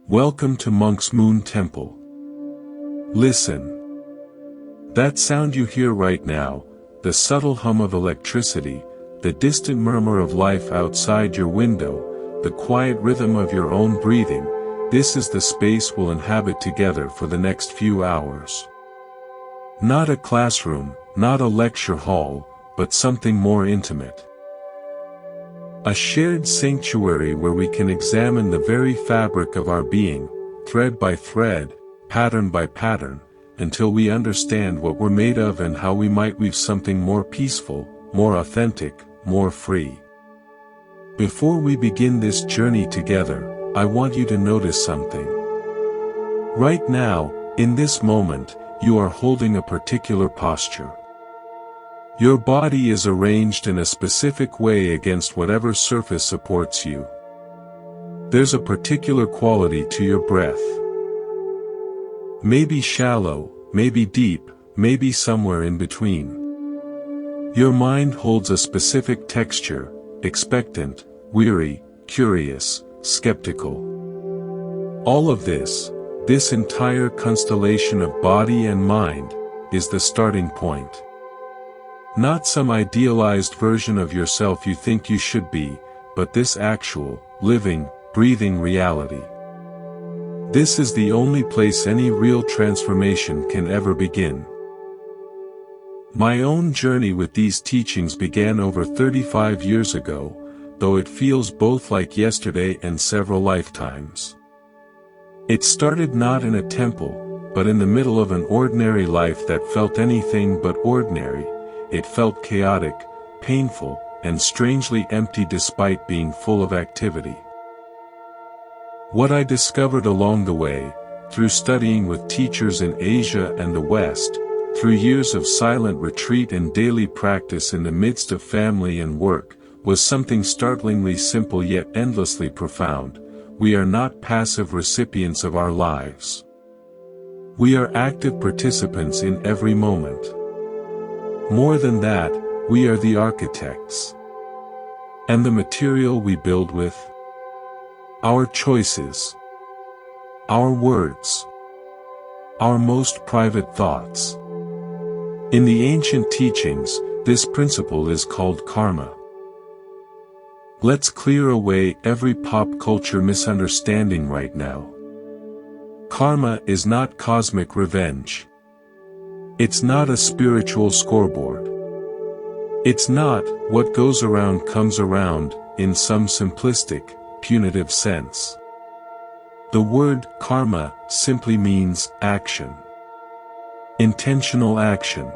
Welcome to Monk's Moon Temple. Listen. That sound you hear right now, the subtle hum of electricity, the distant murmur of life outside your window, the quiet rhythm of your own breathing, this is the space we'll inhabit together for the next few hours. Not a classroom, not a lecture hall, but something more intimate. A shared sanctuary where we can examine the very fabric of our being, thread by thread, pattern by pattern, until we understand what we're made of and how we might weave something more peaceful, more authentic, more free. Before we begin this journey together, I want you to notice something. Right now, in this moment, you are holding a particular posture. Your body is arranged in a specific way against whatever surface supports you. There's a particular quality to your breath. Maybe shallow, maybe deep, maybe somewhere in between. Your mind holds a specific texture, expectant, weary, curious, skeptical. All of this entire constellation of body and mind, is the starting point. Not some idealized version of yourself you think you should be, but this actual, living, breathing reality. This is the only place any real transformation can ever begin. My own journey with these teachings began over 35 years ago, though it feels both like yesterday and several lifetimes. It started not in a temple, but in the middle of an ordinary life that felt anything but ordinary. It felt chaotic, painful, and strangely empty despite being full of activity. What I discovered along the way, through studying with teachers in Asia and the West, through years of silent retreat and daily practice in the midst of family and work, was something startlingly simple yet endlessly profound. We are not passive recipients of our lives. We are active participants in every moment. More than that, we are the architects. And the material we build with? Our choices. Our words. Our most private thoughts. In the ancient teachings, this principle is called karma. Let's clear away every pop culture misunderstanding right now. Karma is not cosmic revenge. It's not a spiritual scoreboard. It's not, what goes around comes around, in some simplistic, punitive sense. The word karma simply means action. Intentional action.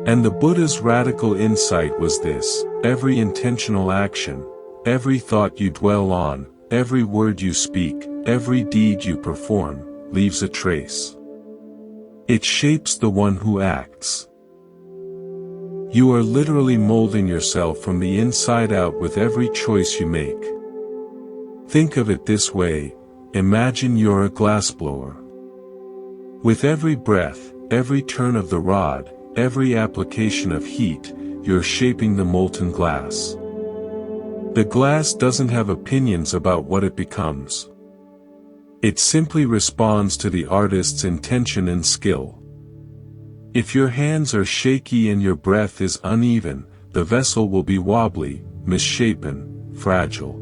And the Buddha's radical insight was this: every intentional action, every thought you dwell on, every word you speak, every deed you perform, leaves a trace. It shapes the one who acts. You are literally molding yourself from the inside out with every choice you make. Think of it this way: imagine you're a glassblower. With every breath, every turn of the rod, every application of heat, you're shaping the molten glass. The glass doesn't have opinions about what it becomes. It simply responds to the artist's intention and skill. If your hands are shaky and your breath is uneven, the vessel will be wobbly, misshapen, fragile.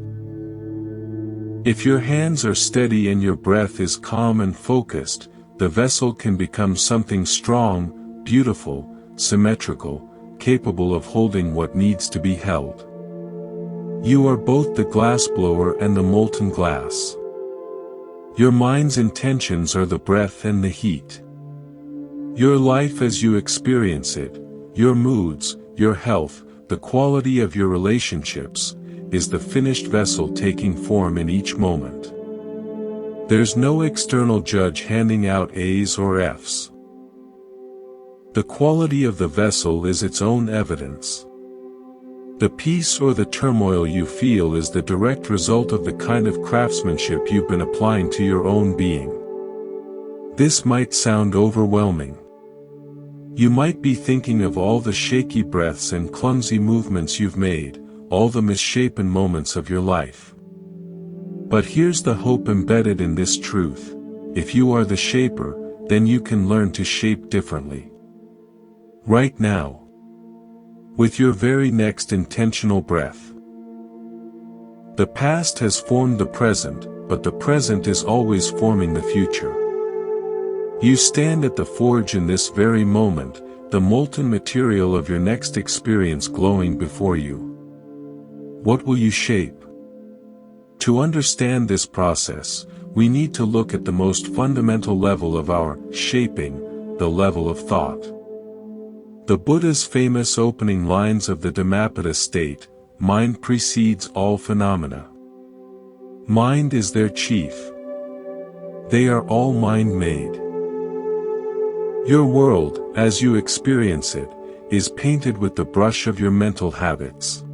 If your hands are steady and your breath is calm and focused, the vessel can become something strong, beautiful, symmetrical, capable of holding what needs to be held. You are both the glassblower and the molten glass. Your mind's intentions are the breath and the heat. Your life as you experience it, your moods, your health, the quality of your relationships, is the finished vessel taking form in each moment. There's no external judge handing out A's or F's. The quality of the vessel is its own evidence. The peace or the turmoil you feel is the direct result of the kind of craftsmanship you've been applying to your own being. This might sound overwhelming. You might be thinking of all the shaky breaths and clumsy movements you've made, all the misshapen moments of your life. But here's the hope embedded in this truth: if you are the shaper, then you can learn to shape differently. Right now. With your very next intentional breath. The past has formed the present, but the present is always forming the future. You stand at the forge in this very moment, the molten material of your next experience glowing before you. What will you shape? To understand this process, we need to look at the most fundamental level of our shaping, the level of thought. The Buddha's famous opening lines of the Dhammapada state, "Mind precedes all phenomena." Mind is their chief. They are all mind-made. Your world, as you experience it, is painted with the brush of your mental habits.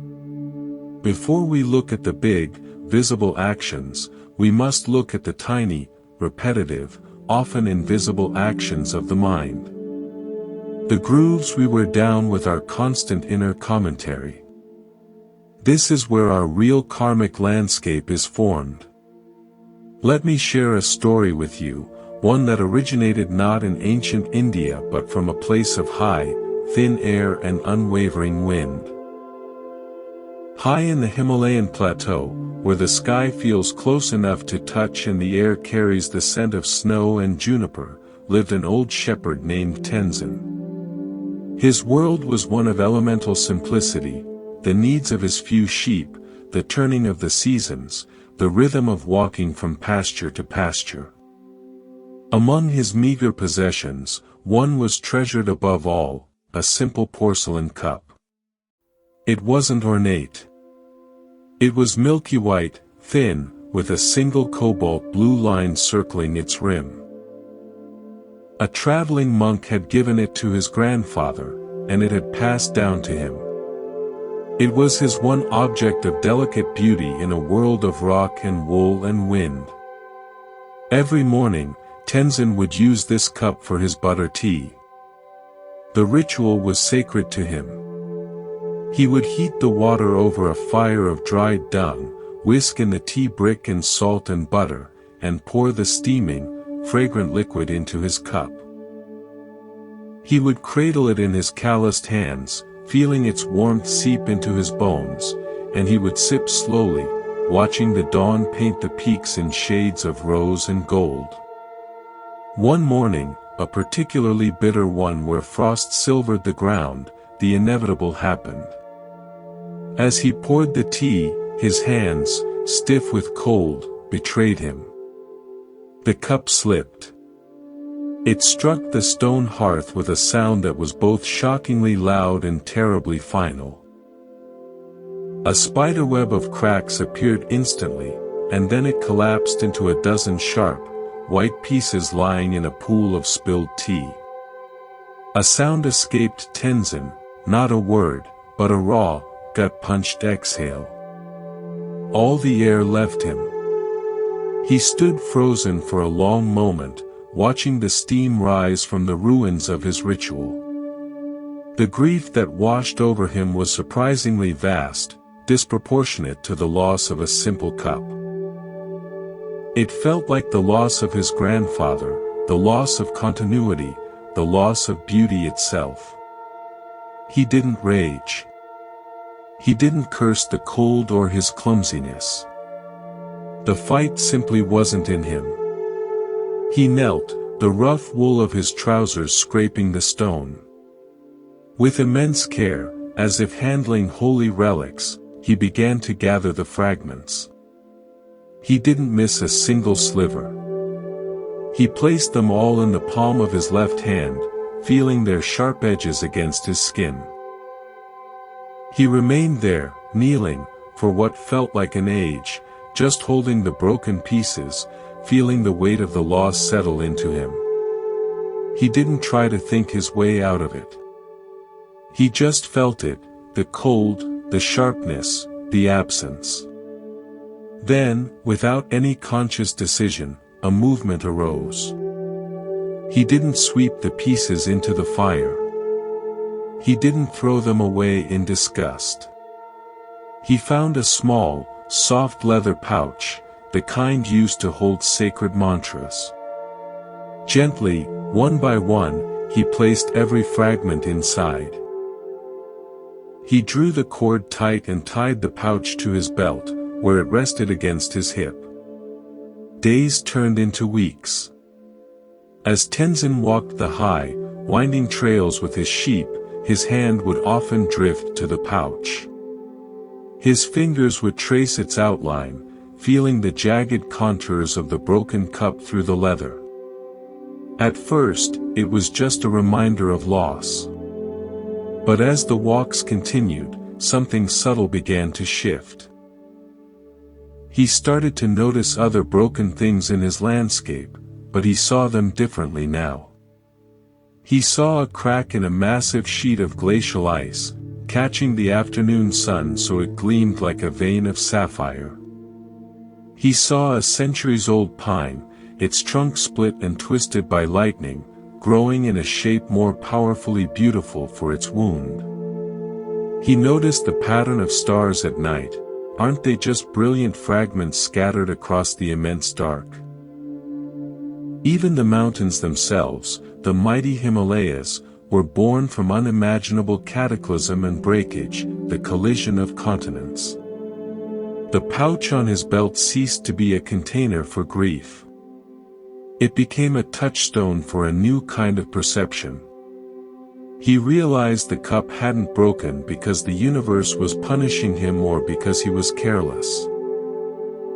Before we look at the big, visible actions, we must look at the tiny, repetitive, often invisible actions of the mind. The grooves we wear down with our constant inner commentary. This is where our real karmic landscape is formed. Let me share a story with you, one that originated not in ancient India but from a place of high, thin air and unwavering wind. High in the Himalayan plateau, where the sky feels close enough to touch and the air carries the scent of snow and juniper, lived an old shepherd named Tenzin. His world was one of elemental simplicity, the needs of his few sheep, the turning of the seasons, the rhythm of walking from pasture to pasture. Among his meager possessions, one was treasured above all, a simple porcelain cup. It wasn't ornate. It was milky white, thin, with a single cobalt blue line circling its rim. A traveling monk had given it to his grandfather, and it had passed down to him. It was his one object of delicate beauty in a world of rock and wool and wind. Every morning, Tenzin would use this cup for his butter tea. The ritual was sacred to him. He would heat the water over a fire of dried dung, whisk in the tea brick and salt and butter, and pour the steaming, fragrant liquid into his cup. He would cradle it in his calloused hands, feeling its warmth seep into his bones, and he would sip slowly, watching the dawn paint the peaks in shades of rose and gold. One morning, a particularly bitter one where frost silvered the ground, the inevitable happened. As he poured the tea, his hands, stiff with cold, betrayed him. The cup slipped. It struck the stone hearth with a sound that was both shockingly loud and terribly final. A spiderweb of cracks appeared instantly, and then it collapsed into a dozen sharp, white pieces lying in a pool of spilled tea. A sound escaped Tenzin, not a word, but a raw, gut-punched exhale. All the air left him. He stood frozen for a long moment, watching the steam rise from the ruins of his ritual. The grief that washed over him was surprisingly vast, disproportionate to the loss of a simple cup. It felt like the loss of his grandfather, the loss of continuity, the loss of beauty itself. He didn't rage. He didn't curse the cold or his clumsiness. The fight simply wasn't in him. He knelt, the rough wool of his trousers scraping the stone. With immense care, as if handling holy relics, he began to gather the fragments. He didn't miss a single sliver. He placed them all in the palm of his left hand, feeling their sharp edges against his skin. He remained there, kneeling, for what felt like an age, just holding the broken pieces, feeling the weight of the loss settle into him. He didn't try to think his way out of it. He just felt it, the cold, the sharpness, the absence. Then, without any conscious decision, a movement arose. He didn't sweep the pieces into the fire. He didn't throw them away in disgust. He found a small, soft leather pouch, the kind used to hold sacred mantras. Gently, one by one, he placed every fragment inside. He drew the cord tight and tied the pouch to his belt, where it rested against his hip. Days turned into weeks. As Tenzin walked the high, winding trails with his sheep, his hand would often drift to the pouch. His fingers would trace its outline, feeling the jagged contours of the broken cup through the leather. At first, it was just a reminder of loss. But as the walks continued, something subtle began to shift. He started to notice other broken things in his landscape, but he saw them differently now. He saw a crack in a massive sheet of glacial ice, catching the afternoon sun so it gleamed like a vein of sapphire. He saw a centuries-old pine, its trunk split and twisted by lightning, growing in a shape more powerfully beautiful for its wound. He noticed the pattern of stars at night. Aren't they just brilliant fragments scattered across the immense dark? Even the mountains themselves, the mighty Himalayas, were born from unimaginable cataclysm and breakage, the collision of continents. The pouch on his belt ceased to be a container for grief. It became a touchstone for a new kind of perception. He realized the cup hadn't broken because the universe was punishing him or because he was careless.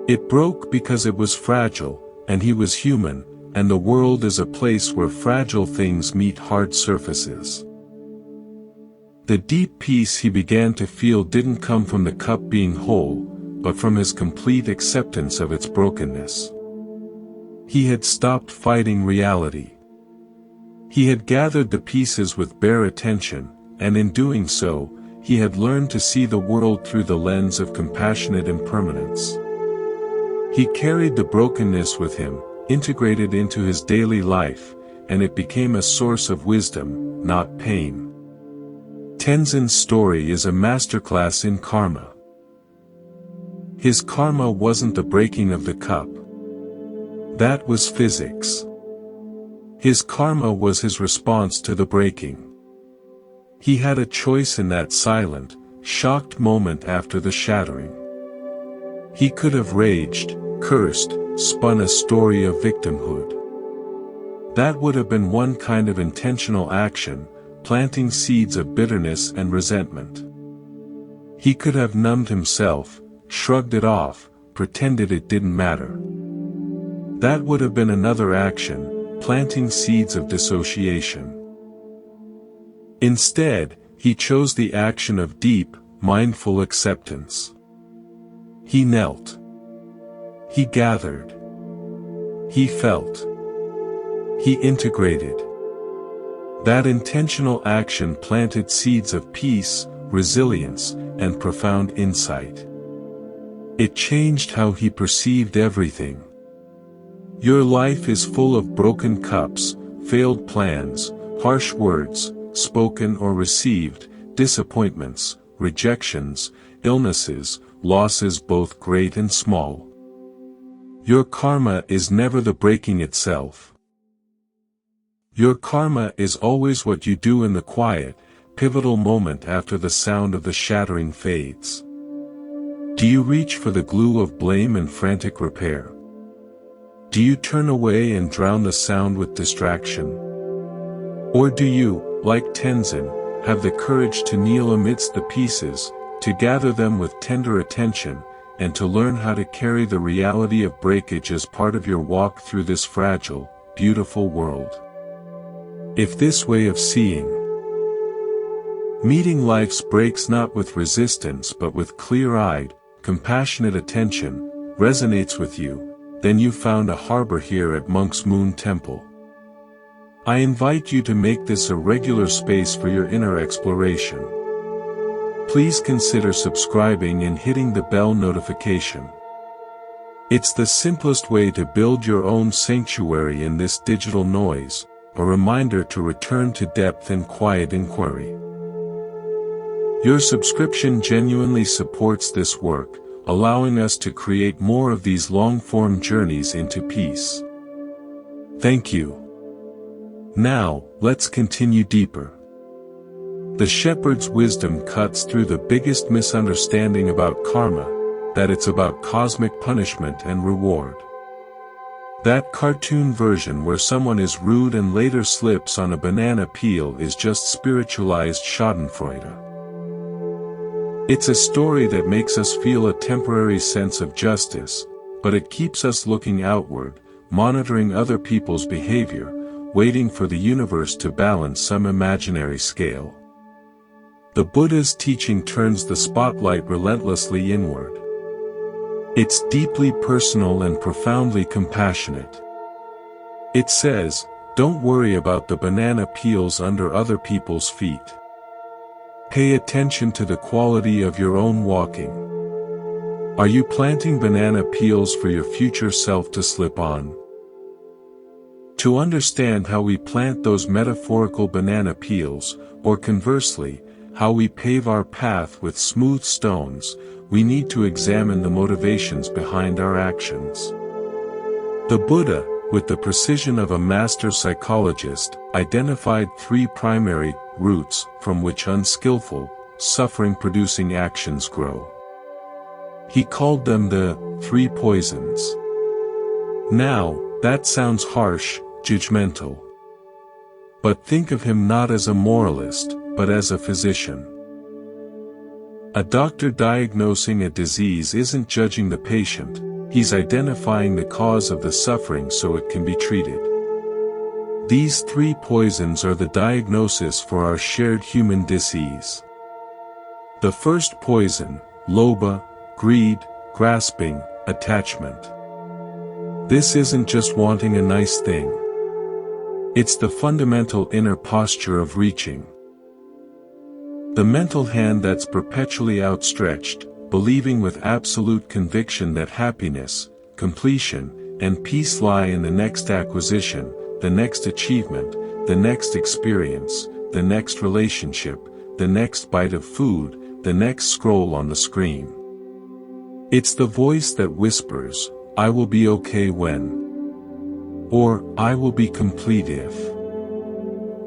It broke because it was fragile, and he was human, and the world is a place where fragile things meet hard surfaces. The deep peace he began to feel didn't come from the cup being whole, but from his complete acceptance of its brokenness. He had stopped fighting reality. He had gathered the pieces with bare attention, and in doing so, he had learned to see the world through the lens of compassionate impermanence. He carried the brokenness with him, integrated into his daily life, and it became a source of wisdom, not pain. Tenzin's story is a masterclass in karma. His karma wasn't the breaking of the cup. That was physics. His karma was his response to the breaking. He had a choice in that silent, shocked moment after the shattering. He could have raged, cursed, spun a story of victimhood. That would have been one kind of intentional action, planting seeds of bitterness and resentment. He could have numbed himself, shrugged it off, pretended it didn't matter. That would have been another action, planting seeds of dissociation. Instead, he chose the action of deep, mindful acceptance. He knelt. He gathered. He felt. He integrated. That intentional action planted seeds of peace, resilience, and profound insight. It changed how he perceived everything. Your life is full of broken cups, failed plans, harsh words, spoken or received, disappointments, rejections, illnesses, losses both great and small. Your karma is never the breaking itself. Your karma is always what you do in the quiet, pivotal moment after the sound of the shattering fades. Do you reach for the glue of blame and frantic repair? Do you turn away and drown the sound with distraction? Or do you, like Tenzin, have the courage to kneel amidst the pieces, to gather them with tender attention, and to learn how to carry the reality of breakage as part of your walk through this fragile, beautiful world? If this way of meeting life's breaks not with resistance but with clear-eyed, compassionate attention, resonates with you, then you found a harbor here at Monk's Moon Temple. I invite you to make this a regular space for your inner exploration. Please consider subscribing and hitting the bell notification. It's the simplest way to build your own sanctuary in this digital noise, a reminder to return to depth and quiet inquiry. Your subscription genuinely supports this work, allowing us to create more of these long-form journeys into peace. Thank you. Now, let's continue deeper. The shepherd's wisdom cuts through the biggest misunderstanding about karma, that it's about cosmic punishment and reward. That cartoon version where someone is rude and later slips on a banana peel is just spiritualized schadenfreude. It's a story that makes us feel a temporary sense of justice, but it keeps us looking outward, monitoring other people's behavior, waiting for the universe to balance some imaginary scale. The Buddha's teaching turns the spotlight relentlessly inward. It's deeply personal and profoundly compassionate. It says, don't worry about the banana peels under other people's feet. Pay attention to the quality of your own walking. Are you planting banana peels for your future self to slip on? To understand how we plant those metaphorical banana peels, or conversely, how we pave our path with smooth stones, we need to examine the motivations behind our actions. The Buddha, with the precision of a master psychologist, identified 3 primary roots from which unskillful, suffering-producing actions grow. He called them the 3 poisons. Now, that sounds harsh, judgmental. But think of him not as a moralist, but as a physician. A doctor diagnosing a disease isn't judging the patient, he's identifying the cause of the suffering so it can be treated. These 3 poisons are the diagnosis for our shared human disease. The first poison, lobha, greed, grasping, attachment. This isn't just wanting a nice thing. It's the fundamental inner posture of reaching. The mental hand that's perpetually outstretched, believing with absolute conviction that happiness, completion, and peace lie in the next acquisition, the next achievement, the next experience, the next relationship, the next bite of food, the next scroll on the screen. It's the voice that whispers, I will be okay when. Or, I will be complete if.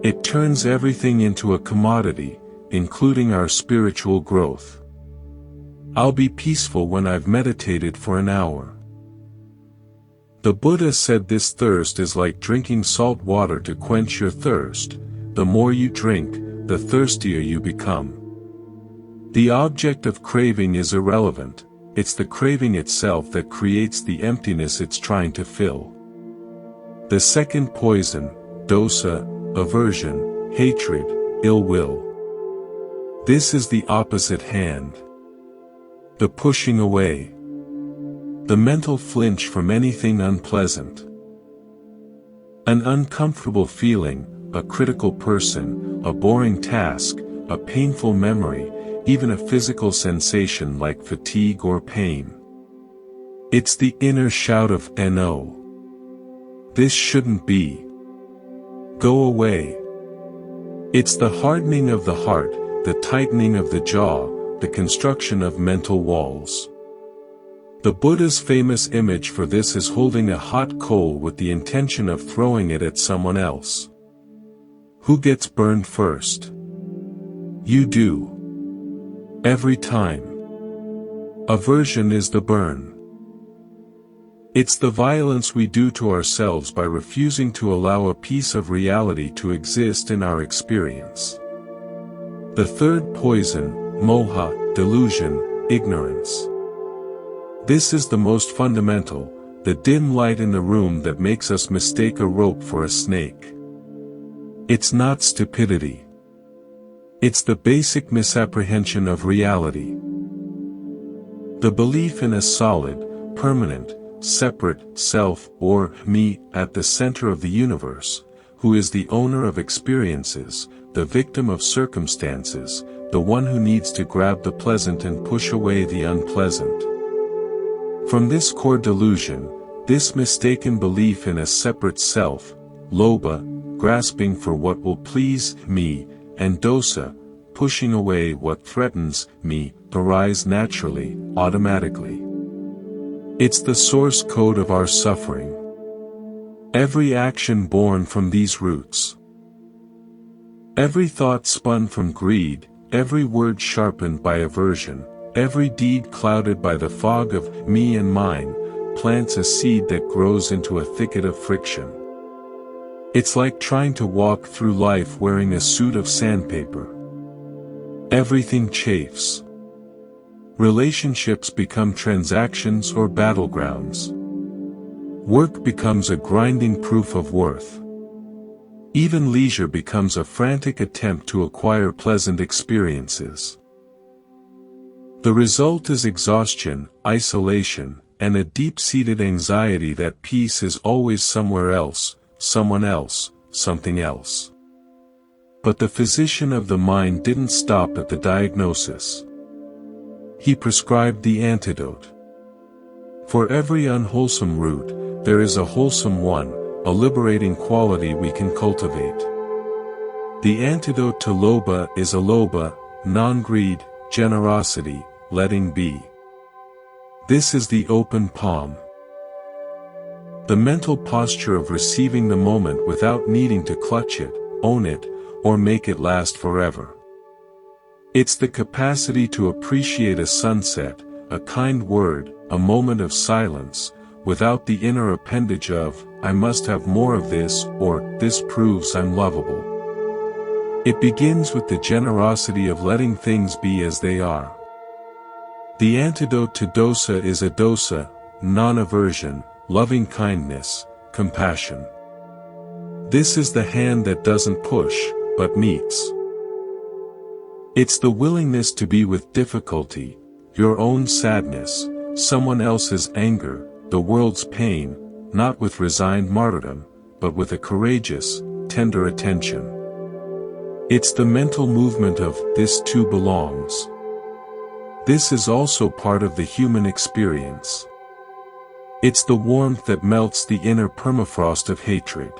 It turns everything into a commodity, including our spiritual growth. I'll be peaceful when I've meditated for an hour. The Buddha said this thirst is like drinking salt water to quench your thirst. The more you drink, the thirstier you become. The object of craving is irrelevant, it's the craving itself that creates the emptiness it's trying to fill. The second poison, dosa, aversion, hatred, ill will. This is the opposite hand. The pushing away. The mental flinch from anything unpleasant. An uncomfortable feeling, a critical person, a boring task, a painful memory, even a physical sensation like fatigue or pain. It's the inner shout of "No. This shouldn't be. Go away." It's the hardening of the heart, the tightening of the jaw, the construction of mental walls. The Buddha's famous image for this is holding a hot coal with the intention of throwing it at someone else. Who gets burned first? You do. Every time. Aversion is the burn. It's the violence we do to ourselves by refusing to allow a piece of reality to exist in our experience. The third poison, moha, delusion, ignorance. This is the most fundamental, the dim light in the room that makes us mistake a rope for a snake. It's not stupidity. It's the basic misapprehension of reality. The belief in a solid, permanent, separate self or me at the center of the universe, who is the owner of experiences, the victim of circumstances, the one who needs to grab the pleasant and push away the unpleasant. From this core delusion, this mistaken belief in a separate self, lobha, grasping for what will please me, and dosa, pushing away what threatens me, arise naturally, automatically. It's the source code of our suffering. Every action born from these roots. Every thought spun from greed, every word sharpened by aversion, every deed clouded by the fog of me and mine, plants a seed that grows into a thicket of friction. It's like trying to walk through life wearing a suit of sandpaper. Everything chafes. Relationships become transactions or battlegrounds. Work becomes a grinding proof of worth. Even leisure becomes a frantic attempt to acquire pleasant experiences. The result is exhaustion, isolation, and a deep-seated anxiety that peace is always somewhere else, someone else, something else. But the physician of the mind didn't stop at the diagnosis. He prescribed the antidote. For every unwholesome root, there is a wholesome one, a liberating quality we can cultivate. The antidote to lobha is alobha, non-greed, generosity, letting be. This is the open palm. The mental posture of receiving the moment without needing to clutch it, own it, or make it last forever. It's the capacity to appreciate a sunset, a kind word, a moment of silence, without the inner appendage of, I must have more of this, or, this proves I'm lovable. It begins with the generosity of letting things be as they are. The antidote to dosa is adosa, non-aversion, loving kindness, compassion. This is the hand that doesn't push, but meets. It's the willingness to be with difficulty, your own sadness, someone else's anger, the world's pain, not with resigned martyrdom, but with a courageous, tender attention. It's the mental movement of, this too belongs. This is also part of the human experience. It's the warmth that melts the inner permafrost of hatred.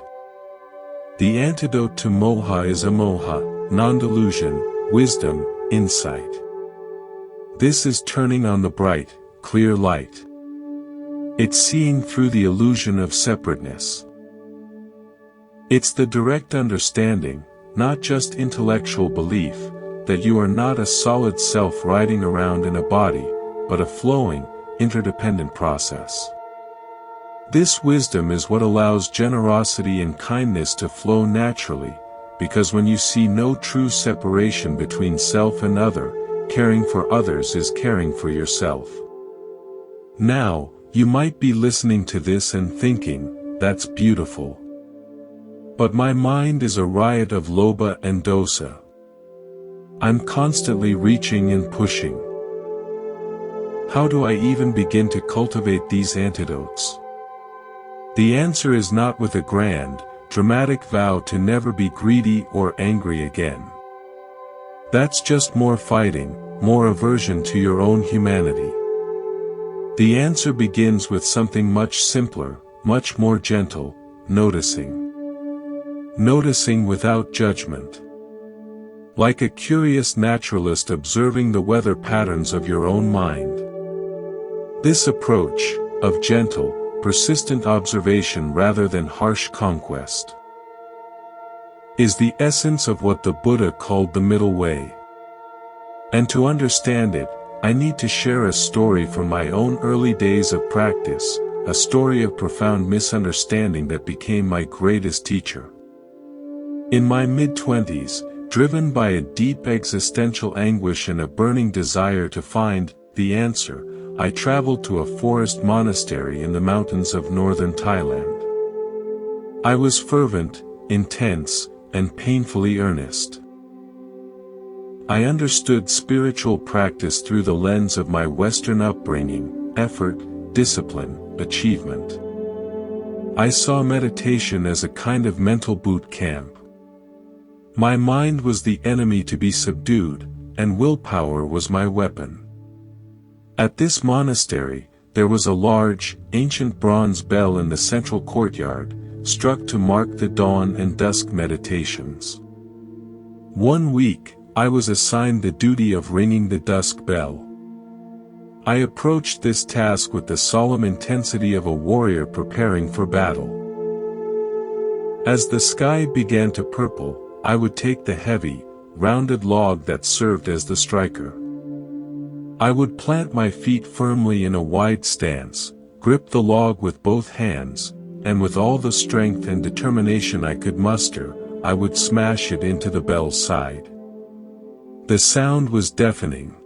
The antidote to moha is amoha, non-delusion, wisdom, insight. This is turning on the bright, clear light. It's seeing through the illusion of separateness. It's the direct understanding, not just intellectual belief, that you are not a solid self riding around in a body, but a flowing, interdependent process. This wisdom is what allows generosity and kindness to flow naturally, because when you see no true separation between self and other, caring for others is caring for yourself. Now, you might be listening to this and thinking, that's beautiful. But my mind is a riot of lobha and dosa. I'm constantly reaching and pushing. How do I even begin to cultivate these antidotes? The answer is not with a grand, dramatic vow to never be greedy or angry again. That's just more fighting, more aversion to your own humanity. The answer begins with something much simpler, much more gentle, noticing. Noticing without judgment. Like a curious naturalist observing the weather patterns of your own mind. This approach, of gentle, persistent observation rather than harsh conquest, is the essence of what the Buddha called the middle way. And to understand it, I need to share a story from my own early days of practice, a story of profound misunderstanding that became my greatest teacher. In my mid-20s, driven by a deep existential anguish and a burning desire to find the answer, I traveled to a forest monastery in the mountains of northern Thailand. I was fervent, intense, and painfully earnest. I understood spiritual practice through the lens of my Western upbringing, effort, discipline, achievement. I saw meditation as a kind of mental boot camp. My mind was the enemy to be subdued, and willpower was my weapon. At this monastery, there was a large, ancient bronze bell in the central courtyard, struck to mark the dawn and dusk meditations. One week, I was assigned the duty of ringing the dusk bell. I approached this task with the solemn intensity of a warrior preparing for battle. As the sky began to purple, I would take the heavy, rounded log that served as the striker. I would plant my feet firmly in a wide stance, grip the log with both hands, and with all the strength and determination I could muster, I would smash it into the bell's side. The sound was deafening.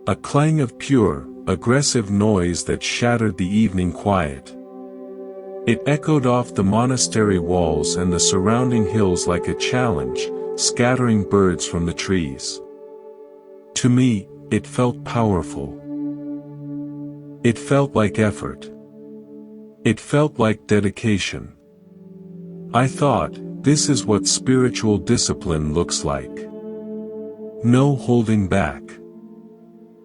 A clang of pure, aggressive noise that shattered the evening quiet. It echoed off the monastery walls and the surrounding hills like a challenge, scattering birds from the trees. To me, it felt powerful. It felt like effort. It felt like dedication. I thought, this is what spiritual discipline looks like. No holding back.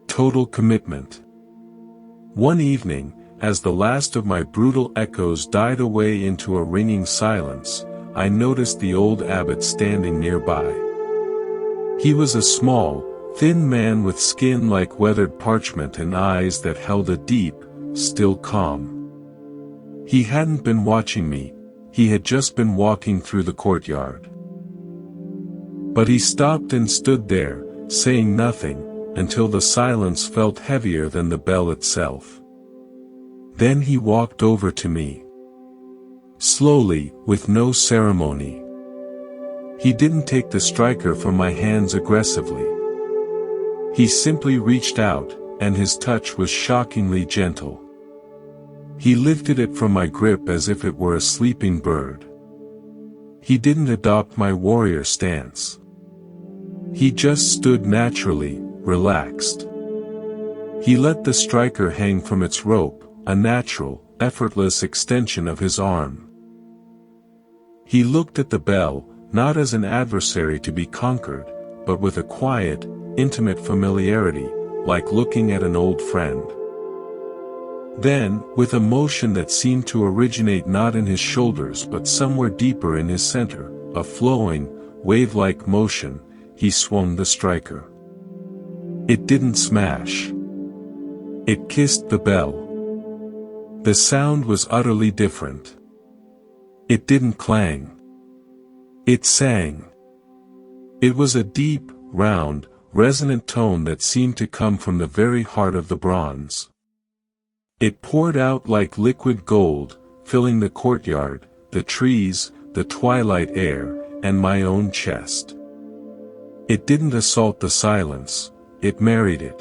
Total commitment. One evening, as the last of my brutal echoes died away into a ringing silence, I noticed the old abbot standing nearby. He was a small, thin man with skin like weathered parchment and eyes that held a deep, still calm. He hadn't been watching me, he had just been walking through the courtyard. But he stopped and stood there, saying nothing, until the silence felt heavier than the bell itself. Then he walked over to me. Slowly, with no ceremony. He didn't take the striker from my hands aggressively. He simply reached out, and his touch was shockingly gentle. He lifted it from my grip as if it were a sleeping bird. He didn't adopt my warrior stance. He just stood naturally, relaxed. He let the striker hang from its rope, a natural, effortless extension of his arm. He looked at the bell, not as an adversary to be conquered, but with a quiet, intimate familiarity, like looking at an old friend. Then, with a motion that seemed to originate not in his shoulders but somewhere deeper in his center, a flowing, wave-like motion, he swung the striker. It didn't smash. It kissed the bell. The sound was utterly different. It didn't clang. It sang. It was a deep, round, resonant tone that seemed to come from the very heart of the bronze. It poured out like liquid gold, filling the courtyard, the trees, the twilight air, and my own chest. It didn't assault the silence, it married it.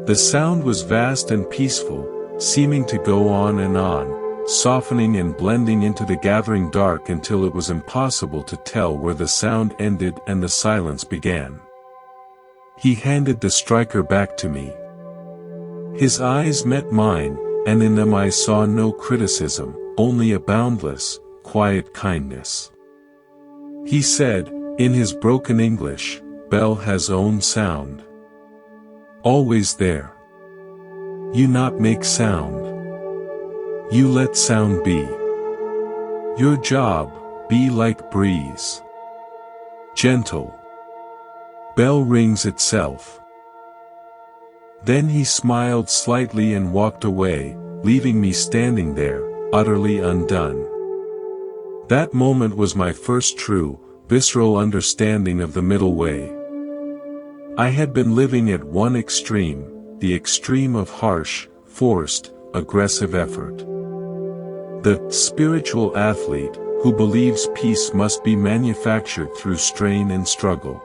The sound was vast and peaceful, seeming to go on and on, softening and blending into the gathering dark until it was impossible to tell where the sound ended and the silence began. He handed the striker back to me. His eyes met mine, and in them I saw no criticism, only a boundless, quiet kindness. He said, in his broken English, "Bell has own sound. Always there. You not make sound. You let sound be. Your job, be like breeze. Gentle. Bell rings itself." Then he smiled slightly and walked away, leaving me standing there, utterly undone. That moment was my first true, visceral understanding of the middle way. I had been living at one extreme, the extreme of harsh, forced, aggressive effort. The spiritual athlete, who believes peace must be manufactured through strain and struggle.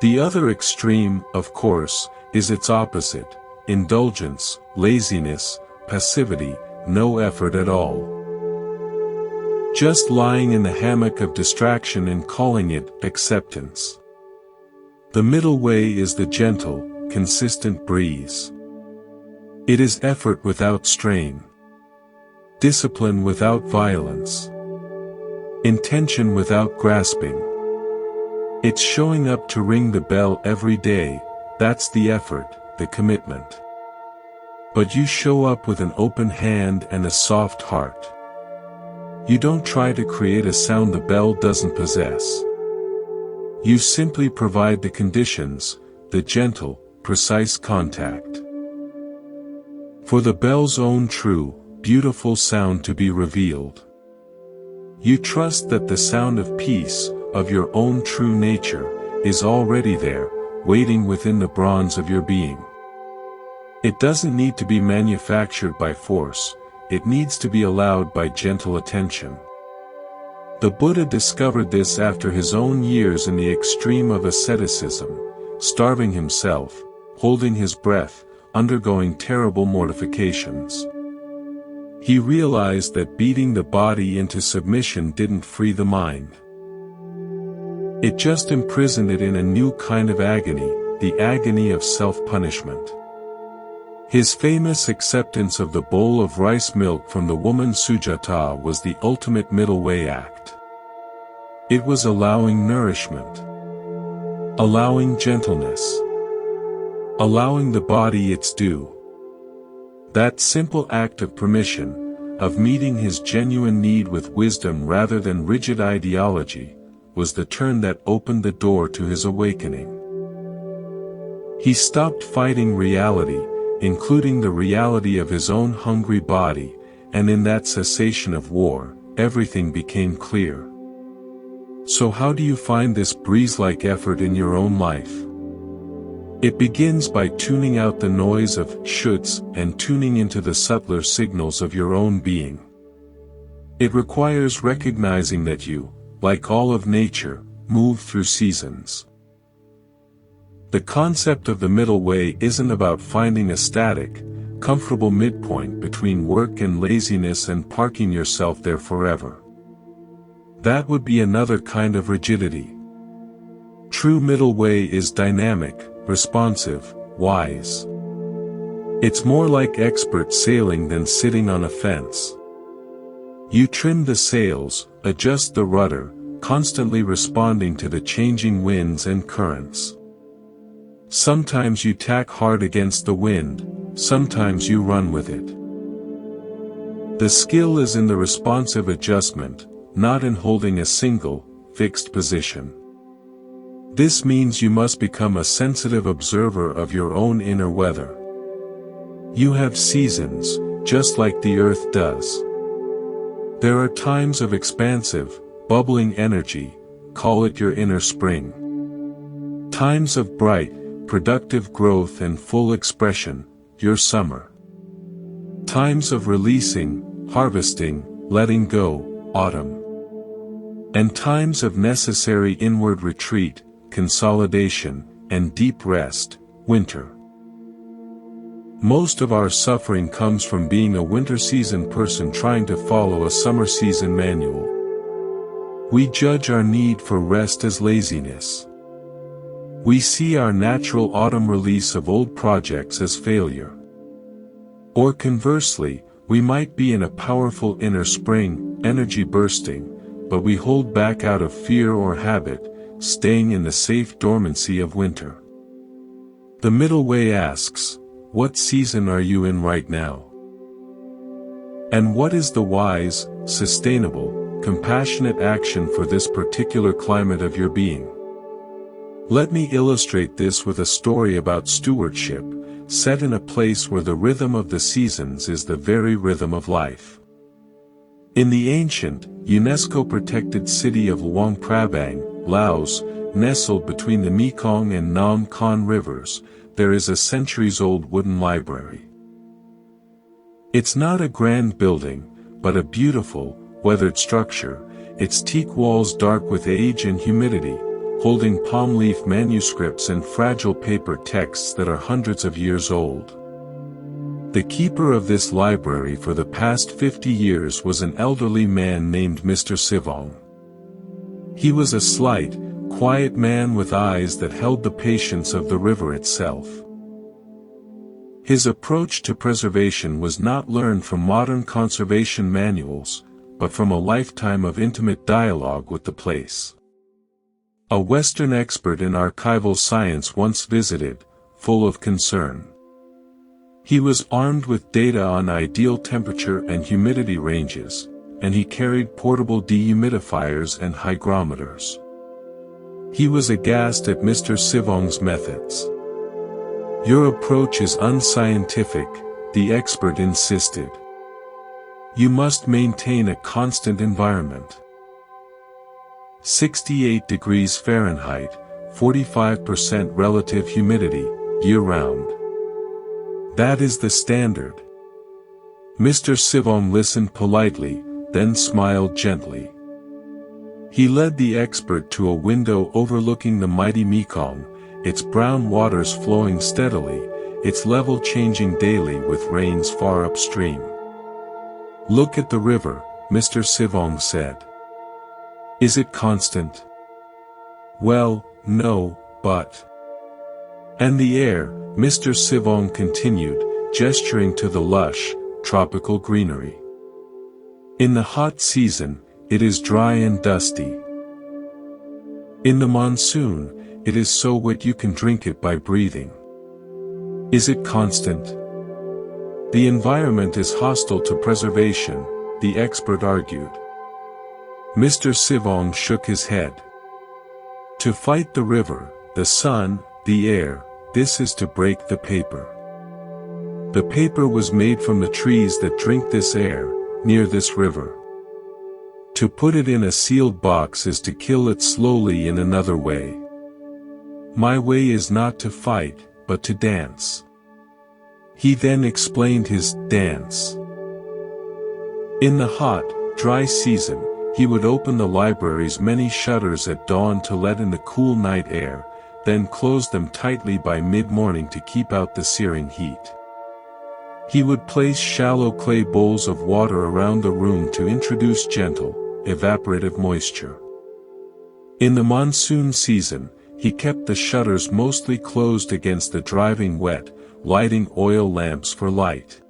The other extreme, of course, is its opposite: indulgence, laziness, passivity, no effort at all. Just lying in the hammock of distraction and calling it acceptance. The middle way is the gentle, consistent breeze. It is effort without strain. Discipline without violence. Intention without grasping. It's showing up to ring the bell every day. That's the effort, the commitment. But you show up with an open hand and a soft heart. You don't try to create a sound the bell doesn't possess. You simply provide the conditions, the gentle, precise contact. For the bell's own true, beautiful sound to be revealed. You trust that the sound of peace, of your own true nature, is already there, waiting within the bronze of your being. It doesn't need to be manufactured by force, it needs to be allowed by gentle attention. The Buddha discovered this after his own years in the extreme of asceticism, starving himself, holding his breath, undergoing terrible mortifications. He realized that beating the body into submission didn't free the mind. It just imprisoned it in a new kind of agony, the agony of self-punishment. His famous acceptance of the bowl of rice milk from the woman Sujata was the ultimate middle way act. It was allowing nourishment, allowing gentleness, allowing the body its due. That simple act of permission, of meeting his genuine need with wisdom rather than rigid ideology, was the turn that opened the door to his awakening. He stopped fighting reality, including the reality of his own hungry body, and in that cessation of war, everything became clear. So how do you find this breeze-like effort in your own life? It begins by tuning out the noise of shoulds and tuning into the subtler signals of your own being. It requires recognizing that you, like all of nature, move through seasons. The concept of the middle way isn't about finding a static, comfortable midpoint between work and laziness and parking yourself there forever. That would be another kind of rigidity. True middle way is dynamic, responsive, wise. It's more like expert sailing than sitting on a fence. You trim the sails, adjust the rudder, constantly responding to the changing winds and currents. Sometimes you tack hard against the wind, sometimes you run with it. The skill is in the responsive adjustment, not in holding a single, fixed position. This means you must become a sensitive observer of your own inner weather. You have seasons, just like the earth does. There are times of expansive, bubbling energy, call it your inner spring. Times of bright, productive growth and full expression, your summer. Times of releasing, harvesting, letting go, autumn. And times of necessary inward retreat, consolidation, and deep rest, winter. Most of our suffering comes from being a winter season person trying to follow a summer season manual. We judge our need for rest as laziness. We see our natural autumn release of old projects as failure. Or conversely, we might be in a powerful inner spring, energy bursting, but we hold back out of fear or habit, staying in the safe dormancy of winter. The middle way asks, what season are you in right now? And what is the wise, sustainable, compassionate action for this particular climate of your being? Let me illustrate this with a story about stewardship, set in a place where the rhythm of the seasons is the very rhythm of life. In the ancient, UNESCO-protected city of Luang Prabang, Laos, nestled between the Mekong and Nam Khan rivers, there is a centuries-old wooden library. It's not a grand building, but a beautiful, weathered structure, its teak walls dark with age and humidity, holding palm leaf manuscripts and fragile paper texts that are hundreds of years old. The keeper of this library for the past 50 years was an elderly man named Mr. Sivong. He was a slight, quiet man with eyes that held the patience of the river itself. His approach to preservation was not learned from modern conservation manuals, but from a lifetime of intimate dialogue with the place. A Western expert in archival science once visited, full of concern. He was armed with data on ideal temperature and humidity ranges, and he carried portable dehumidifiers and hygrometers. He was aghast at Mr. Sivong's methods. "Your approach is unscientific," the expert insisted. "You must maintain a constant environment. 68 degrees Fahrenheit, 45% relative humidity, year-round. That is the standard." Mr. Sivong listened politely, then smiled gently. He led the expert to a window overlooking the mighty Mekong, its brown waters flowing steadily, its level changing daily with rains far upstream. "Look at the river," Mr. Sivong said. "Is it constant?" "Well, no, but—" "And the air," Mr. Sivong continued, gesturing to the lush, tropical greenery. "In the hot season, it is dry and dusty. In the monsoon, it is so wet you can drink it by breathing. Is it constant?" "The environment is hostile to preservation," the expert argued. Mr. Sivong shook his head. "To fight the river, the sun, the air, this is to break the paper. The paper was made from the trees that drink this air, near this river. To put it in a sealed box is to kill it slowly in another way. My way is not to fight, but to dance." He then explained his dance. In the hot, dry season, he would open the library's many shutters at dawn to let in the cool night air, then close them tightly by mid-morning to keep out the searing heat. He would place shallow clay bowls of water around the room to introduce gentle, evaporative moisture. In the monsoon season, he kept the shutters mostly closed against the driving wet, lighting oil lamps for light.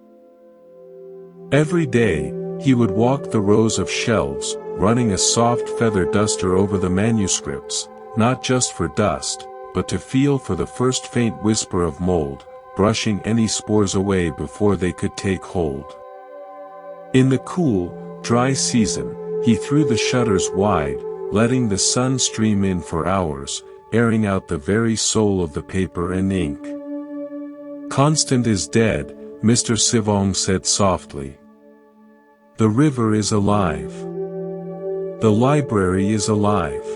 Every day, he would walk the rows of shelves, running a soft feather duster over the manuscripts, not just for dust, but to feel for the first faint whisper of mold, brushing any spores away before they could take hold. In the cool, dry season, he threw the shutters wide, letting the sun stream in for hours, airing out the very soul of the paper and ink. "Constant is dead," Mr. Sivong said softly. "The river is alive. The library is alive.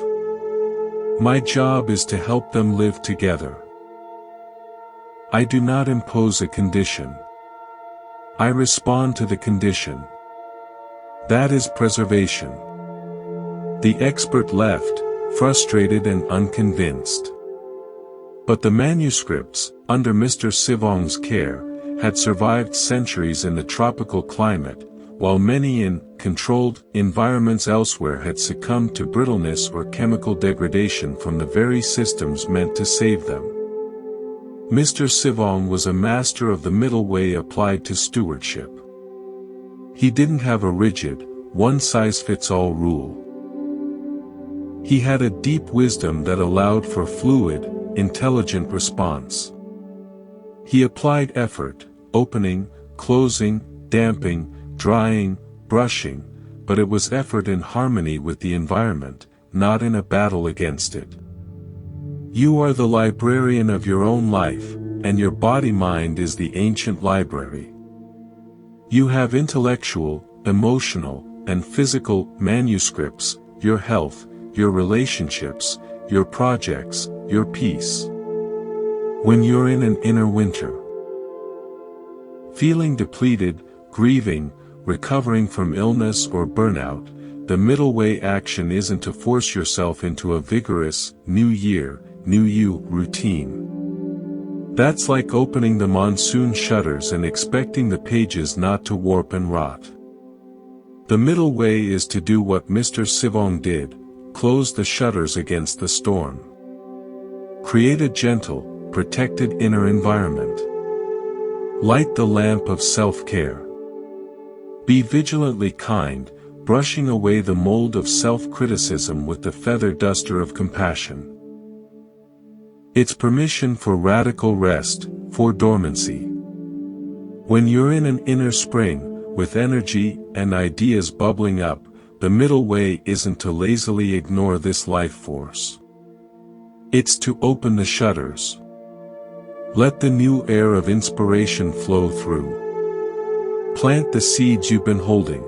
My job is to help them live together. I do not impose a condition. I respond to the condition. That is preservation." The expert left, frustrated and unconvinced. But the manuscripts, under Mr. Sivong's care, had survived centuries in the tropical climate, while many in controlled environments elsewhere had succumbed to brittleness or chemical degradation from the very systems meant to save them. Mr. Sivong was a master of the middle way applied to stewardship. He didn't have a rigid, one-size-fits-all rule. He had a deep wisdom that allowed for fluid, intelligent response. He applied effort, opening, closing, damping, drying, brushing, but it was effort in harmony with the environment, not in a battle against it. You are the librarian of your own life, and your body-mind is the ancient library. You have intellectual, emotional, and physical manuscripts, your health, your relationships, your projects, your peace. When you're in an inner winter, feeling depleted, grieving, recovering from illness or burnout, the middle way action isn't to force yourself into a vigorous, new year, new you routine. That's like opening the monsoon shutters and expecting the pages not to warp and rot. The middle way is to do what Mr. Sivong did, close the shutters against the storm. Create a gentle, protected inner environment. Light the lamp of self-care. Be vigilantly kind, brushing away the mold of self-criticism with the feather duster of compassion. It's permission for radical rest, for dormancy. When you're in an inner spring, with energy and ideas bubbling up, the middle way isn't to lazily ignore this life force. It's to open the shutters. Let the new air of inspiration flow through. Plant the seeds you've been holding.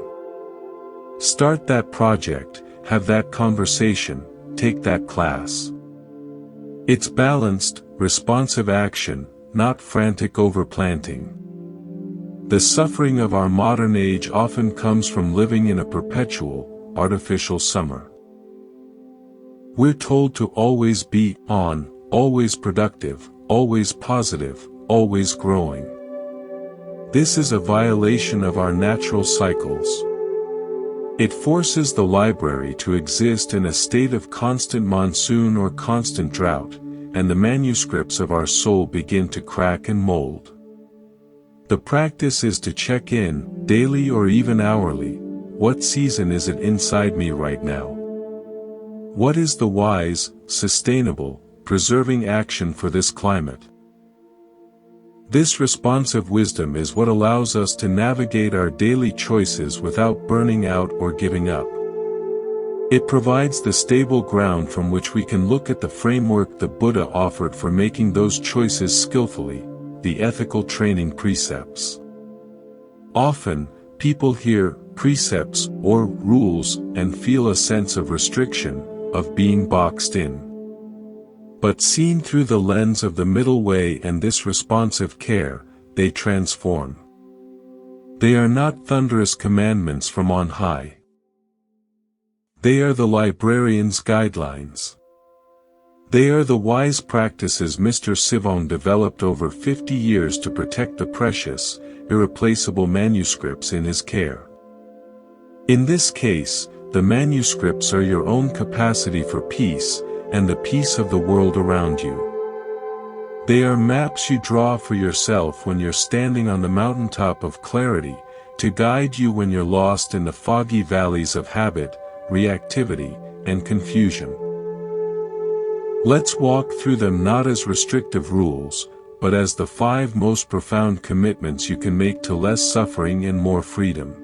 Start that project, have that conversation, take that class. It's balanced, responsive action, not frantic overplanting. The suffering of our modern age often comes from living in a perpetual, artificial summer. We're told to always be on, always productive, always positive, always growing. This is a violation of our natural cycles. It forces the library to exist in a state of constant monsoon or constant drought, and the manuscripts of our soul begin to crack and mold. The practice is to check in, daily or even hourly. What season is it inside me right now? What is the wise, sustainable, preserving action for this climate? This responsive wisdom is what allows us to navigate our daily choices without burning out or giving up. It provides the stable ground from which we can look at the framework the Buddha offered for making those choices skillfully, the ethical training precepts. Often, people hear precepts or rules and feel a sense of restriction, of being boxed in. But seen through the lens of the middle way and this responsive care, they transform. They are not thunderous commandments from on high. They are the librarian's guidelines. They are the wise practices Mr. Sivong developed over 50 years to protect the precious, irreplaceable manuscripts in his care. In this case, the manuscripts are your own capacity for peace, and the peace of the world around you. They are maps you draw for yourself when you're standing on the mountaintop of clarity, to guide you when you're lost in the foggy valleys of habit, reactivity, and confusion. Let's walk through them not as restrictive rules, but as the 5 most profound commitments you can make to less suffering and more freedom.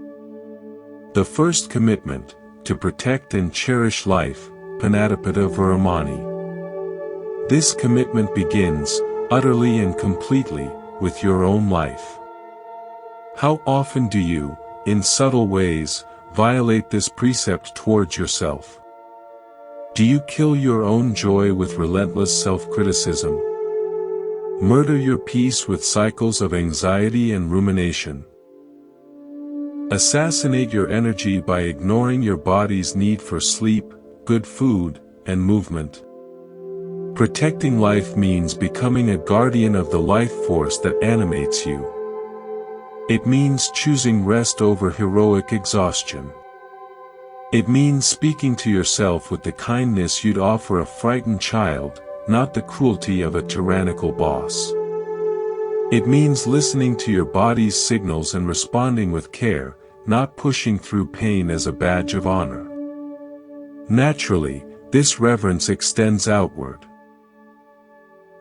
The first commitment, to protect and cherish life, Panadapada Viramani. This commitment begins, utterly and completely, with your own life. How often do you, in subtle ways, violate this precept towards yourself? Do you kill your own joy with relentless self-criticism? Murder your peace with cycles of anxiety and rumination? Assassinate your energy by ignoring your body's need for sleep, good food, and movement? Protecting life means becoming a guardian of the life force that animates you. It means choosing rest over heroic exhaustion. It means speaking to yourself with the kindness you'd offer a frightened child, not the cruelty of a tyrannical boss. It means listening to your body's signals and responding with care, not pushing through pain as a badge of honor. Naturally, this reverence extends outward.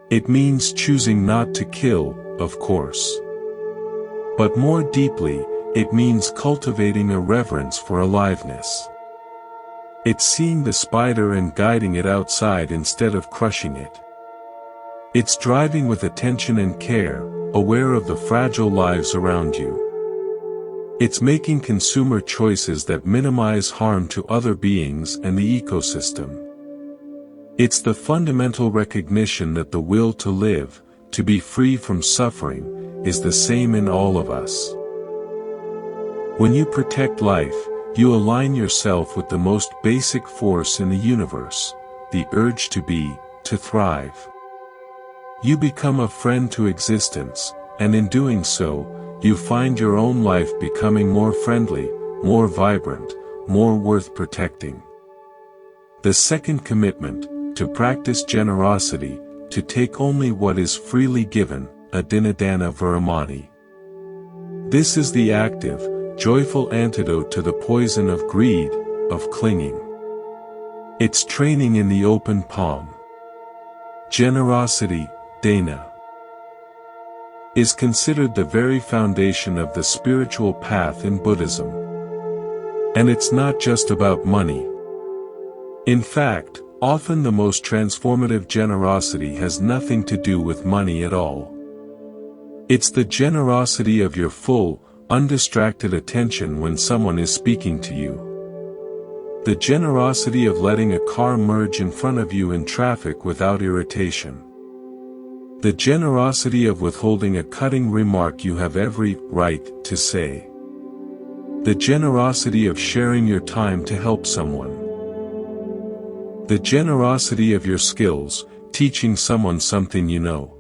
It means choosing not to kill, of course. But more deeply, it means cultivating a reverence for aliveness. It's seeing the spider and guiding it outside instead of crushing it. It's driving with attention and care, aware of the fragile lives around you. It's making consumer choices that minimize harm to other beings and the ecosystem. It's the fundamental recognition that the will to live, to be free from suffering, is the same in all of us. When you protect life, you align yourself with the most basic force in the universe, the urge to be, to thrive. You become a friend to existence, and in doing so, you find your own life becoming more friendly, more vibrant, more worth protecting. The second commitment, to practice generosity, to take only what is freely given, Adinadana Viramani. This is the active, joyful antidote to the poison of greed, of clinging. It's training in the open palm. Generosity, Dana, is considered the very foundation of the spiritual path in Buddhism. And it's not just about money. In fact, Often the most transformative generosity has nothing to do with money at all. It's the generosity of your full, undistracted attention when someone is speaking to you. The generosity of letting a car merge in front of you in traffic without irritation. The generosity of withholding a cutting remark you have every right to say. The generosity of sharing your time to help someone. The generosity of your skills, teaching someone something you know.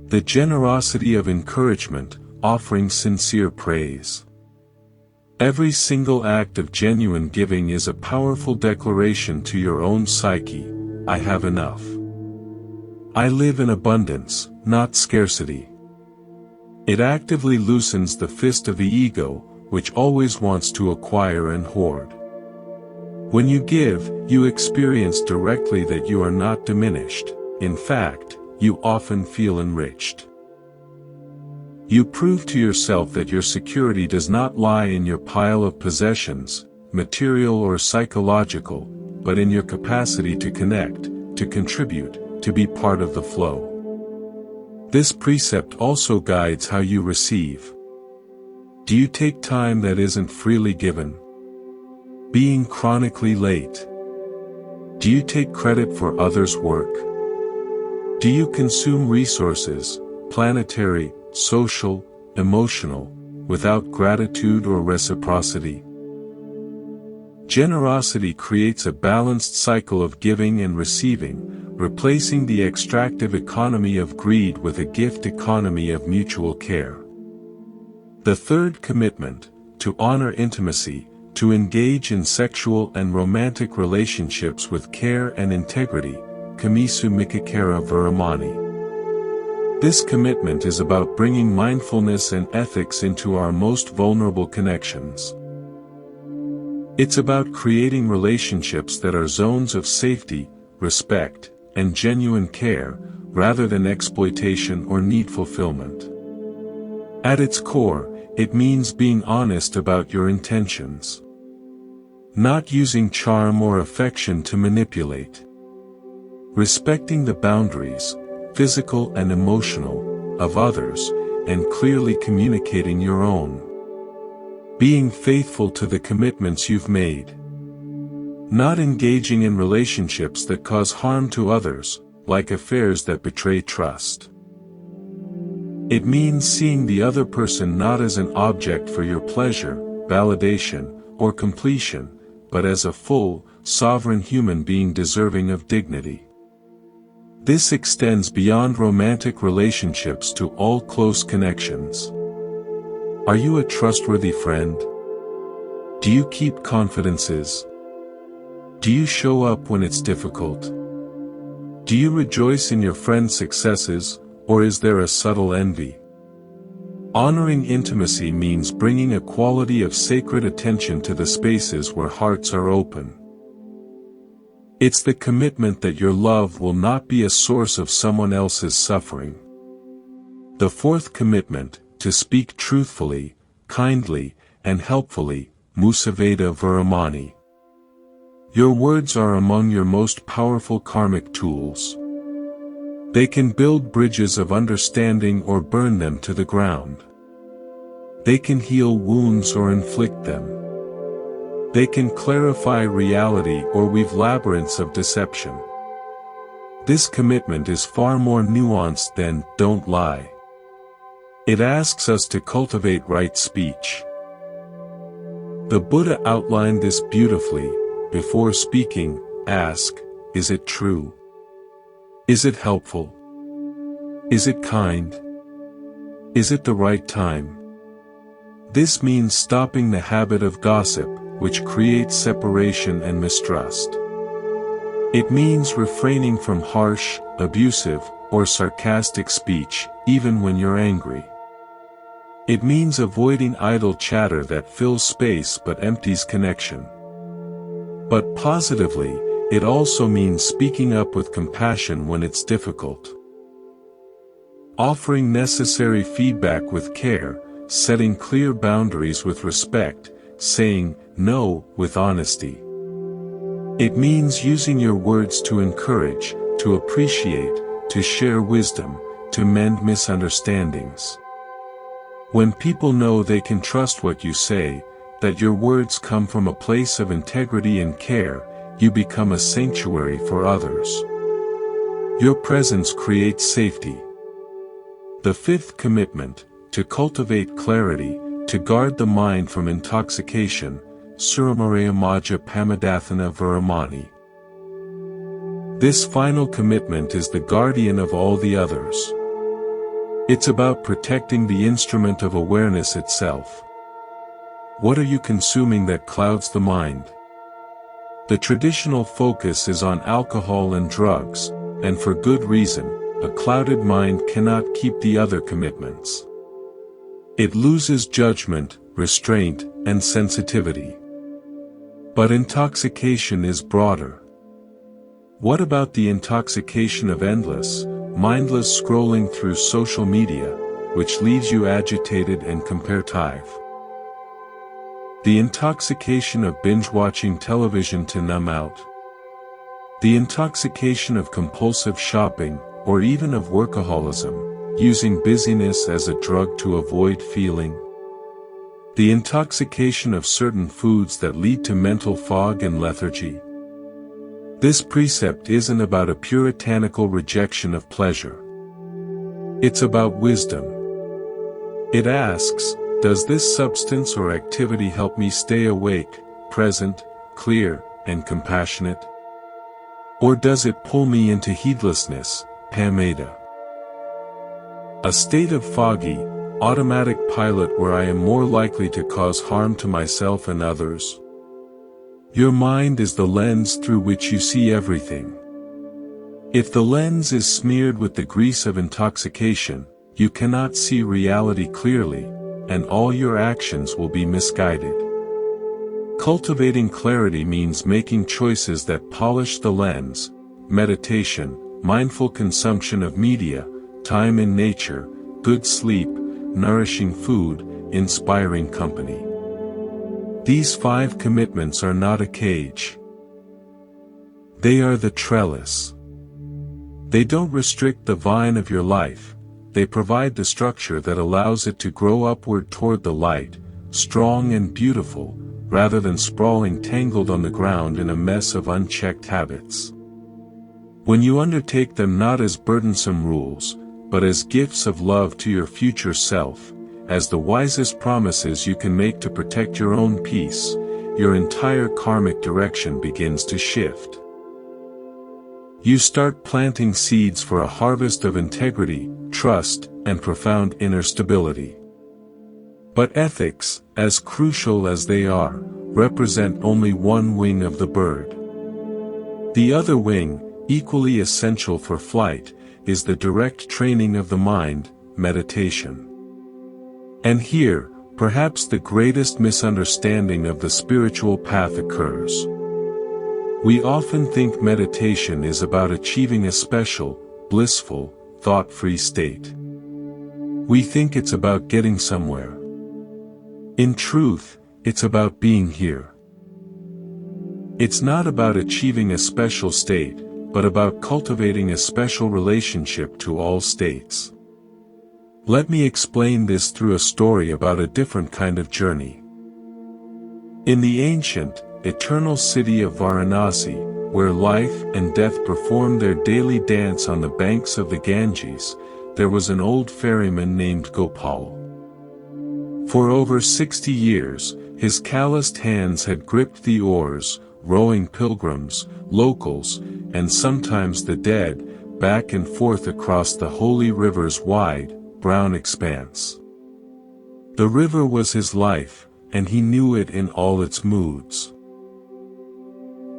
The generosity of encouragement, offering sincere praise. Every single act of genuine giving is a powerful declaration to your own psyche: I have enough. I live in abundance, not scarcity. It actively loosens the fist of the ego, which always wants to acquire and hoard. When you give, you experience directly that you are not diminished. In fact, you often feel enriched. You prove to yourself that your security does not lie in your pile of possessions, material or psychological, but in your capacity to connect, to contribute, to be part of the flow. This precept also guides how you receive. Do you take time that isn't freely given? Being chronically late. Do you take credit for others' work? Do you consume resources, planetary, social, emotional, without gratitude or reciprocity? Generosity creates a balanced cycle of giving and receiving, replacing the extractive economy of greed with a gift economy of mutual care. The third commitment, to honor intimacy, to engage in sexual and romantic relationships with care and integrity, kamisu mikakara viramani. This commitment is about bringing mindfulness and ethics into our most vulnerable connections. It's about creating relationships that are zones of safety, respect, and genuine care, rather than exploitation or need fulfillment. At its core, it means being honest about your intentions. Not using charm or affection to manipulate. Respecting the boundaries, physical and emotional, of others, and clearly communicating your own. Being faithful to the commitments you've made. Not engaging in relationships that cause harm to others, like affairs that betray trust. It means seeing the other person not as an object for your pleasure, validation, or completion, but as a full, sovereign human being deserving of dignity. This extends beyond romantic relationships to all close connections. Are you a trustworthy friend? Do you keep confidences? Do you show up when it's difficult? Do you rejoice in your friend's successes, or is there a subtle envy? Honoring intimacy means bringing a quality of sacred attention to the spaces where hearts are open. It's the commitment that your love will not be a source of someone else's suffering. The fourth commitment, to speak truthfully, kindly, and helpfully, musaveda viramani. Your words are among your most powerful karmic tools. They can build bridges of understanding or burn them to the ground. They can heal wounds or inflict them. They can clarify reality or weave labyrinths of deception. This commitment is far more nuanced than "don't lie." It asks us to cultivate right speech. The Buddha outlined this beautifully. Before speaking, ask, is it true? Is it helpful? Is it kind? Is it the right time? This means stopping the habit of gossip, which creates separation and mistrust. It means refraining from harsh, abusive, or sarcastic speech, even when you're angry. It means avoiding idle chatter that fills space but empties connection. But positively, it also means speaking up with compassion when it's difficult. Offering necessary feedback with care, setting clear boundaries with respect, saying no with honesty. It means using your words to encourage, to appreciate, to share wisdom, to mend misunderstandings. When people know they can trust what you say, that your words come from a place of integrity and care, you become a sanctuary for others. Your presence creates safety. The fifth commitment, to cultivate clarity, to guard the mind from intoxication, Suramaya Maja Pamadathana Varamani. This final commitment is the guardian of all the others. It's about protecting the instrument of awareness itself. What are you consuming that clouds the mind? The traditional focus is on alcohol and drugs, and for good reason. A clouded mind cannot keep the other commitments. It loses judgment, restraint, and sensitivity. But intoxication is broader. What about the intoxication of endless, mindless scrolling through social media, which leaves you agitated and comparative? The intoxication of binge-watching television to numb out. The intoxication of compulsive shopping, or even of workaholism, using busyness as a drug to avoid feeling. The intoxication of certain foods that lead to mental fog and lethargy. This precept isn't about a puritanical rejection of pleasure. It's about wisdom. It asks, does this substance or activity help me stay awake, present, clear, and compassionate? Or does it pull me into heedlessness, Pameda? A state of foggy, automatic pilot where I am more likely to cause harm to myself and others. Your mind is the lens through which you see everything. If the lens is smeared with the grease of intoxication, you cannot see reality clearly, and all your actions will be misguided. Cultivating clarity means making choices that polish the lens: meditation, mindful consumption of media, time in nature, good sleep, nourishing food, inspiring company. These 5 commitments are not a cage. They are the trellis. They don't restrict the vine of your life, they provide the structure that allows it to grow upward toward the light, strong and beautiful, rather than sprawling tangled on the ground in a mess of unchecked habits. When you undertake them not as burdensome rules, but as gifts of love to your future self, as the wisest promises you can make to protect your own peace, your entire karmic direction begins to shift. You start planting seeds for a harvest of integrity, trust, and profound inner stability. But ethics, as crucial as they are, represent only one wing of the bird. The other wing, equally essential for flight, is the direct training of the mind, meditation. And here, perhaps the greatest misunderstanding of the spiritual path occurs. We often think meditation is about achieving a special, blissful, thought-free state. We think it's about getting somewhere. In truth, it's about being here. It's not about achieving a special state, but about cultivating a special relationship to all states. Let me explain this through a story about a different kind of journey. In the ancient, eternal city of Varanasi, where life and death performed their daily dance on the banks of the Ganges, there was an old ferryman named Gopal. For over 60 years, his calloused hands had gripped the oars, rowing pilgrims, locals, and sometimes the dead, back and forth across the holy river's wide, brown expanse. The river was his life, and he knew it in all its moods.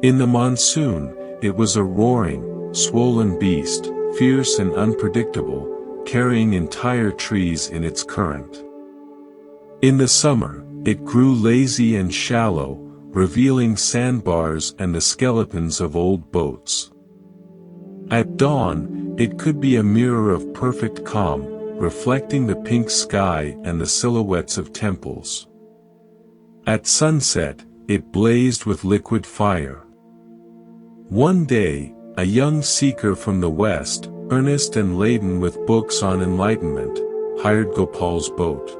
In the monsoon, it was a roaring, swollen beast, fierce and unpredictable, carrying entire trees in its current. In the summer, it grew lazy and shallow, revealing sandbars and the skeletons of old boats. At dawn, it could be a mirror of perfect calm, reflecting the pink sky and the silhouettes of temples. At sunset, it blazed with liquid fire. One day, a young seeker from the West, earnest and laden with books on enlightenment, hired Gopal's boat.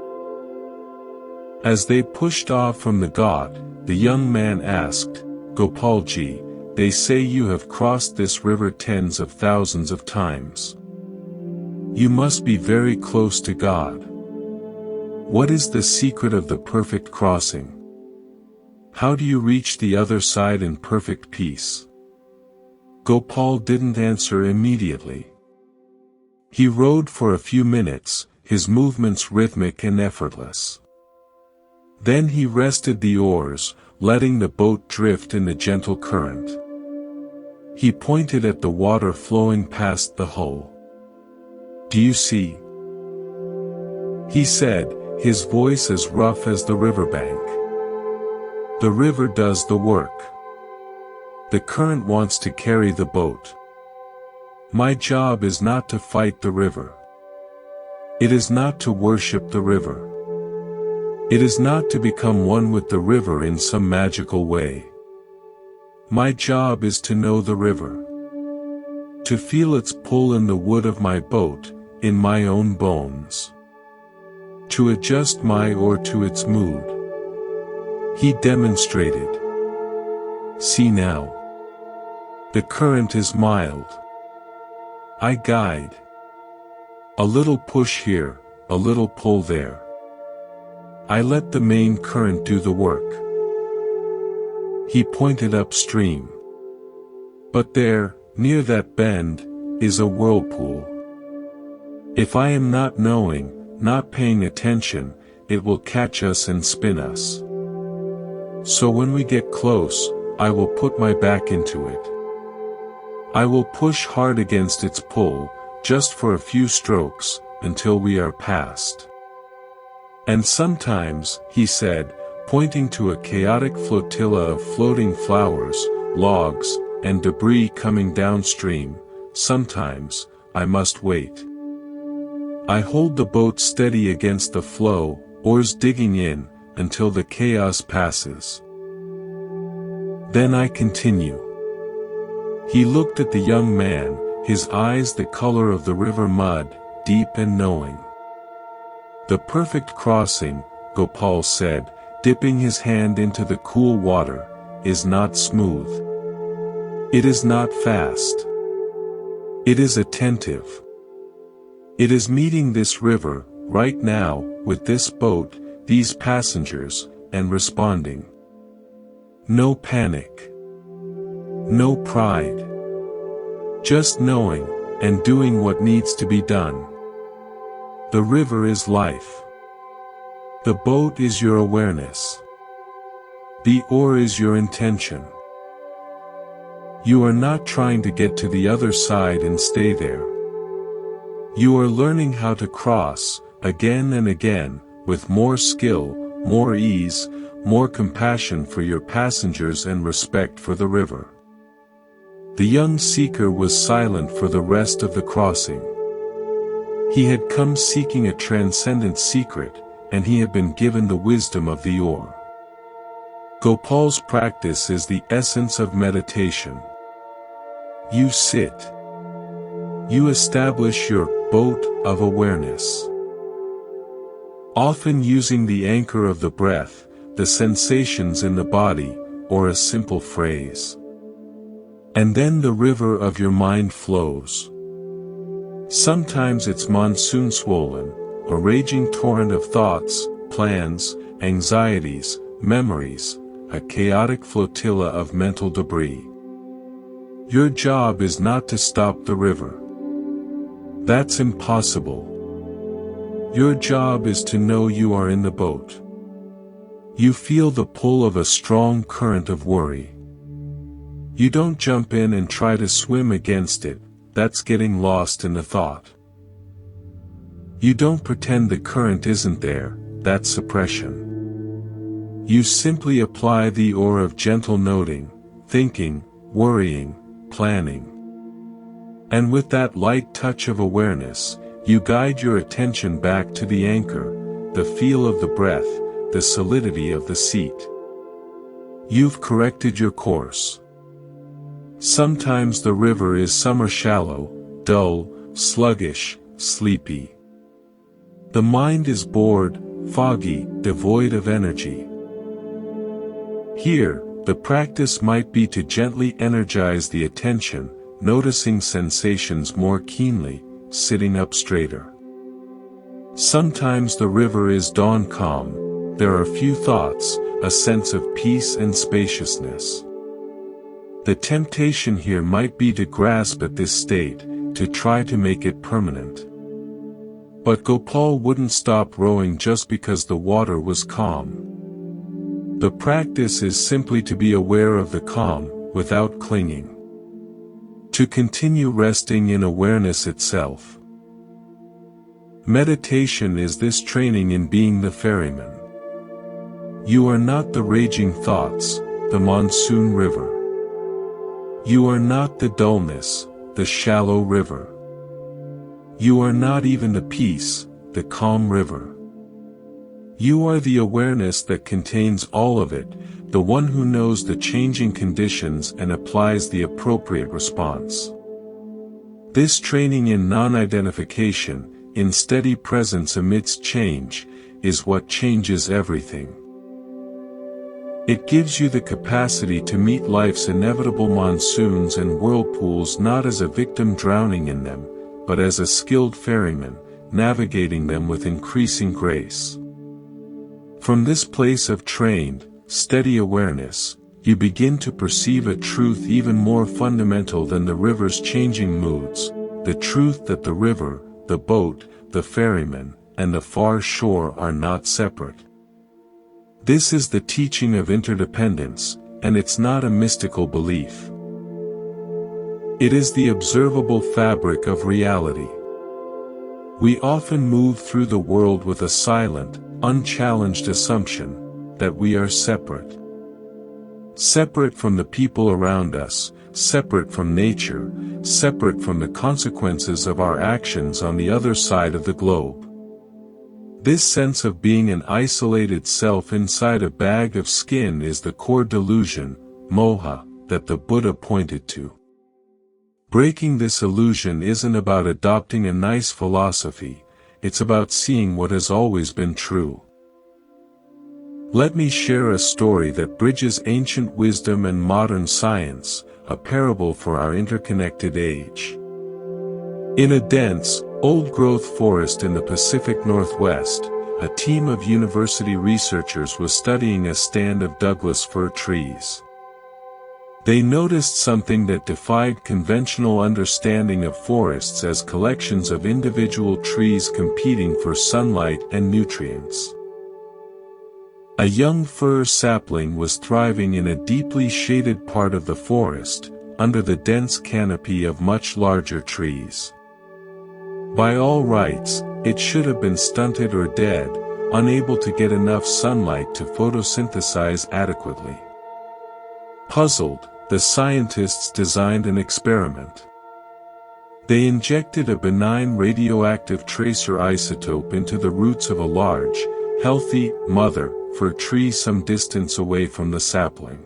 As they pushed off from the ghat, the young man asked, "Gopalji, they say you have crossed this river tens of thousands of times. You must be very close to God. What is the secret of the perfect crossing? How do you reach the other side in perfect peace?" Gopal didn't answer immediately. He rowed for a few minutes, his movements rhythmic and effortless. Then he rested the oars, letting the boat drift in the gentle current. He pointed at the water flowing past the hull. "Do you see?" he said, his voice as rough as the riverbank. "The river does the work. The current wants to carry the boat. My job is not to fight the river. It is not to worship the river. It is not to become one with the river in some magical way. My job is to know the river. To feel its pull in the wood of my boat, in my own bones. To adjust my oar to its mood." He demonstrated. "See now. The current is mild. I guide. A little push here, a little pull there. I let the main current do the work." He pointed upstream. "But there, near that bend, is a whirlpool. If I am not knowing, not paying attention, it will catch us and spin us. So when we get close, I will put my back into it. I will push hard against its pull, just for a few strokes, until we are past. And sometimes," he said, pointing to a chaotic flotilla of floating flowers, logs, and debris coming downstream, "sometimes, I must wait. I hold the boat steady against the flow, oars digging in, until the chaos passes. Then I continue." He looked at the young man, his eyes the color of the river mud, deep and knowing. "The perfect crossing," Gopal said, dipping his hand into the cool water, "is not smooth. It is not fast. It is attentive. It is meeting this river, right now, with this boat, these passengers, and responding. No panic. No pride. Just knowing, and doing what needs to be done. The river is life. The boat is your awareness. The oar is your intention. You are not trying to get to the other side and stay there. You are learning how to cross, again and again, with more skill, more ease, more compassion for your passengers and respect for the river." The young seeker was silent for the rest of the crossing. He had come seeking a transcendent secret, and he had been given the wisdom of the oar. Gopal's practice is the essence of meditation. You sit. You establish your boat of awareness. Often using the anchor of the breath, the sensations in the body, or a simple phrase. And then the river of your mind flows. Sometimes it's monsoon swollen, a raging torrent of thoughts, plans, anxieties, memories, a chaotic flotilla of mental debris. Your job is not to stop the river. That's impossible. Your job is to know you are in the boat. You feel the pull of a strong current of worry. You don't jump in and try to swim against it, that's getting lost in the thought. You don't pretend the current isn't there, that's suppression. You simply apply the oar of gentle noting, thinking, worrying, planning. And with that light touch of awareness, you guide your attention back to the anchor, the feel of the breath, the solidity of the seat. You've corrected your course. Sometimes the river is summer shallow, dull, sluggish, sleepy. The mind is bored, foggy, devoid of energy. Here, the practice might be to gently energize the attention, noticing sensations more keenly, sitting up straighter. Sometimes the river is dawn calm, there are few thoughts, a sense of peace and spaciousness. The temptation here might be to grasp at this state, to try to make it permanent. But Gopal wouldn't stop rowing just because the water was calm. The practice is simply to be aware of the calm, without clinging. To continue resting in awareness itself. Meditation is this training in being the ferryman. You are not the raging thoughts, the monsoon river. You are not the dullness, the shallow river. You are not even the peace, the calm river. You are the awareness that contains all of it, the one who knows the changing conditions and applies the appropriate response. This training in non-identification, in steady presence amidst change, is what changes everything. It gives you the capacity to meet life's inevitable monsoons and whirlpools not as a victim drowning in them, but as a skilled ferryman, navigating them with increasing grace. From this place of trained, steady awareness, you begin to perceive a truth even more fundamental than the river's changing moods, the truth that the river, the boat, the ferryman, and the far shore are not separate. This is the teaching of interdependence, and it's not a mystical belief. It is the observable fabric of reality. We often move through the world with a silent, unchallenged assumption that we are separate. Separate from the people around us, separate from nature, separate from the consequences of our actions on the other side of the globe. This sense of being an isolated self inside a bag of skin is the core delusion, moha, that the Buddha pointed to. Breaking this illusion isn't about adopting a nice philosophy, it's about seeing what has always been true. Let me share a story that bridges ancient wisdom and modern science, a parable for our interconnected age. In a dense, old-growth forest in the Pacific Northwest, a team of university researchers was studying a stand of Douglas fir trees. They noticed something that defied conventional understanding of forests as collections of individual trees competing for sunlight and nutrients. A young fir sapling was thriving in a deeply shaded part of the forest, under the dense canopy of much larger trees. By all rights, it should have been stunted or dead, unable to get enough sunlight to photosynthesize adequately. Puzzled, the scientists designed an experiment. They injected a benign radioactive tracer isotope into the roots of a large, healthy, mother fir tree some distance away from the sapling.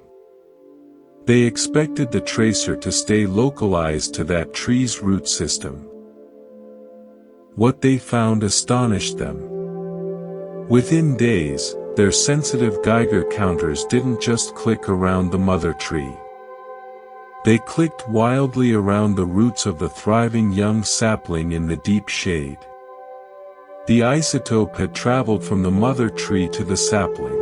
They expected the tracer to stay localized to that tree's root system. What they found astonished them. Within days, their sensitive Geiger counters didn't just click around the mother tree. They clicked wildly around the roots of the thriving young sapling in the deep shade. The isotope had traveled from the mother tree to the sapling.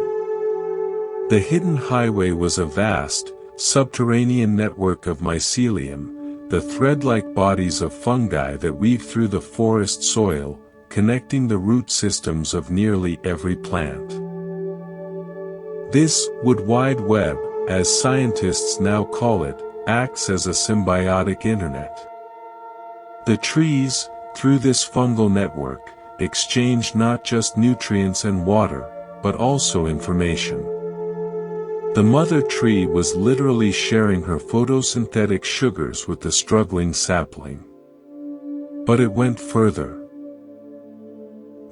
The hidden highway was a vast, subterranean network of mycelium, the thread-like bodies of fungi that weave through the forest soil, connecting the root systems of nearly every plant. This wood wide web, as scientists now call it, acts as a symbiotic internet. The trees, through this fungal network, exchange not just nutrients and water, but also information. The mother tree was literally sharing her photosynthetic sugars with the struggling sapling. But it went further.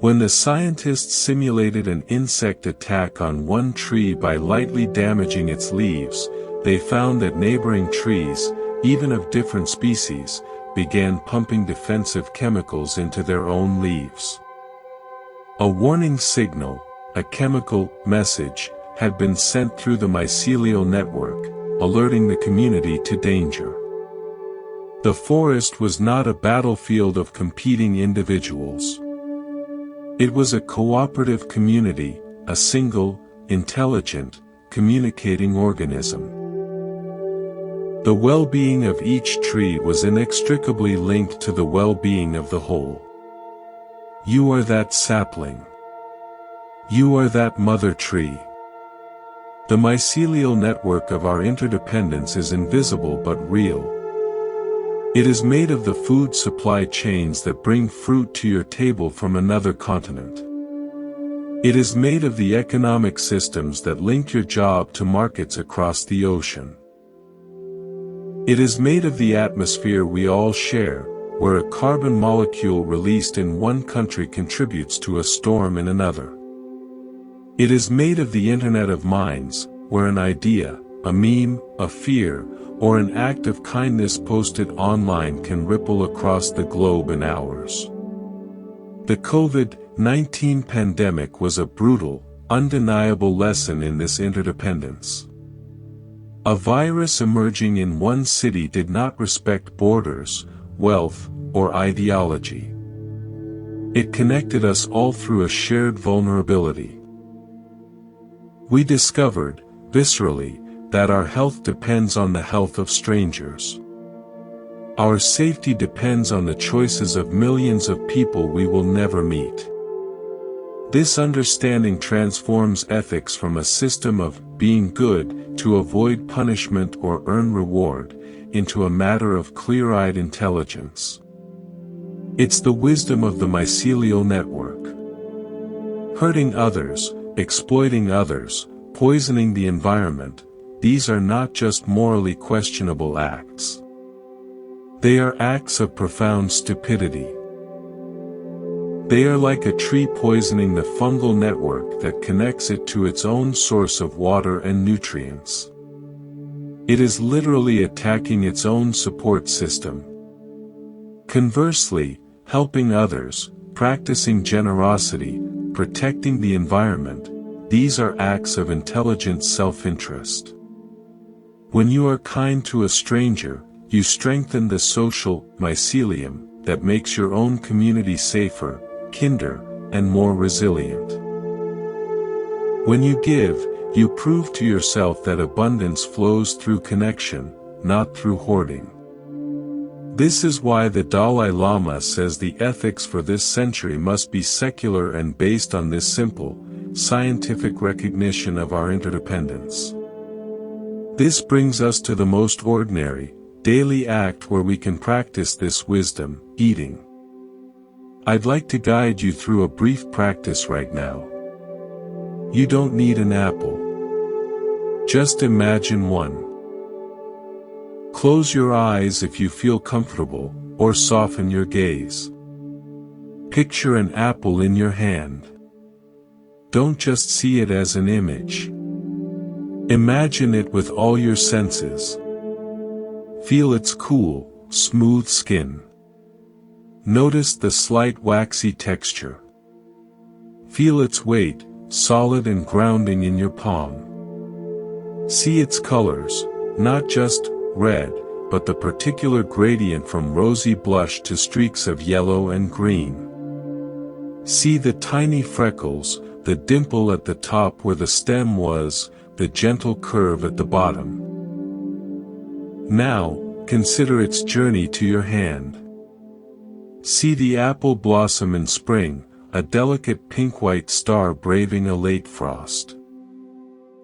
When the scientists simulated an insect attack on one tree by lightly damaging its leaves, they found that neighboring trees, even of different species, began pumping defensive chemicals into their own leaves. A warning signal, a chemical message, had been sent through the mycelial network, alerting the community to danger. The forest was not a battlefield of competing individuals. It was a cooperative community, a single, intelligent, communicating organism. The well-being of each tree was inextricably linked to the well-being of the whole. You are that sapling. You are that mother tree. The mycelial network of our interdependence is invisible but real. It is made of the food supply chains that bring fruit to your table from another continent. It is made of the economic systems that link your job to markets across the ocean. It is made of the atmosphere we all share, where a carbon molecule released in one country contributes to a storm in another. It is made of the Internet of Minds, where an idea, a meme, a fear, or an act of kindness posted online can ripple across the globe in hours. The COVID-19 pandemic was a brutal, undeniable lesson in this interdependence. A virus emerging in one city did not respect borders, wealth, or ideology. It connected us all through a shared vulnerability. We discovered, viscerally, that our health depends on the health of strangers. Our safety depends on the choices of millions of people we will never meet. This understanding transforms ethics from a system of being good to avoid punishment or earn reward, into a matter of clear-eyed intelligence. It's the wisdom of the mycelial network. Hurting others, exploiting others, poisoning the environment, these are not just morally questionable acts. They are acts of profound stupidity. They are like a tree poisoning the fungal network that connects it to its own source of water and nutrients. It is literally attacking its own support system. Conversely, helping others, practicing generosity, protecting the environment, these are acts of intelligent self-interest. When you are kind to a stranger, you strengthen the social mycelium that makes your own community safer, kinder, and more resilient. When you give, you prove to yourself that abundance flows through connection, not through hoarding. This is why the Dalai Lama says the ethics for this century must be secular and based on this simple, scientific recognition of our interdependence. This brings us to the most ordinary, daily act where we can practice this wisdom, eating. I'd like to guide you through a brief practice right now. You don't need an apple. Just imagine one. Close your eyes if you feel comfortable, or soften your gaze. Picture an apple in your hand. Don't just see it as an image. Imagine it with all your senses. Feel its cool, smooth skin. Notice the slight waxy texture. Feel its weight, solid and grounding in your palm. See its colors, not just red, but the particular gradient from rosy blush to streaks of yellow and green. See the tiny freckles, the dimple at the top where the stem was, the gentle curve at the bottom. Now, consider its journey to your hand. See the apple blossom in spring, a delicate pink-white star braving a late frost.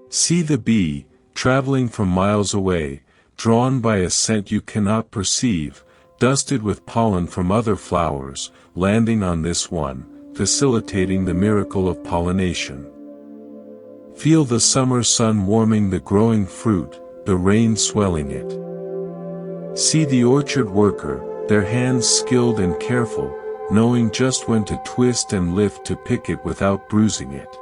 See the bee, traveling from miles away, drawn by a scent you cannot perceive, dusted with pollen from other flowers, landing on this one, facilitating the miracle of pollination. Feel the summer sun warming the growing fruit, the rain swelling it. See the orchard worker, their hands skilled and careful, knowing just when to twist and lift to pick it without bruising it.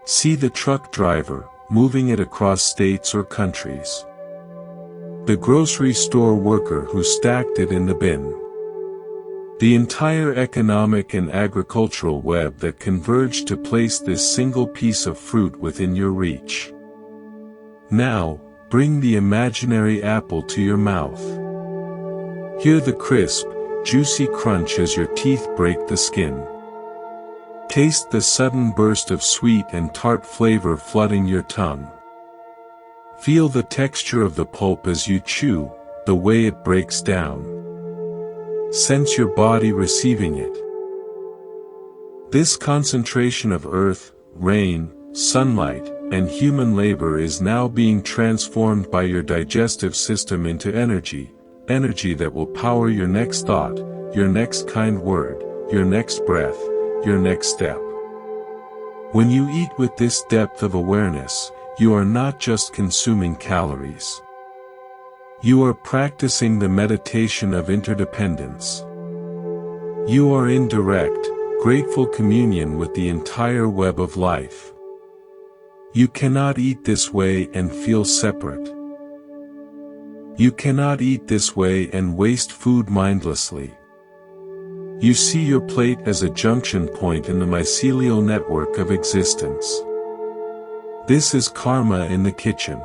See the truck driver, moving it across states or countries. The grocery store worker who stacked it in the bin. The entire economic and agricultural web that converged to place this single piece of fruit within your reach. Now, bring the imaginary apple to your mouth. Hear the crisp, juicy crunch as your teeth break the skin. Taste the sudden burst of sweet and tart flavor flooding your tongue. Feel the texture of the pulp as you chew, the way it breaks down. Sense your body receiving it. This concentration of earth, rain, sunlight, and human labor is now being transformed by your digestive system into energy, energy that will power your next thought, your next kind word, your next breath, your next step. When you eat with this depth of awareness, you are not just consuming calories. You are practicing the meditation of interdependence. You are in direct, grateful communion with the entire web of life. You cannot eat this way and feel separate. You cannot eat this way and waste food mindlessly. You see your plate as a junction point in the mycelial network of existence. This is karma in the kitchen.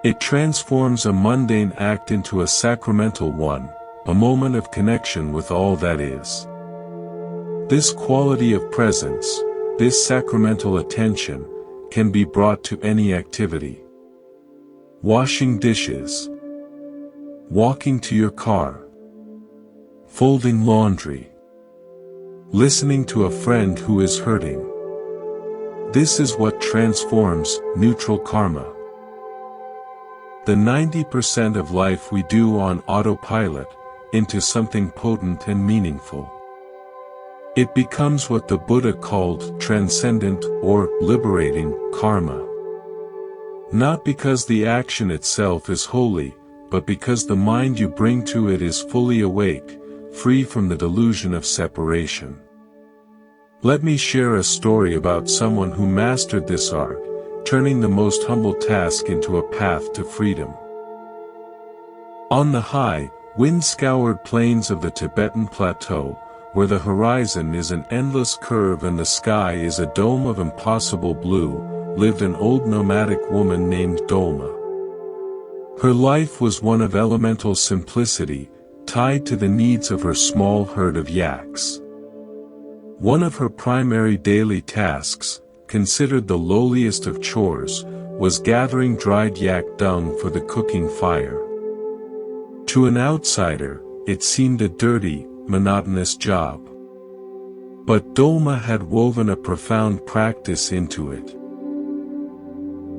It transforms a mundane act into a sacramental one, a moment of connection with all that is. This quality of presence, this sacramental attention, can be brought to any activity. Washing dishes. Walking to your car. Folding laundry. Listening to a friend who is hurting. This is what transforms neutral karma. The 90% of life we do on autopilot, into something potent and meaningful. It becomes what the Buddha called transcendent or liberating karma. Not because the action itself is holy, but because the mind you bring to it is fully awake, free from the delusion of separation. Let me share a story about someone who mastered this art, turning the most humble task into a path to freedom. On the high, wind-scoured plains of the Tibetan Plateau, where the horizon is an endless curve and the sky is a dome of impossible blue, lived an old nomadic woman named Dolma. Her life was one of elemental simplicity, tied to the needs of her small herd of yaks. One of her primary daily tasks, considered the lowliest of chores, was gathering dried yak dung for the cooking fire. To an outsider, it seemed a dirty, monotonous job. But Dolma had woven a profound practice into it.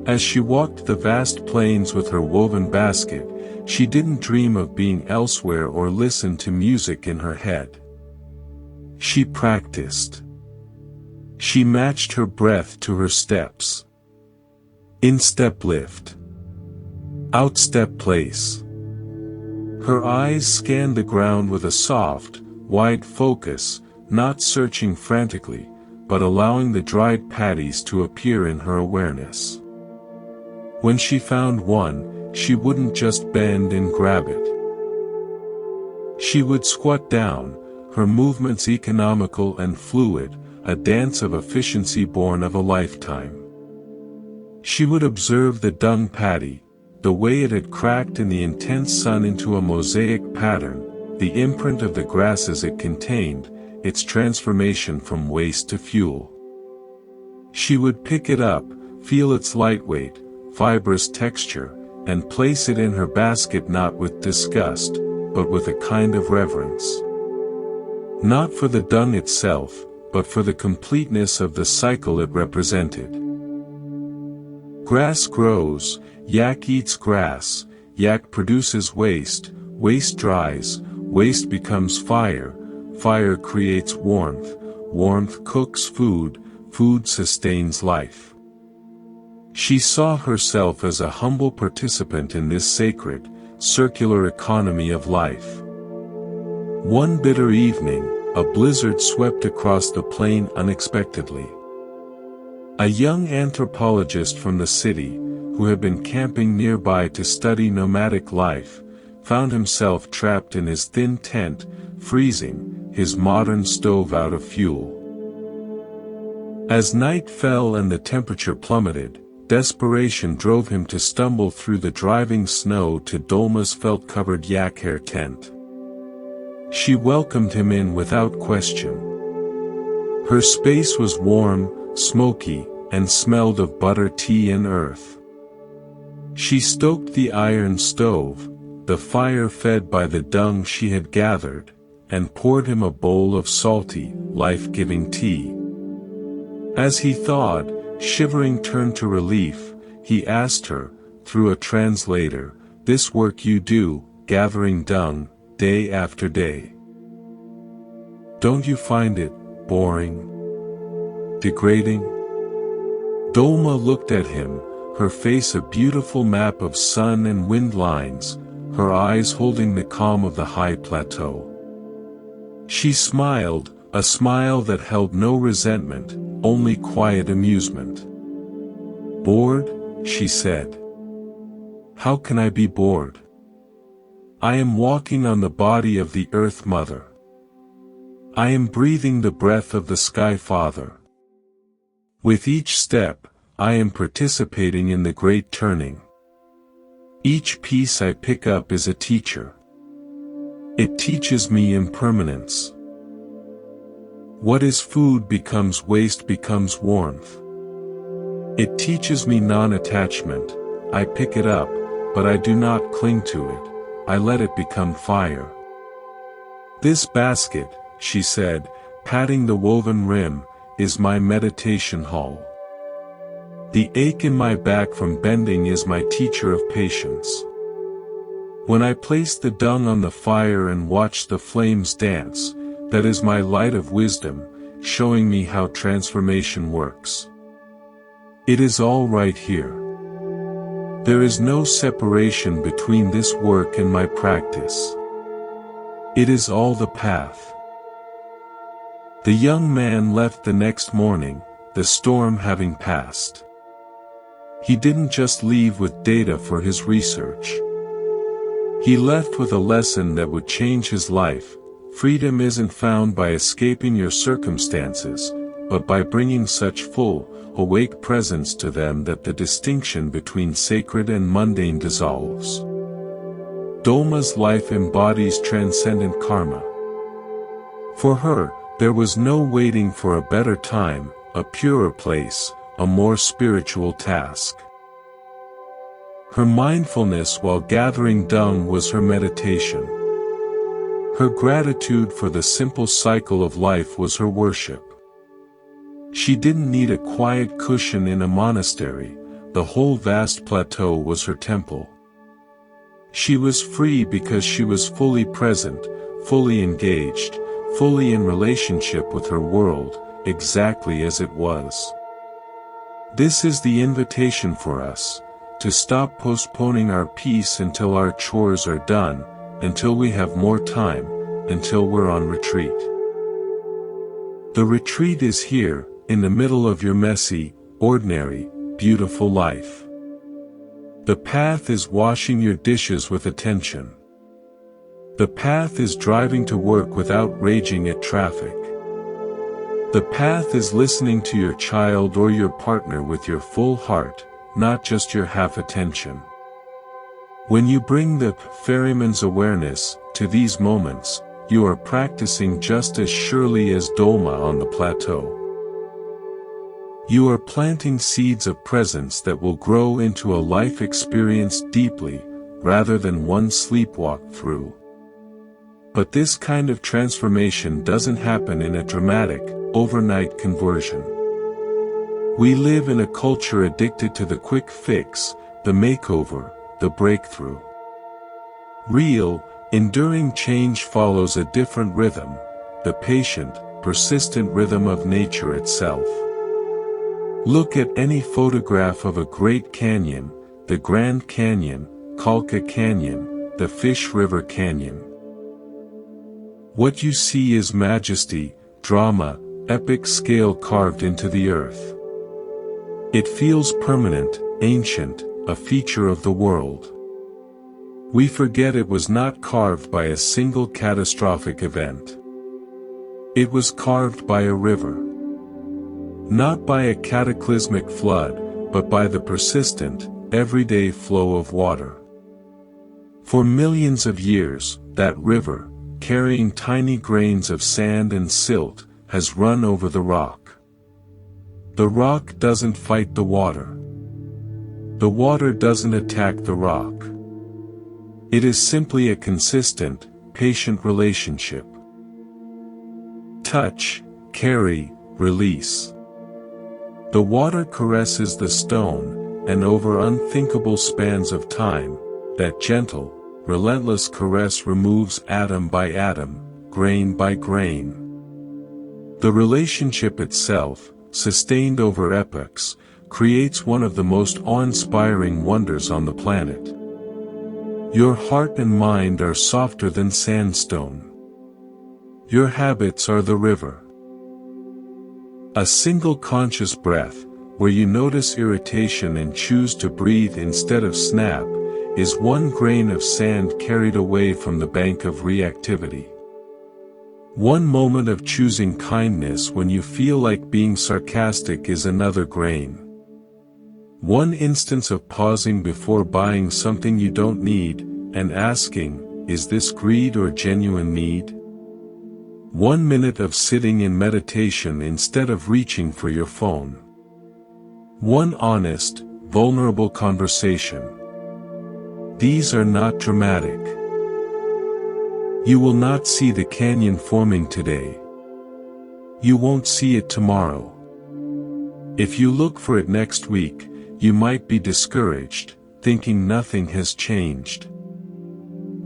As she walked the vast plains with her woven basket, she didn't dream of being elsewhere or listen to music in her head. She practiced. She matched her breath to her steps. In-step lift. Out-step place. Her eyes scanned the ground with a soft, wide focus, not searching frantically, but allowing the dried patties to appear in her awareness. When she found one, she wouldn't just bend and grab it. She would squat down, her movements economical and fluid, a dance of efficiency born of a lifetime. She would observe the dung patty, the way it had cracked in the intense sun into a mosaic pattern, the imprint of the grasses it contained, its transformation from waste to fuel. She would pick it up, feel its lightweight, fibrous texture, and place it in her basket not with disgust, but with a kind of reverence. Not for the dung itself, but for the completeness of the cycle it represented. Grass grows, yak eats grass, yak produces waste, waste dries, waste becomes fire, fire creates warmth, warmth cooks food, food sustains life. She saw herself as a humble participant in this sacred, circular economy of life. One bitter evening, a blizzard swept across the plain unexpectedly. A young anthropologist from the city, who had been camping nearby to study nomadic life, found himself trapped in his thin tent, freezing, his modern stove out of fuel. As night fell and the temperature plummeted, desperation drove him to stumble through the driving snow to Dolma's felt-covered yak hair tent. She welcomed him in without question. Her space was warm, smoky, and smelled of butter, tea and earth. She stoked the iron stove, the fire fed by the dung she had gathered, and poured him a bowl of salty, life-giving tea. As he thawed, shivering turned to relief, he asked her, through a translator, "This work you do, gathering dung, day after day. Don't you find it boring? Degrading?" Dolma looked at him, her face a beautiful map of sun and wind lines, her eyes holding the calm of the high plateau. She smiled, a smile that held no resentment, only quiet amusement. "Bored?" she said. "How can I be bored? I am walking on the body of the Earth Mother. I am breathing the breath of the Sky Father. With each step, I am participating in the great turning. Each piece I pick up is a teacher. It teaches me impermanence. What is food becomes waste, becomes warmth. It teaches me non-attachment. I pick it up, but I do not cling to it. I let it become fire. This basket," she said, patting the woven rim, "is my meditation hall. The ache in my back from bending is my teacher of patience. When I place the dung on the fire and watch the flames dance, that is my light of wisdom, showing me how transformation works. It is all right here. There is no separation between this work and my practice. It is all the path." The young man left the next morning, the storm having passed. He didn't just leave with data for his research. He left with a lesson that would change his life. Freedom isn't found by escaping your circumstances, but by bringing such full, awake presence to them that the distinction between sacred and mundane dissolves. Dolma's life embodies transcendent karma. For her, there was no waiting for a better time, a purer place, a more spiritual task. Her mindfulness while gathering dung was her meditation. Her gratitude for the simple cycle of life was her worship. She didn't need a quiet cushion in a monastery, the whole vast plateau was her temple. She was free because she was fully present, fully engaged, fully in relationship with her world, exactly as it was. This is the invitation for us, to stop postponing our peace until our chores are done, until we have more time, until we're on retreat. The retreat is here, in the middle of your messy, ordinary, beautiful life. The path is washing your dishes with attention. The path is driving to work without raging at traffic. The path is listening to your child or your partner with your full heart, not just your half attention. When you bring the Ferryman's awareness to these moments, you are practicing just as surely as Dolma on the plateau. You are planting seeds of presence that will grow into a life experienced deeply, rather than one sleepwalk through. But this kind of transformation doesn't happen in a dramatic, overnight conversion. We live in a culture addicted to the quick fix, the makeover, the breakthrough. Real, enduring change follows a different rhythm, the patient, persistent rhythm of nature itself. Look at any photograph of a great canyon, the Grand Canyon, Kalka Canyon, the Fish River Canyon. What you see is majesty, drama, epic scale carved into the earth. It feels permanent, ancient, a feature of the world. We forget it was not carved by a single catastrophic event. It was carved by a river. Not by a cataclysmic flood, but by the persistent, everyday flow of water. For millions of years, that river, carrying tiny grains of sand and silt, has run over the rock. The rock doesn't fight the water. The water doesn't attack the rock. It is simply a consistent, patient relationship. Touch, carry, release. The water caresses the stone, and over unthinkable spans of time, that gentle, relentless caress removes atom by atom, grain by grain. The relationship itself, sustained over epochs, creates one of the most awe-inspiring wonders on the planet. Your heart and mind are softer than sandstone. Your habits are the river. A single conscious breath, where you notice irritation and choose to breathe instead of snap, is one grain of sand carried away from the bank of reactivity. One moment of choosing kindness when you feel like being sarcastic is another grain. One instance of pausing before buying something you don't need, and asking, is this greed or genuine need? 1 minute of sitting in meditation instead of reaching for your phone. One honest, vulnerable conversation. These are not dramatic. You will not see the canyon forming today. You won't see it tomorrow. If you look for it next week, you might be discouraged, thinking nothing has changed.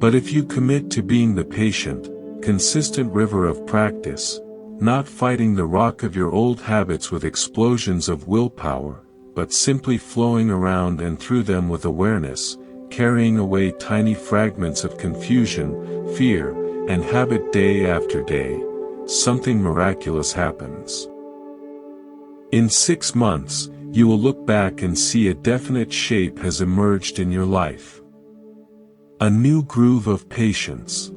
But if you commit to being the patient, consistent river of practice, not fighting the rock of your old habits with explosions of willpower, but simply flowing around and through them with awareness, carrying away tiny fragments of confusion, fear, and habit day after day, something miraculous happens. In 6 months, you will look back and see a definite shape has emerged in your life. A new groove of patience.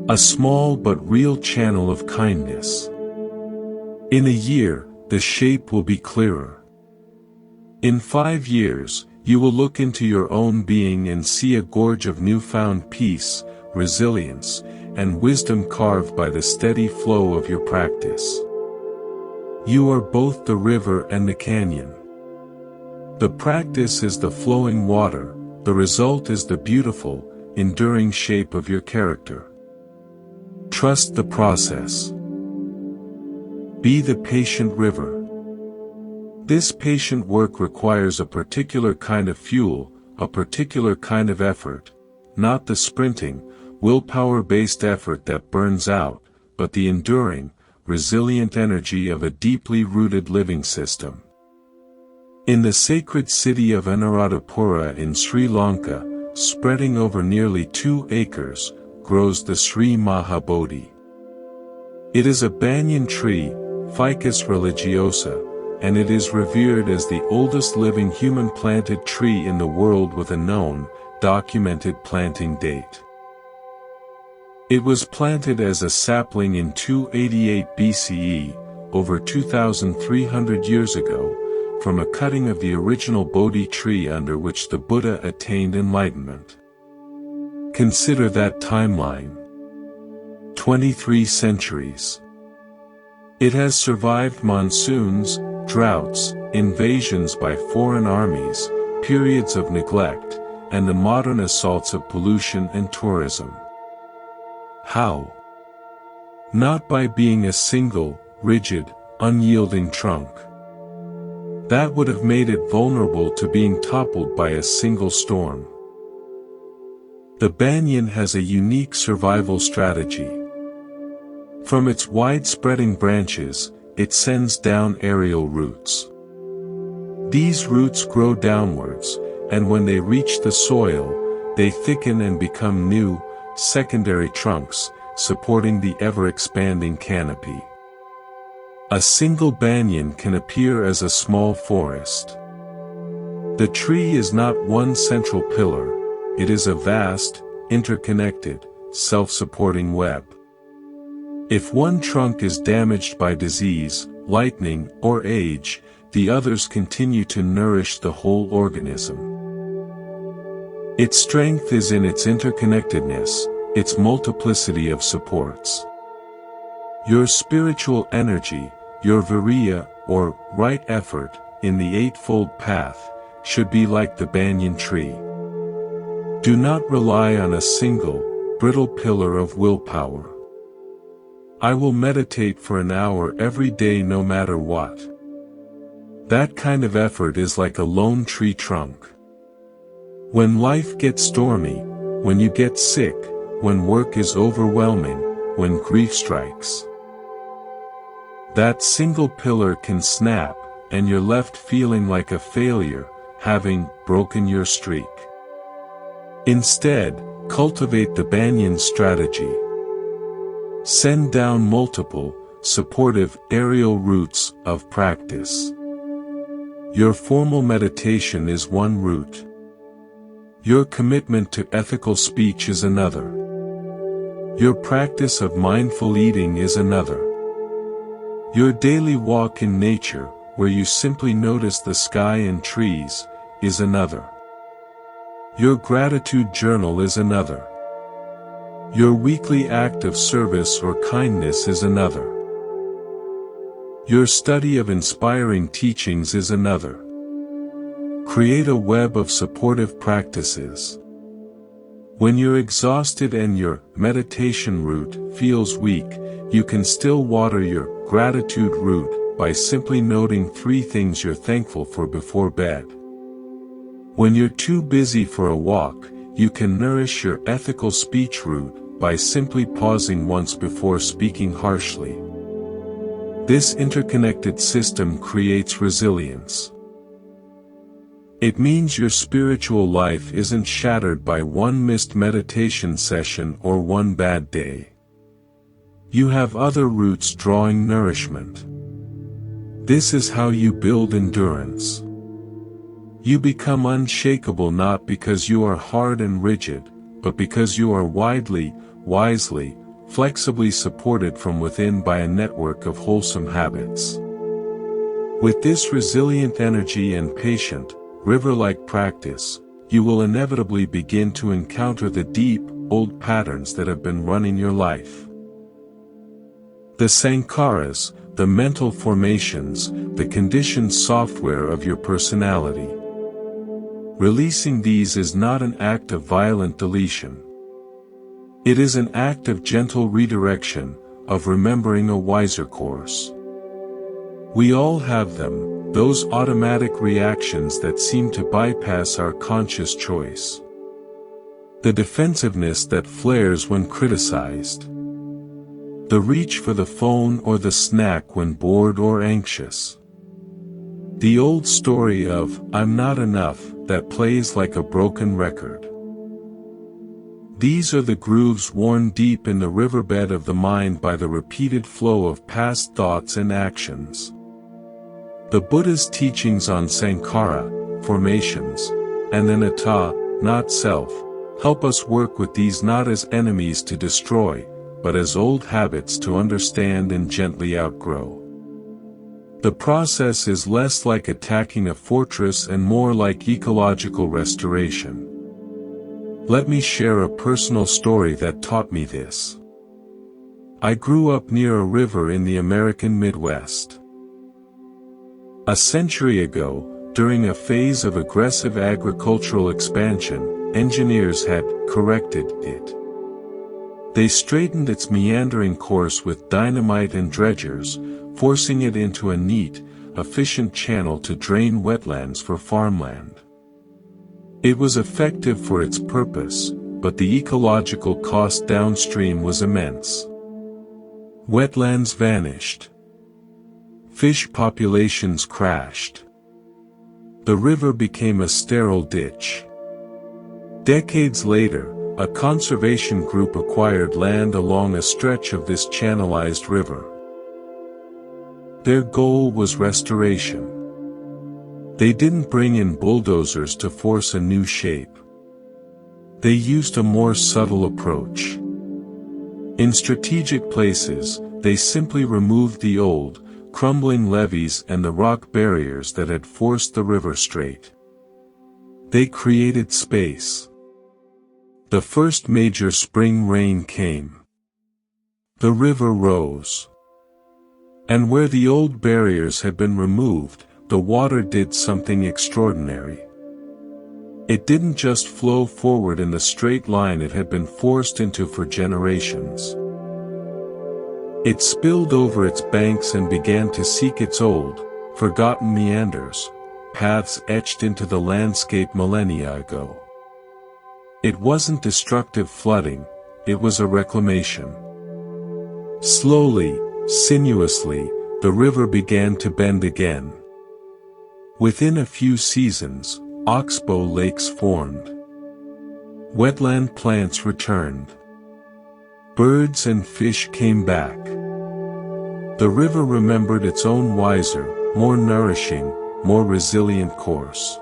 A small but real channel of kindness. In a year, the shape will be clearer. In 5 years, you will look into your own being and see a gorge of newfound peace, resilience, and wisdom carved by the steady flow of your practice. You are both the river and the canyon. The practice is the flowing water, the result is the beautiful, enduring shape of your character. Trust the process. Be the patient river. This patient work requires a particular kind of fuel, a particular kind of effort, not the sprinting, willpower-based effort that burns out, but the enduring, resilient energy of a deeply rooted living system. In the sacred city of Anuradhapura in Sri Lanka, spreading over nearly 2 acres, grows the Sri Mahabodhi. It is a banyan tree, Ficus religiosa, and it is revered as the oldest living human-planted tree in the world with a known, documented planting date. It was planted as a sapling in 288 BCE, over 2,300 years ago, from a cutting of the original Bodhi tree under which the Buddha attained enlightenment. Consider that timeline. 23 centuries. It has survived monsoons, droughts, invasions by foreign armies, periods of neglect, and the modern assaults of pollution and tourism. How? Not by being a single, rigid, unyielding trunk. That would have made it vulnerable to being toppled by a single storm. The banyan has a unique survival strategy. From its wide-spreading branches, it sends down aerial roots. These roots grow downwards, and when they reach the soil, they thicken and become new, secondary trunks, supporting the ever-expanding canopy. A single banyan can appear as a small forest. The tree is not one central pillar, it is a vast, interconnected, self-supporting web. If one trunk is damaged by disease, lightning, or age, the others continue to nourish the whole organism. Its strength is in its interconnectedness, its multiplicity of supports. Your spiritual energy, your viriya, or right effort, in the Eightfold Path, should be like the banyan tree. Do not rely on a single, brittle pillar of willpower. I will meditate for an hour every day no matter what. That kind of effort is like a lone tree trunk. When life gets stormy, when you get sick, when work is overwhelming, when grief strikes, that single pillar can snap, and you're left feeling like a failure, having broken your streak. Instead, cultivate the banyan strategy. Send down multiple, supportive aerial roots of practice. Your formal meditation is one root. Your commitment to ethical speech is another. Your practice of mindful eating is another. Your daily walk in nature, where you simply notice the sky and trees, is another. Your gratitude journal is another. Your weekly act of service or kindness is another. Your study of inspiring teachings is another. Create a web of supportive practices. When you're exhausted and your meditation root feels weak, you can still water your gratitude root by simply noting 3 things you're thankful for before bed. When you're too busy for a walk, you can nourish your ethical speech root by simply pausing once before speaking harshly. This interconnected system creates resilience. It means your spiritual life isn't shattered by one missed meditation session or one bad day. You have other roots drawing nourishment. This is how you build endurance. You become unshakable not because you are hard and rigid, but because you are wisely, flexibly supported from within by a network of wholesome habits. With this resilient energy and patient, river-like practice, you will inevitably begin to encounter the deep, old patterns that have been running your life. The sankharas, the mental formations, the conditioned software of your personality. Releasing these is not an act of violent deletion. It is an act of gentle redirection, of remembering a wiser course. We all have them, those automatic reactions that seem to bypass our conscious choice. The defensiveness that flares when criticized. The reach for the phone or the snack when bored or anxious. The old story of, "I'm not enough," that plays like a broken record. These are the grooves worn deep in the riverbed of the mind by the repeated flow of past thoughts and actions. The Buddha's teachings on sankhara, formations, and anatta, not self, help us work with these not as enemies to destroy, but as old habits to understand and gently outgrow. The process is less like attacking a fortress and more like ecological restoration. Let me share a personal story that taught me this. I grew up near a river in the American Midwest. A century ago, during a phase of aggressive agricultural expansion, engineers had corrected it. They straightened its meandering course with dynamite and dredgers, forcing it into a neat, efficient channel to drain wetlands for farmland. It was effective for its purpose, but the ecological cost downstream was immense. Wetlands vanished. Fish populations crashed. The river became a sterile ditch. Decades later, a conservation group acquired land along a stretch of this channelized river. Their goal was restoration. They didn't bring in bulldozers to force a new shape. They used a more subtle approach. In strategic places, they simply removed the old, crumbling levees and the rock barriers that had forced the river straight. They created space. The first major spring rain came. The river rose. And where the old barriers had been removed, the water did something extraordinary. It didn't just flow forward in the straight line it had been forced into for generations. It spilled over its banks and began to seek its old, forgotten meanders, paths etched into the landscape millennia ago. It wasn't destructive flooding, it was a reclamation. Slowly, sinuously, the river began to bend again. Within a few seasons, oxbow lakes formed. Wetland plants returned. Birds and fish came back. The river remembered its own wiser, more nourishing, more resilient course.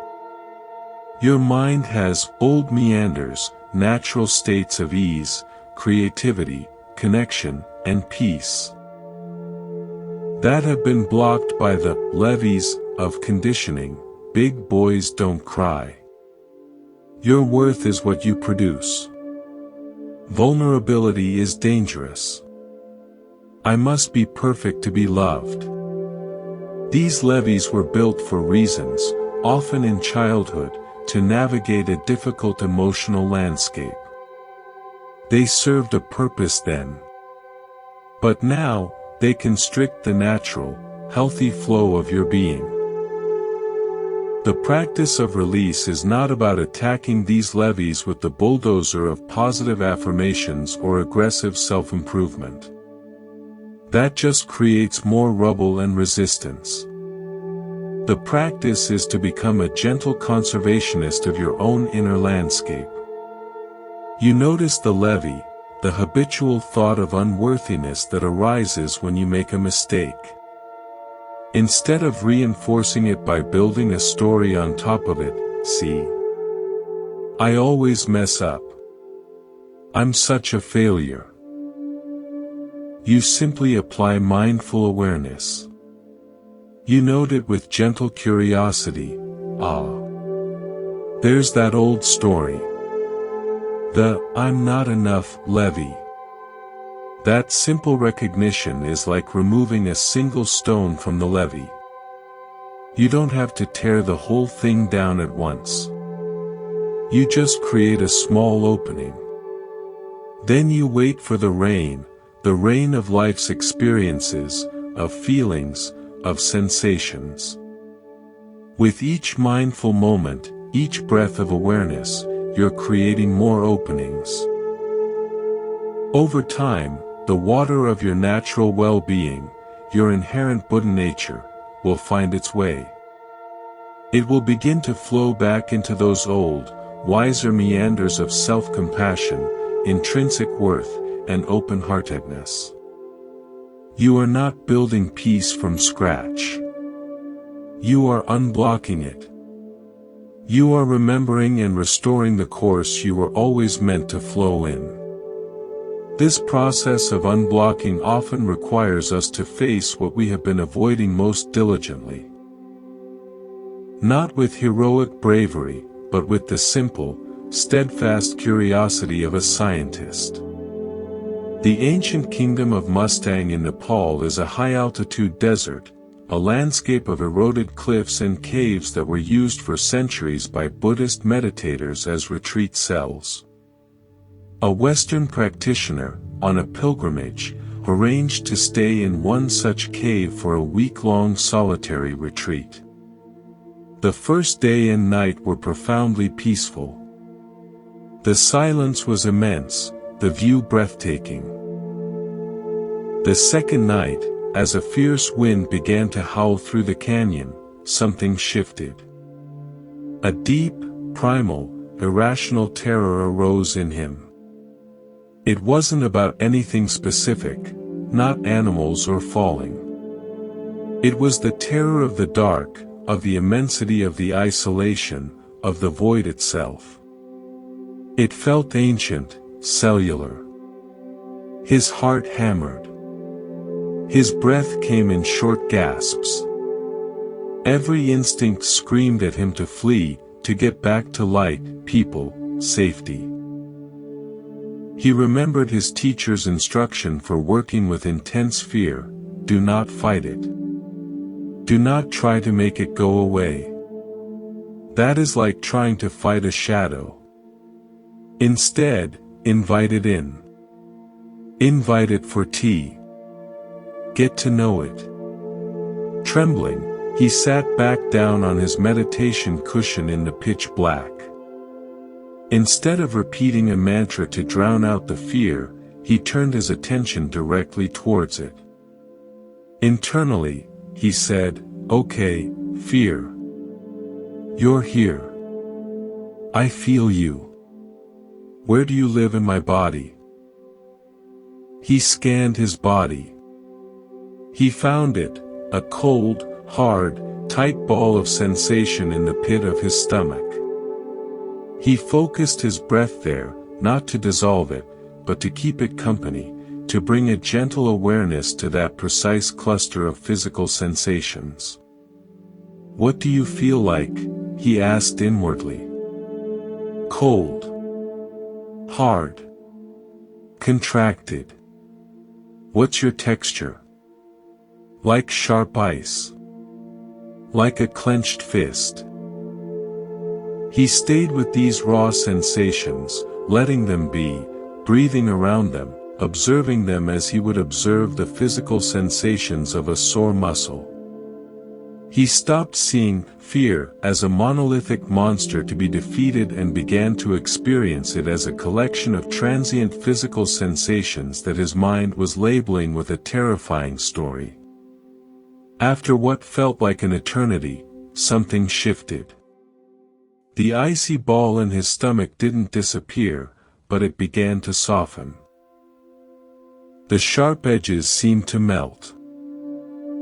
Your mind has old meanders, natural states of ease, creativity, connection, and peace that have been blocked by the levees of conditioning. Big boys don't cry. Your worth is what you produce. Vulnerability is dangerous. I must be perfect to be loved. These levees were built for reasons, often in childhood, to navigate a difficult emotional landscape. They served a purpose then. But now, they constrict the natural, healthy flow of your being. The practice of release is not about attacking these levees with the bulldozer of positive affirmations or aggressive self-improvement. That just creates more rubble and resistance. The practice is to become a gentle conservationist of your own inner landscape. You notice the levee, the habitual thought of unworthiness that arises when you make a mistake. Instead of reinforcing it by building a story on top of it, see, I always mess up. I'm such a failure. You simply apply mindful awareness. You note it with gentle curiosity. There's that old story. The I'm not enough levee. That simple recognition is like removing a single stone from the levee. You don't have to tear the whole thing down at once. You just create a small opening. Then you wait for the rain of life's experiences, of feelings, of sensations. With each mindful moment, each breath of awareness, you're creating more openings. Over time, the water of your natural well-being, your inherent Buddha nature, will find its way. It will begin to flow back into those old, wiser meanders of self-compassion, intrinsic worth, and open-heartedness. You are not building peace from scratch. You are unblocking it. You are remembering and restoring the course you were always meant to flow in. This process of unblocking often requires us to face what we have been avoiding most diligently. Not with heroic bravery, but with the simple, steadfast curiosity of a scientist. The ancient kingdom of Mustang in Nepal is a high-altitude desert, a landscape of eroded cliffs and caves that were used for centuries by Buddhist meditators as retreat cells. A Western practitioner, on a pilgrimage, arranged to stay in one such cave for a week-long solitary retreat. The first day and night were profoundly peaceful. The silence was immense, the view breathtaking. The second night, as a fierce wind began to howl through the canyon, something shifted. A deep, primal, irrational terror arose in him. It wasn't about anything specific, not animals or falling. It was the terror of the dark, of the immensity of the isolation, of the void itself. It felt ancient, cellular. His heart hammered. His breath came in short gasps. Every instinct screamed at him to flee, to get back to light, people, safety. He remembered his teacher's instruction for working with intense fear: do not fight it. Do not try to make it go away. That is like trying to fight a shadow. Instead, invite it in. Invite it for tea. Get to know it. Trembling, he sat back down on his meditation cushion in the pitch black. Instead of repeating a mantra to drown out the fear, he turned his attention directly towards it. Internally, he said, "Okay, fear. You're here. I feel you. Where do you live in my body?" He scanned his body. He found it, a cold, hard, tight ball of sensation in the pit of his stomach. He focused his breath there, not to dissolve it, but to keep it company, to bring a gentle awareness to that precise cluster of physical sensations. "What do you feel like?" he asked inwardly. "Cold. Hard. Contracted. What's your texture?" "Like sharp ice. Like a clenched fist." He stayed with these raw sensations, letting them be, breathing around them, observing them as he would observe the physical sensations of a sore muscle. He stopped seeing fear as a monolithic monster to be defeated and began to experience it as a collection of transient physical sensations that his mind was labeling with a terrifying story. After what felt like an eternity, something shifted. The icy ball in his stomach didn't disappear, but it began to soften. The sharp edges seemed to melt.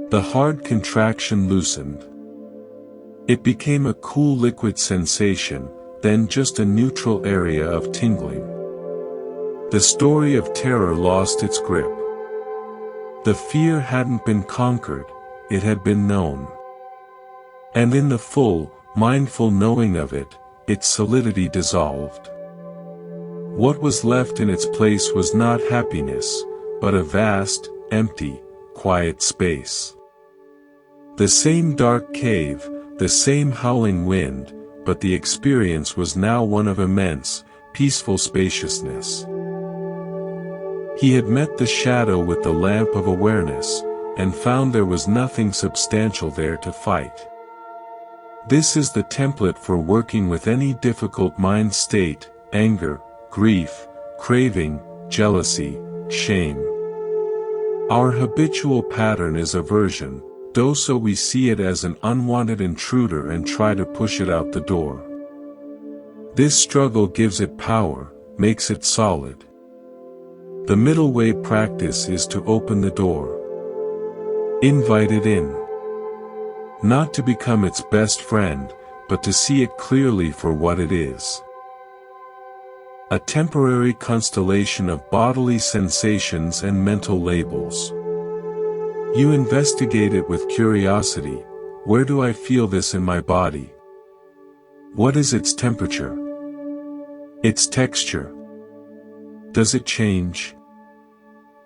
The hard contraction loosened. It became a cool liquid sensation, then just a neutral area of tingling. The story of terror lost its grip. The fear hadn't been conquered, it had been known. And in the full, mindful knowing of it, its solidity dissolved. What was left in its place was not happiness, but a vast, empty, quiet space. The same dark cave, the same howling wind, but the experience was now one of immense, peaceful spaciousness. He had met the shadow with the lamp of awareness, and found there was nothing substantial there to fight. This is the template for working with any difficult mind state: anger, grief, craving, jealousy, shame. Our habitual pattern is aversion, so we see it as an unwanted intruder and try to push it out the door. This struggle gives it power, makes it solid. The middle way practice is to open the door. Invite it in. Not to become its best friend, but to see it clearly for what it is. A temporary constellation of bodily sensations and mental labels. You investigate it with curiosity: where do I feel this in my body? What is its temperature? Its texture? Does it change?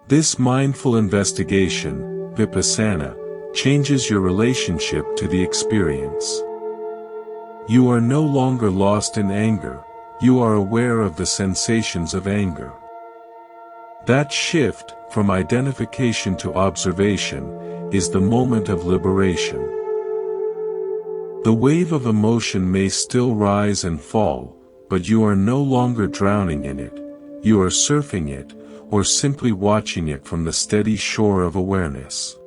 This mindful investigation, vipassana, changes your relationship to the experience. You are no longer lost in anger, you are aware of the sensations of anger. That shift, from identification to observation, is the moment of liberation. The wave of emotion may still rise and fall, but you are no longer drowning in it, you are surfing it, or simply watching it from the steady shore of awareness.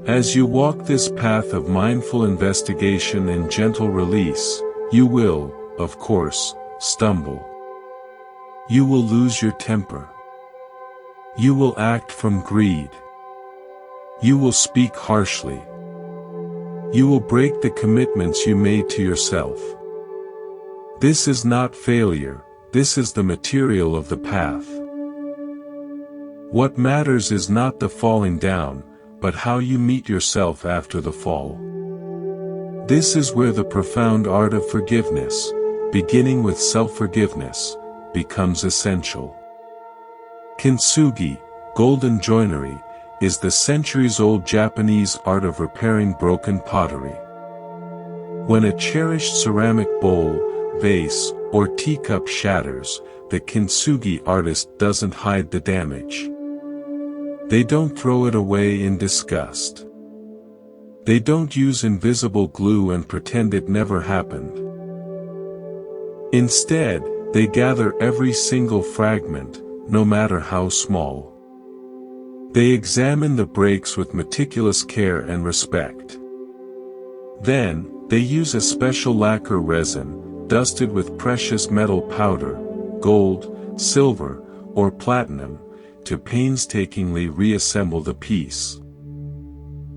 As you walk this path of mindful investigation and gentle release, you will, of course, stumble. You will lose your temper. You will act from greed. You will speak harshly. You will break the commitments you made to yourself. This is not failure, this is the material of the path. What matters is not the falling down, but how you meet yourself after the fall. This is where the profound art of forgiveness, beginning with self-forgiveness, becomes essential. Kintsugi, golden joinery, is the centuries-old Japanese art of repairing broken pottery. When a cherished ceramic bowl, vase, or teacup shatters, the kintsugi artist doesn't hide the damage. They don't throw it away in disgust. They don't use invisible glue and pretend it never happened. Instead, they gather every single fragment, no matter how small. They examine the breaks with meticulous care and respect. Then, they use a special lacquer resin, dusted with precious metal powder, gold, silver, or platinum, to painstakingly reassemble the piece.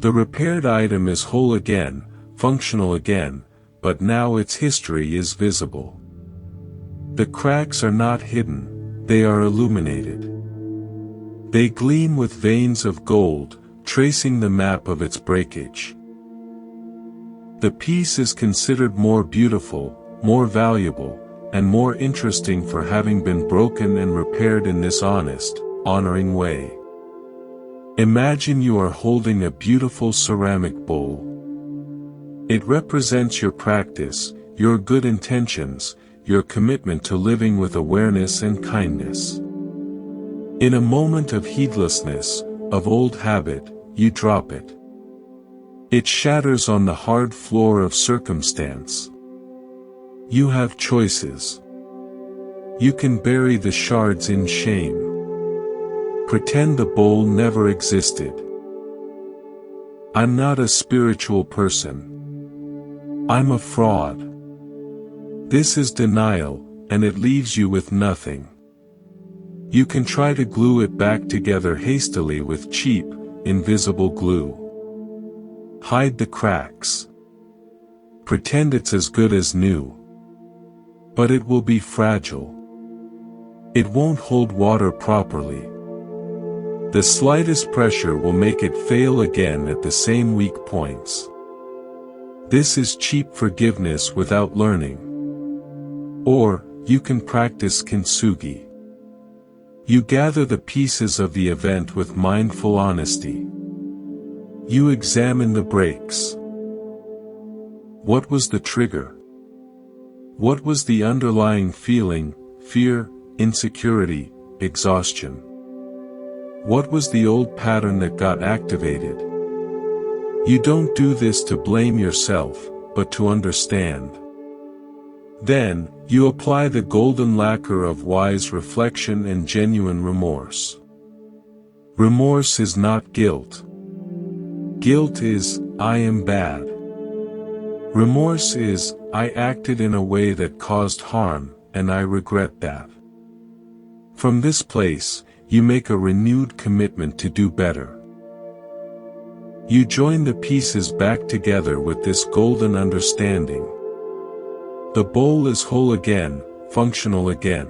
The repaired item is whole again, functional again, but now its history is visible. The cracks are not hidden, they are illuminated. They gleam with veins of gold, tracing the map of its breakage. The piece is considered more beautiful, more valuable, and more interesting for having been broken and repaired in this honest, honoring way. Imagine you are holding a beautiful ceramic bowl. It represents your practice, your good intentions, your commitment to living with awareness and kindness. In a moment of heedlessness, of old habit, you drop it. It shatters on the hard floor of circumstance. You have choices. You can bury the shards in shame. Pretend the bowl never existed. I'm not a spiritual person. I'm a fraud. This is denial, and it leaves you with nothing. You can try to glue it back together hastily with cheap, invisible glue. Hide the cracks. Pretend it's as good as new. But it will be fragile. It won't hold water properly. The slightest pressure will make it fail again at the same weak points. This is cheap forgiveness without learning. Or, you can practice kintsugi. You gather the pieces of the event with mindful honesty. You examine the breaks. What was the trigger? What was the underlying feeling, fear, insecurity, exhaustion? What was the old pattern that got activated? You don't do this to blame yourself, but to understand. Then, you apply the golden lacquer of wise reflection and genuine remorse. Remorse is not guilt. Guilt is, I am bad. Remorse is, I acted in a way that caused harm, and I regret that. From this place, you make a renewed commitment to do better. You join the pieces back together with this golden understanding. The bowl is whole again, functional again.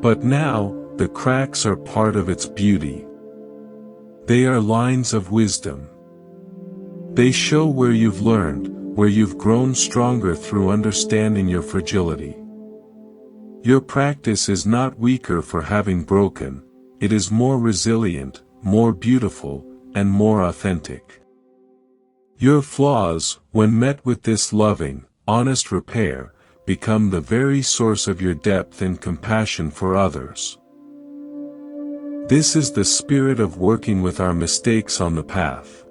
But now, the cracks are part of its beauty. They are lines of wisdom. They show where you've learned, where you've grown stronger through understanding your fragility. Your practice is not weaker for having broken, it is more resilient, more beautiful, and more authentic. Your flaws, when met with this loving, honest repair, become the very source of your depth and compassion for others. This is the spirit of working with our mistakes on the path.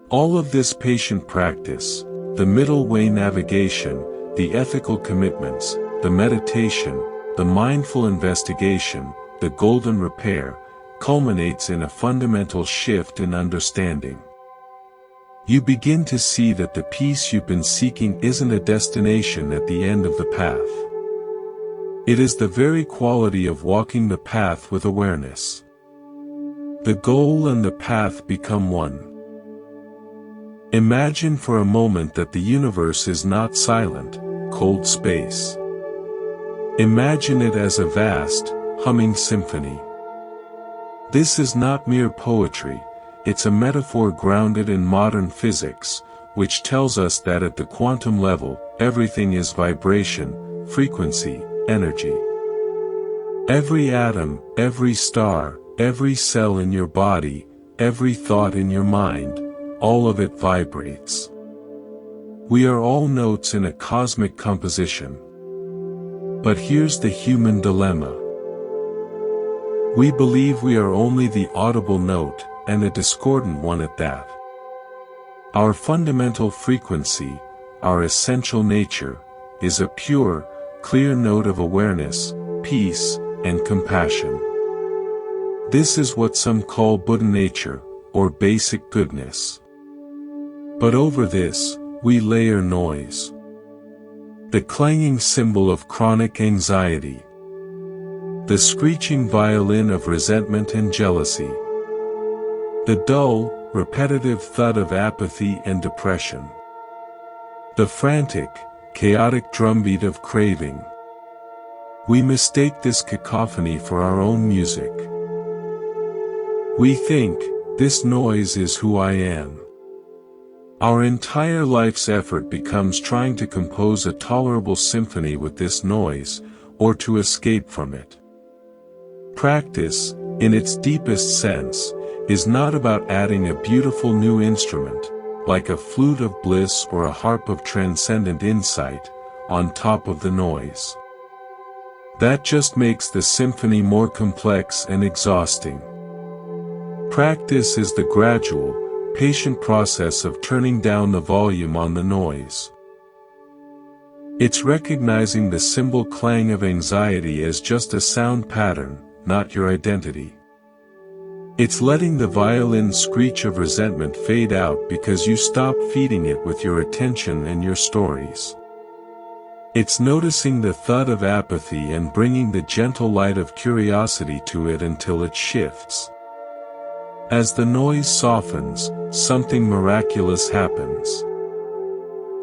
All of this patient practice, the middle way navigation, the ethical commitments, the meditation, the mindful investigation, the golden repair, culminates in a fundamental shift in understanding. You begin to see that the peace you've been seeking isn't a destination at the end of the path. It is the very quality of walking the path with awareness. The goal and the path become one. Imagine for a moment that the universe is not silent, cold space. Imagine it as a vast, humming symphony. This is not mere poetry, it's a metaphor grounded in modern physics, which tells us that at the quantum level, everything is vibration, frequency, energy. Every atom, every star, every cell in your body, every thought in your mind, all of it vibrates. We are all notes in a cosmic composition. But here's the human dilemma. We believe we are only the audible note, and a discordant one at that. Our fundamental frequency, our essential nature, is a pure, clear note of awareness, peace, and compassion. This is what some call Buddha nature, or basic goodness. But over this, we layer noise. The clanging cymbal of chronic anxiety. The screeching violin of resentment and jealousy. The dull, repetitive thud of apathy and depression. The frantic, chaotic drumbeat of craving. We mistake this cacophony for our own music. We think, this noise is who I am. Our entire life's effort becomes trying to compose a tolerable symphony with this noise, or to escape from it. Practice, in its deepest sense, is not about adding a beautiful new instrument, like a flute of bliss or a harp of transcendent insight, on top of the noise. That just makes the symphony more complex and exhausting. Practice is the gradual, patient process of turning down the volume on the noise. It's recognizing the cymbal clang of anxiety as just a sound pattern, not your identity. It's letting the violin screech of resentment fade out because you stop feeding it with your attention and your stories. It's noticing the thud of apathy and bringing the gentle light of curiosity to it until it shifts. As the noise softens, something miraculous happens.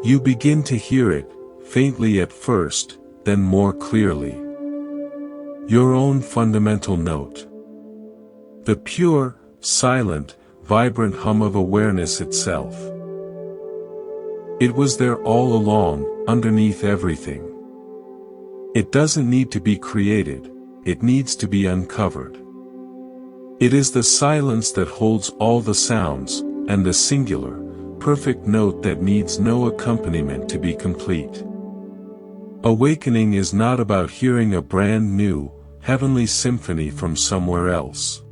You begin to hear it, faintly at first, then more clearly. Your own fundamental note. The pure, silent, vibrant hum of awareness itself. It was there all along, underneath everything. It doesn't need to be created, it needs to be uncovered. It is the silence that holds all the sounds, and the singular, perfect note that needs no accompaniment to be complete. Awakening is not about hearing a brand new, heavenly symphony from somewhere else.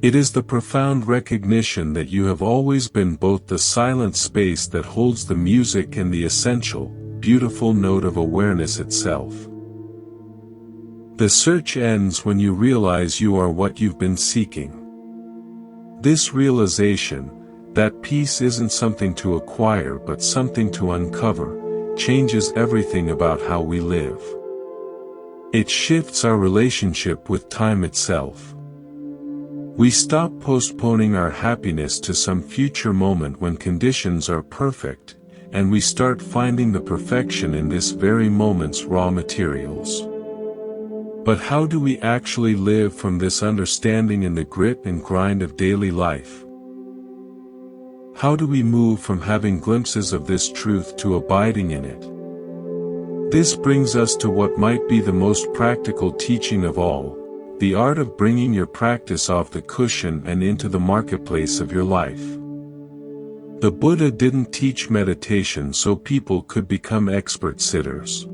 It is the profound recognition that you have always been both the silent space that holds the music and the essential, beautiful note of awareness itself. The search ends when you realize you are what you've been seeking. This realization, that peace isn't something to acquire but something to uncover, changes everything about how we live. It shifts our relationship with time itself. We stop postponing our happiness to some future moment when conditions are perfect, and we start finding the perfection in this very moment's raw materials. But how do we actually live from this understanding in the grit and grind of daily life? How do we move from having glimpses of this truth to abiding in it? This brings us to what might be the most practical teaching of all, the art of bringing your practice off the cushion and into the marketplace of your life. The Buddha didn't teach meditation so people could become expert sitters.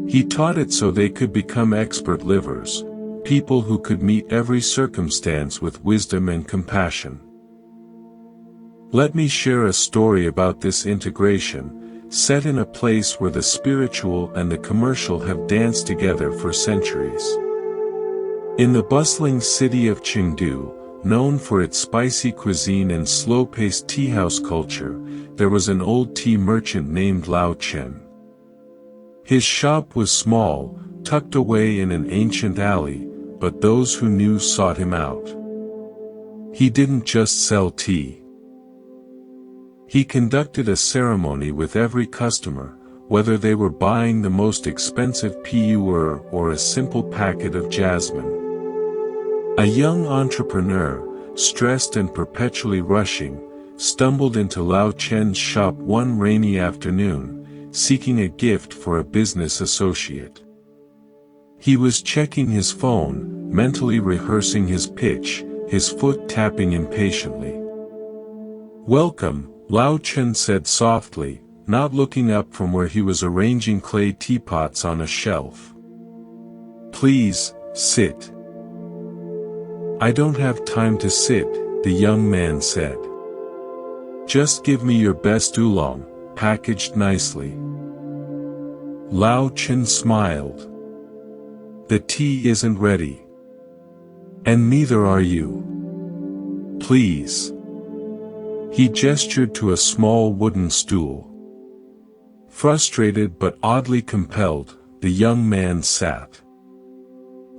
He taught it so they could become expert livers, people who could meet every circumstance with wisdom and compassion. Let me share a story about this integration, set in a place where the spiritual and the commercial have danced together for centuries. In the bustling city of Chengdu, known for its spicy cuisine and slow-paced tea-house culture, there was an old tea merchant named Lao Chen. His shop was small, tucked away in an ancient alley, but those who knew sought him out. He didn't just sell tea. He conducted a ceremony with every customer, whether they were buying the most expensive pu'er or a simple packet of jasmine. A young entrepreneur, stressed and perpetually rushing, stumbled into Lao Chen's shop one rainy afternoon, seeking a gift for a business associate. He was checking his phone, mentally rehearsing his pitch, his foot tapping impatiently. "Welcome," Lao Chen said softly, not looking up from where he was arranging clay teapots on a shelf. "Please, sit." "I don't have time to sit," the young man said. "Just give me your best oolong, packaged nicely." Lao Chen smiled. "The tea isn't ready. And neither are you. Please." He gestured to a small wooden stool. Frustrated but oddly compelled, the young man sat.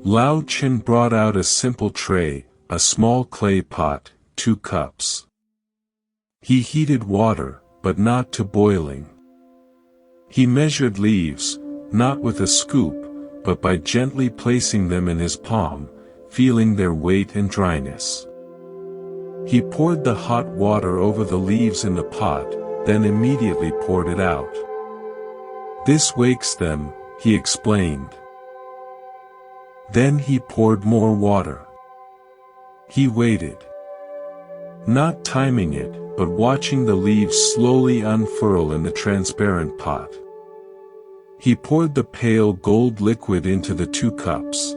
Lao Chen brought out a simple tray, a small clay pot, 2 cups. He heated water, but not to boiling. He measured leaves, not with a scoop, but by gently placing them in his palm, feeling their weight and dryness. He poured the hot water over the leaves in the pot, then immediately poured it out. "This wakes them," he explained. Then he poured more water. He waited. Not timing it, but watching the leaves slowly unfurl in the transparent pot. He poured the pale gold liquid into the 2 cups.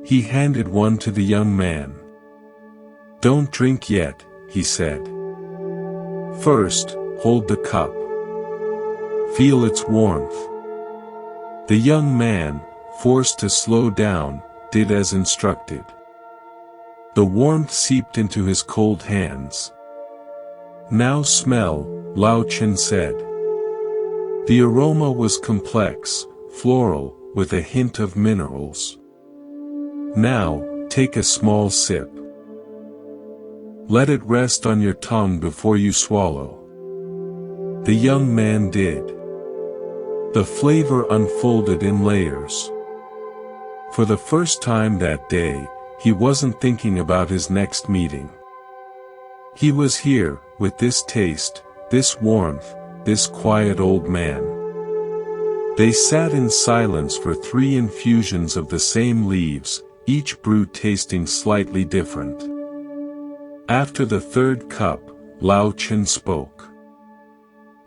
He handed one to the young man. "Don't drink yet," he said. "First, hold the cup. Feel its warmth." The young man, forced to slow down, did as instructed. The warmth seeped into his cold hands. "Now smell," Lao Chen said. The aroma was complex, floral, with a hint of minerals. "Now, take a small sip. Let it rest on your tongue before you swallow." The young man did. The flavor unfolded in layers. For the first time that day, he wasn't thinking about his next meeting. He was here, with this taste, this warmth, this quiet old man. They sat in silence for 3 infusions of the same leaves, each brew tasting slightly different. After the 3rd cup, Lao Chen spoke.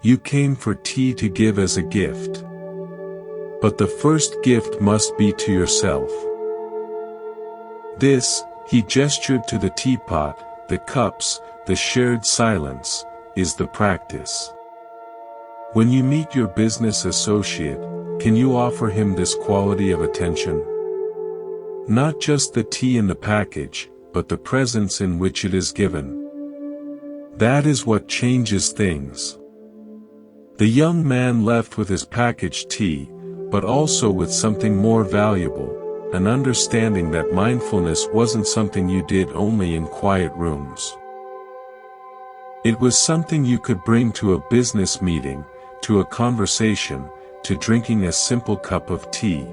"You came for tea to give as a gift. But the first gift must be to yourself. This," he gestured to the teapot, the cups, the shared silence, "is the practice. When you meet your business associate, can you offer him this quality of attention? Not just the tea in the package, but the presence in which it is given. That is what changes things." The young man left with his packaged tea, but also with something more valuable, an understanding that mindfulness wasn't something you did only in quiet rooms. It was something you could bring to a business meeting, to a conversation, to drinking a simple cup of tea.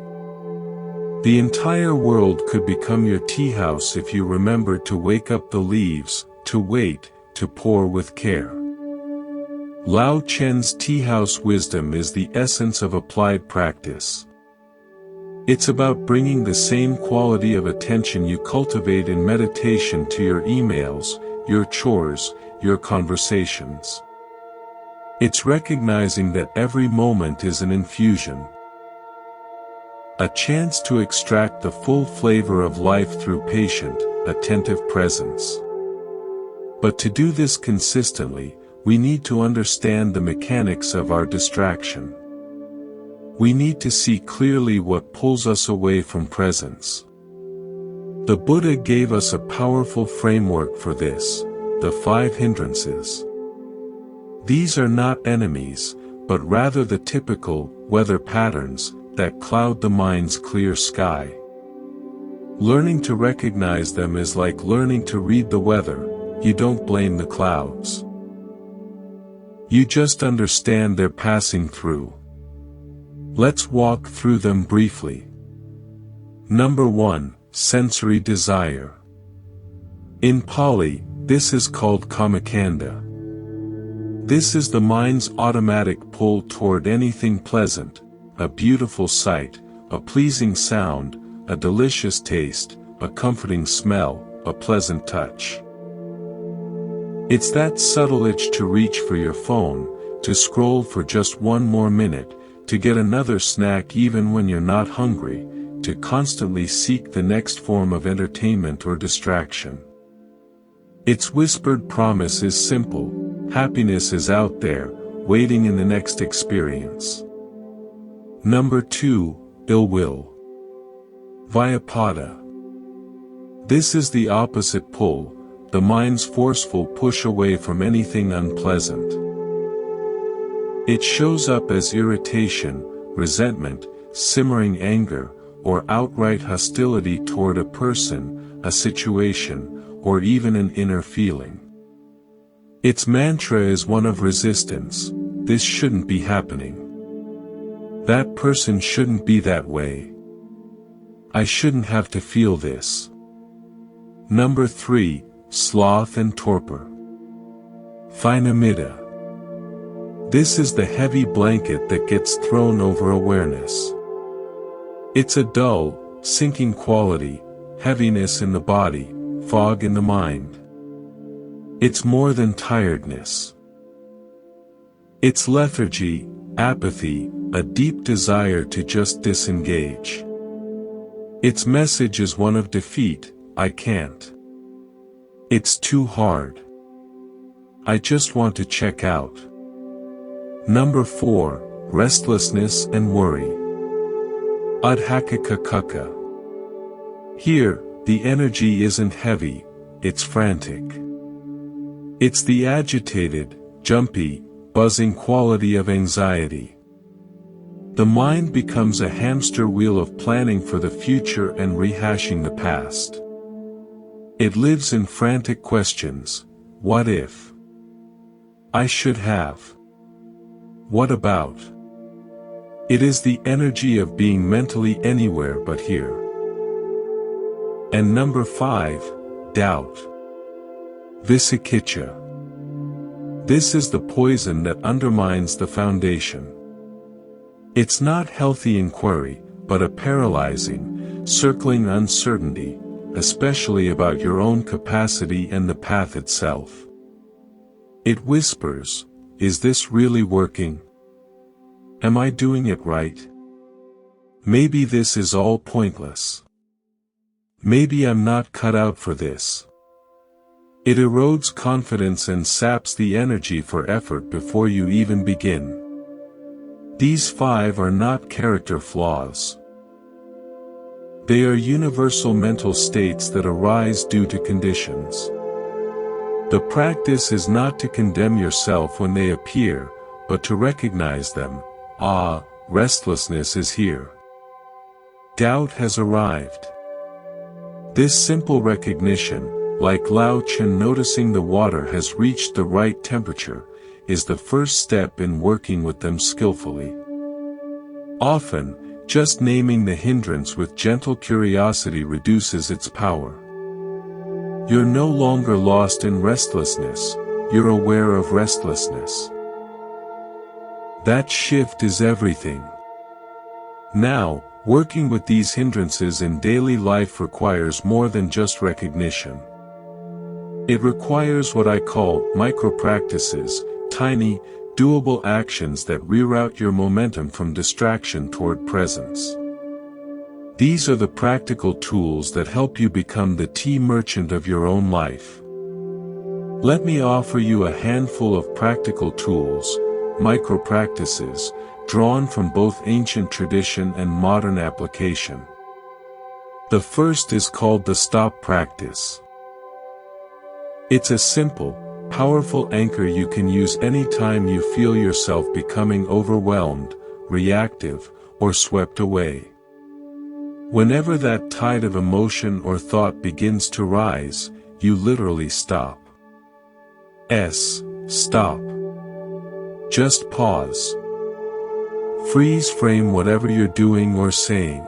The entire world could become your tea house if you remembered to wake up the leaves, to wait, to pour with care. Lao Chen's tea house wisdom is the essence of applied practice. It's about bringing the same quality of attention you cultivate in meditation to your emails, your chores, your conversations. It's recognizing that every moment is an infusion. A chance to extract the full flavor of life through patient, attentive presence. But to do this consistently, we need to understand the mechanics of our distraction. We need to see clearly what pulls us away from presence. The Buddha gave us a powerful framework for this, the 5 hindrances. These are not enemies, but rather the typical weather patterns that cloud the mind's clear sky. Learning to recognize them is like learning to read the weather. You don't blame the clouds. You just understand they're passing through. Let's walk through them briefly. Number 1, sensory desire. In Pali, this is called kamakanda. This is the mind's automatic pull toward anything pleasant, a beautiful sight, a pleasing sound, a delicious taste, a comforting smell, a pleasant touch. It's that subtle itch to reach for your phone, to scroll for just one more minute, to get another snack even when you're not hungry, to constantly seek the next form of entertainment or distraction. Its whispered promise is simple: happiness is out there, waiting in the next experience. Number 2, ill will. Vyapada. This is the opposite pull, the mind's forceful push away from anything unpleasant. It shows up as irritation, resentment, simmering anger, or outright hostility toward a person, a situation, or even an inner feeling. Its mantra is one of resistance: this shouldn't be happening. That person shouldn't be that way. I shouldn't have to feel this. Number 3, sloth and torpor. Phinamida. This is the heavy blanket that gets thrown over awareness. It's a dull, sinking quality, heaviness in the body, fog in the mind. It's more than tiredness. It's lethargy, apathy, a deep desire to just disengage. Its message is one of defeat: I can't. It's too hard. I just want to check out. Number 4, restlessness and worry. Adhakakakaka. Here, the energy isn't heavy, it's frantic. It's the agitated, jumpy, buzzing quality of anxiety. The mind becomes a hamster wheel of planning for the future and rehashing the past. It lives in frantic questions: what if? I should have. What about? It is the energy of being mentally anywhere but here. And number 5, doubt. Visakicha. This is the poison that undermines the foundation. It's not healthy inquiry, but a paralyzing, circling uncertainty, especially about your own capacity and the path itself. It whispers, is this really working? Am I doing it right? Maybe this is all pointless. Maybe I'm not cut out for this. It erodes confidence and saps the energy for effort before you even begin. These 5 are not character flaws. They are universal mental states that arise due to conditions. The practice is not to condemn yourself when they appear, but to recognize them. Ah, restlessness is here. Doubt has arrived. This simple recognition, like Lao Chen noticing the water has reached the right temperature, is the first step in working with them skillfully. Often, just naming the hindrance with gentle curiosity reduces its power. You're no longer lost in restlessness, you're aware of restlessness. That shift is everything. Now, working with these hindrances in daily life requires more than just recognition. It requires what I call micro-practices, tiny, doable actions that reroute your momentum from distraction toward presence. These are the practical tools that help you become the tea merchant of your own life. Let me offer you a handful of practical tools, micro-practices, drawn from both ancient tradition and modern application. The first is called the stop practice. It's a simple, powerful anchor you can use anytime you feel yourself becoming overwhelmed, reactive, or swept away. Whenever that tide of emotion or thought begins to rise, you literally stop. Stop. Just pause. Freeze frame whatever you're doing or saying.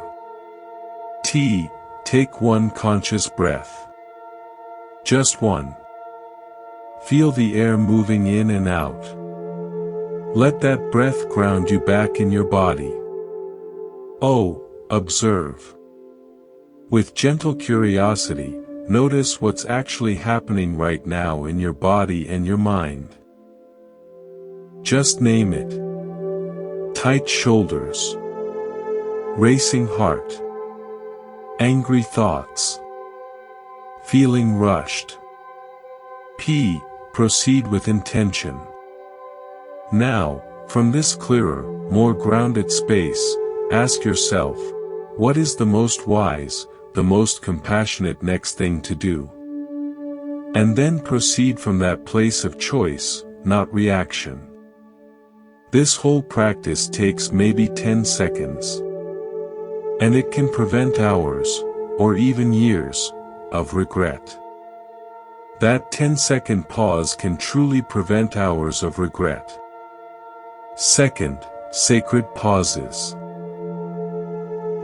T. Take one conscious breath. Just one. Feel the air moving in and out. Let that breath ground you back in your body. O. Observe. With gentle curiosity, notice what's actually happening right now in your body and your mind. Just name it. Tight shoulders. Racing heart. Angry thoughts. Feeling rushed. P. Proceed with intention. Now, from this clearer, more grounded space, ask yourself, what is the most wise, the most compassionate next thing to do? And then proceed from that place of choice, not reaction. This whole practice takes maybe 10 seconds. And it can prevent hours, or even years, of regret. That 10-second pause can truly prevent hours of regret. Second, sacred pauses.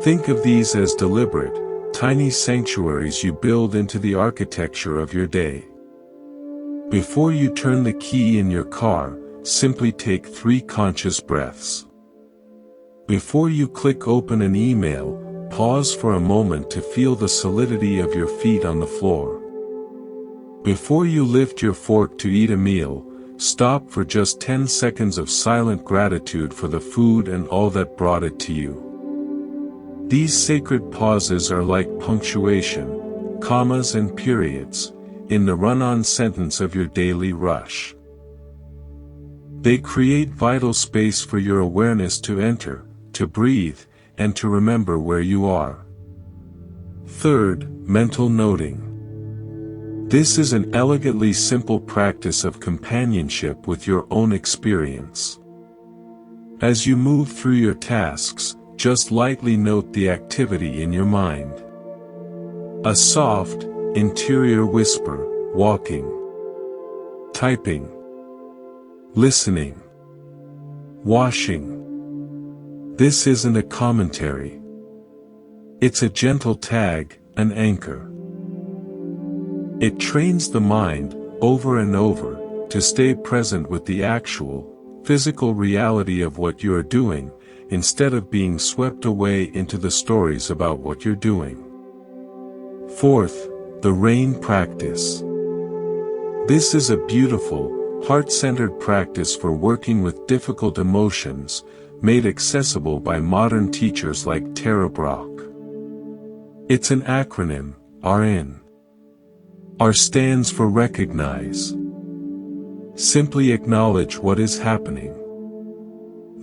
Think of these as deliberate, tiny sanctuaries you build into the architecture of your day. Before you turn the key in your car, simply take 3 conscious breaths. Before you click open an email, pause for a moment to feel the solidity of your feet on the floor. Before you lift your fork to eat a meal, stop for just 10 seconds of silent gratitude for the food and all that brought it to you. These sacred pauses are like punctuation, commas and periods, in the run-on sentence of your daily rush. They create vital space for your awareness to enter, to breathe, and to remember where you are. Third, mental noting. This is an elegantly simple practice of companionship with your own experience. As you move through your tasks, just lightly note the activity in your mind. A soft, interior whisper, walking, typing, listening, washing. This isn't a commentary. It's a gentle tag, an anchor. It trains the mind, over and over, to stay present with the actual, physical reality of what you are doing, instead of being swept away into the stories about what you're doing. Fourth, the rain practice. This is a beautiful, heart-centered practice for working with difficult emotions, made accessible by modern teachers like Tara Brach. It's an acronym, RN. R stands for recognize. Simply acknowledge what is happening.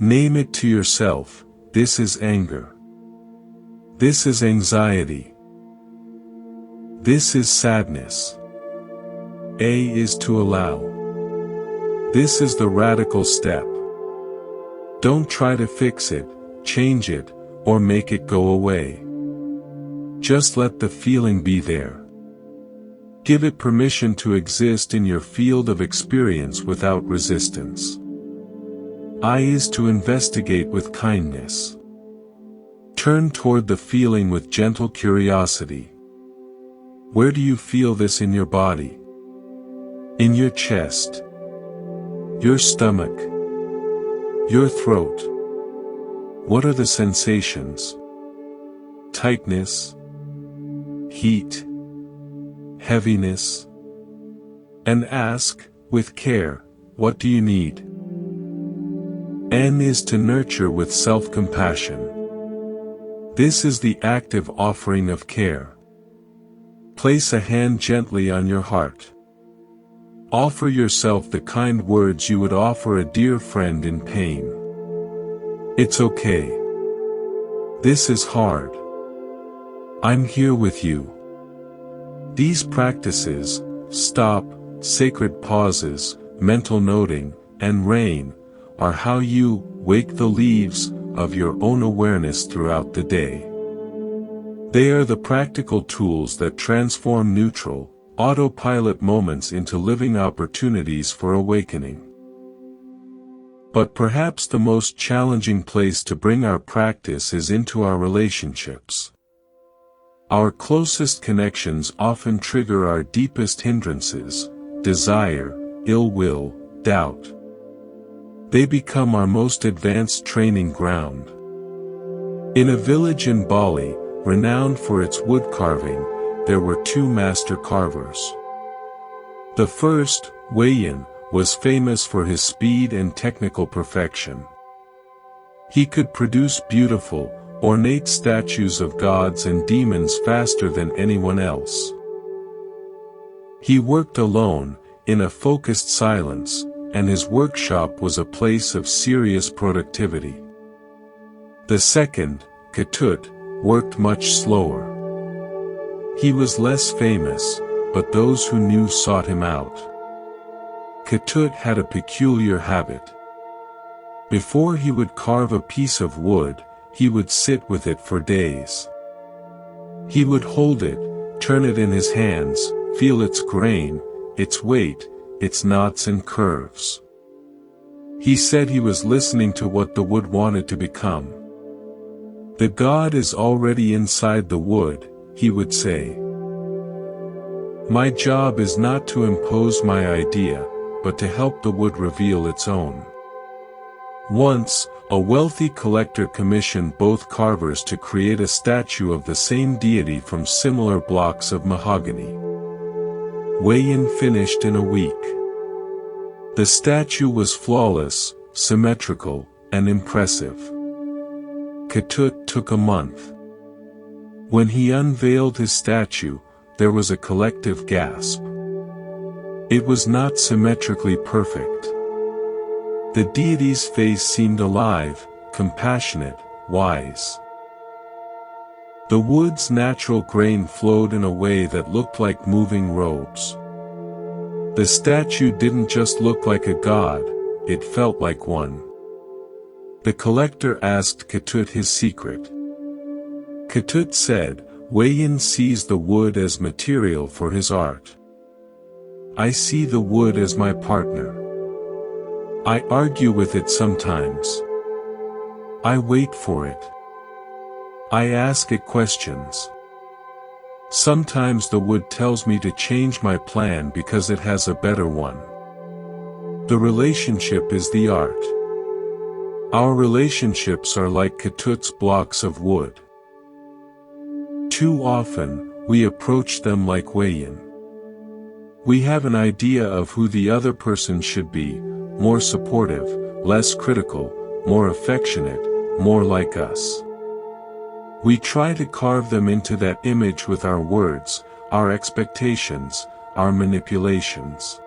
Name it to yourself, this is anger. This is anxiety. This is sadness. A is to allow. This is the radical step. Don't try to fix it, change it, or make it go away. Just let the feeling be there. Give it permission to exist in your field of experience without resistance. I is to investigate with kindness. Turn toward the feeling with gentle curiosity. Where do you feel this in your body? In your chest. Your stomach. Your throat. What are the sensations? Tightness. Heat. Heaviness. And ask, with care, what do you need? N is to nurture with self-compassion. This is the active offering of care. Place a hand gently on your heart. Offer yourself the kind words you would offer a dear friend in pain. It's okay. This is hard. I'm here with you. These practices, stop, sacred pauses, mental noting, and rain, are how you wake the leaves of your own awareness throughout the day. They are the practical tools that transform neutral, autopilot moments into living opportunities for awakening. But perhaps the most challenging place to bring our practice is into our relationships. Our closest connections often trigger our deepest hindrances: desire, ill will, doubt. They become our most advanced training ground. In a village in Bali, renowned for its wood carving, there were two master carvers. The first, Weiyan, was famous for his speed and technical perfection. He could produce beautiful, ornate statues of gods and demons faster than anyone else. He worked alone, in a focused silence, and his workshop was a place of serious productivity. The second, Ketut, worked much slower. He was less famous, but those who knew sought him out. Ketut had a peculiar habit. Before he would carve a piece of wood, he would sit with it for days. He would hold it, turn it in his hands, feel its grain, its weight, its knots and curves. He said he was listening to what the wood wanted to become. The God is already inside the wood, he would say. My job is not to impose my idea, but to help the wood reveal its own. Once, a wealthy collector commissioned both carvers to create a statue of the same deity from similar blocks of mahogany. Weiyan finished in a week. The statue was flawless, symmetrical, and impressive. Ketut took a month. When he unveiled his statue, there was a collective gasp. It was not symmetrically perfect. The deity's face seemed alive, compassionate, wise. The wood's natural grain flowed in a way that looked like moving robes. The statue didn't just look like a god, it felt like one. The collector asked Ketut his secret. Ketut said, Weiyan sees the wood as material for his art. I see the wood as my partner. I argue with it sometimes. I wait for it. I ask it questions. Sometimes the wood tells me to change my plan because it has a better one. The relationship is the art. Our relationships are like Ketut's blocks of wood. Too often, we approach them like Weiyan. We have an idea of who the other person should be, more supportive, less critical, more affectionate, more like us. We try to carve them into that image with our words, our expectations, our manipulations.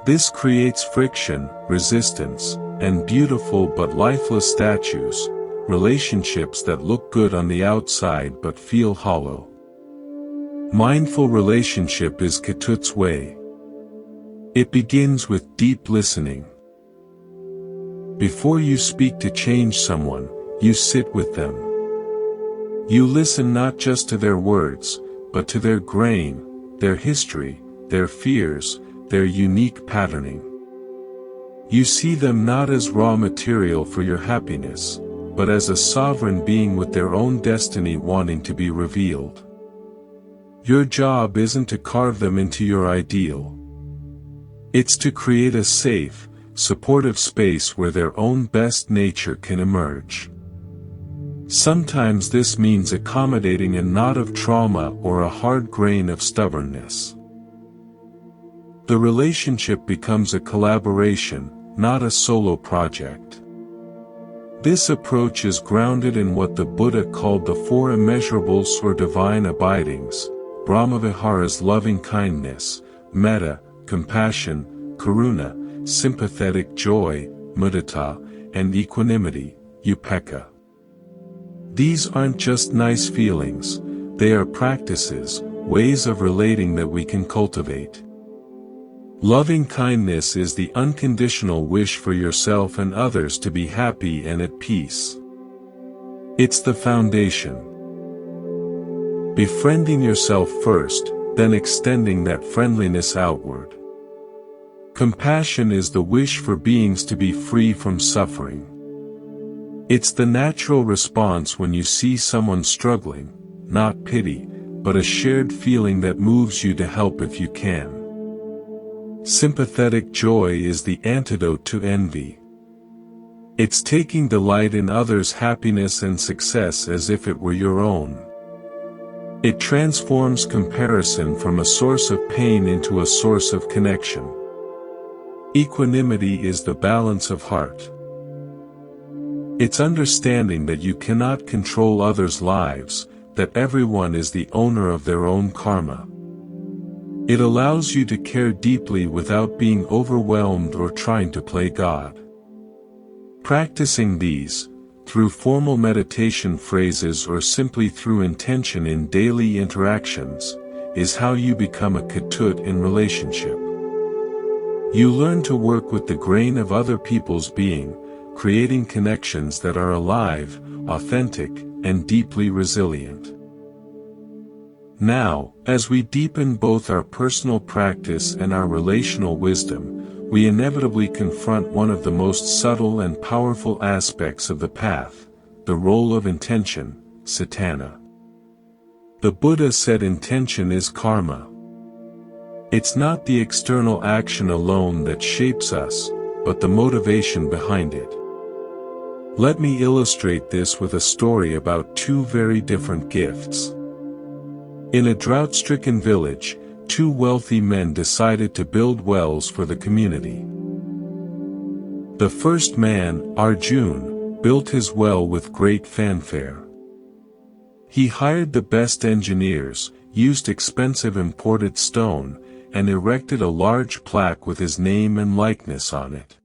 This creates friction, resistance, and beautiful but lifeless statues, relationships that look good on the outside but feel hollow. Mindful relationship is Ketut's way. It begins with deep listening. Before you speak to change someone, you sit with them. You listen not just to their words, but to their grain, their history, their fears, their unique patterning. You see them not as raw material for your happiness, but as a sovereign being with their own destiny wanting to be revealed. Your job isn't to carve them into your ideal. It's to create a safe, supportive space where their own best nature can emerge. Sometimes this means accommodating a knot of trauma or a hard grain of stubbornness. The relationship becomes a collaboration, not a solo project. This approach is grounded in what the Buddha called the four immeasurables or divine abidings: Brahmavihara's loving-kindness, metta, compassion, karuna, sympathetic joy, mudita, and equanimity, upekkha. These aren't just nice feelings, they are practices, ways of relating that we can cultivate. Loving-kindness is the unconditional wish for yourself and others to be happy and at peace. It's the foundation. Befriending yourself first, then extending that friendliness outward. Compassion is the wish for beings to be free from suffering. It's the natural response when you see someone struggling, not pity, but a shared feeling that moves you to help if you can. Sympathetic joy is the antidote to envy. It's taking delight in others' happiness and success as if it were your own. It transforms comparison from a source of pain into a source of connection. Equanimity is the balance of heart. It's understanding that you cannot control others' lives, that everyone is the owner of their own karma. It allows you to care deeply without being overwhelmed or trying to play God. Practicing these, through formal meditation phrases or simply through intention in daily interactions, is how you become a ketut in relationship. You learn to work with the grain of other people's being, creating connections that are alive, authentic, and deeply resilient. Now, as we deepen both our personal practice and our relational wisdom, we inevitably confront one of the most subtle and powerful aspects of the path, the role of intention, satana. The Buddha said intention is karma. It's not the external action alone that shapes us, but the motivation behind it. Let me illustrate this with a story about two very different gifts. In a drought-stricken village, two wealthy men decided to build wells for the community. The first man, Arjun, built his well with great fanfare. He hired the best engineers, used expensive imported stone, and erected a large plaque with his name and likeness on it.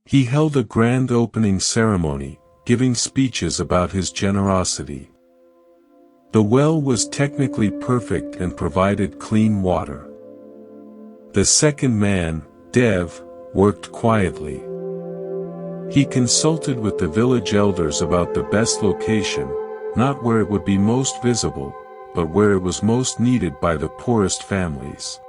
He held a grand opening ceremony, giving speeches about his generosity. The well was technically perfect and provided clean water. The second man, Dev, worked quietly. He consulted with the village elders about the best location, not where it would be most visible, but where it was most needed by the poorest families.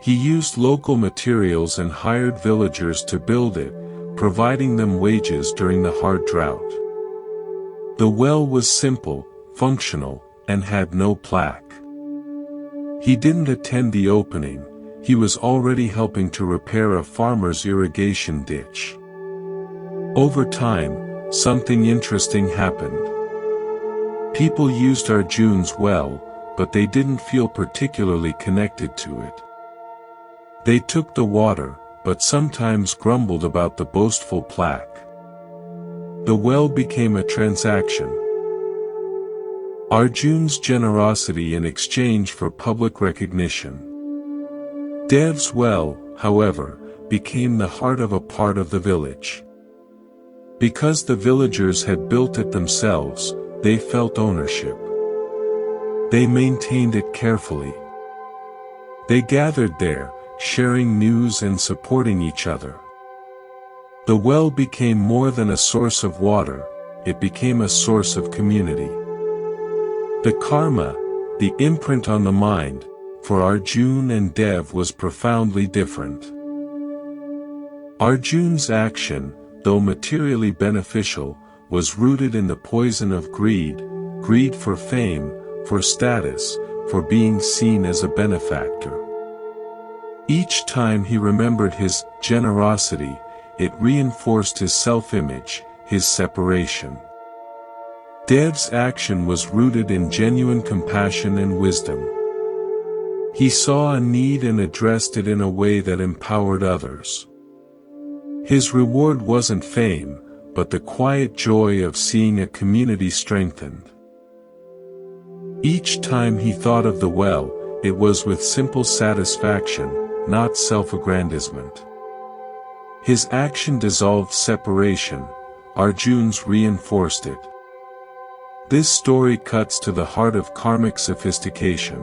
He used local materials and hired villagers to build it, providing them wages during the hard drought. The well was simple, functional, and had no plaque. He didn't attend the opening, he was already helping to repair a farmer's irrigation ditch. Over time, something interesting happened. People used Arjun's well, but they didn't feel particularly connected to it. They took the water, but sometimes grumbled about the boastful plaque. The well became a transaction. Arjun's generosity in exchange for public recognition. Dev's well, however, became the heart of a part of the village. Because the villagers had built it themselves, they felt ownership. They maintained it carefully. They gathered there, sharing news and supporting each other. The well became more than a source of water, it became a source of community. The karma, the imprint on the mind, for Arjun and Dev was profoundly different. Arjun's action, though materially beneficial, was rooted in the poison of greed, greed for fame, for status, for being seen as a benefactor. Each time he remembered his generosity, it reinforced his self-image, his separation. Dev's action was rooted in genuine compassion and wisdom. He saw a need and addressed it in a way that empowered others. His reward wasn't fame, but the quiet joy of seeing a community strengthened. Each time he thought of the well, it was with simple satisfaction, not self-aggrandizement. His action dissolved separation, Arjun's reinforced it. This story cuts to the heart of karmic sophistication.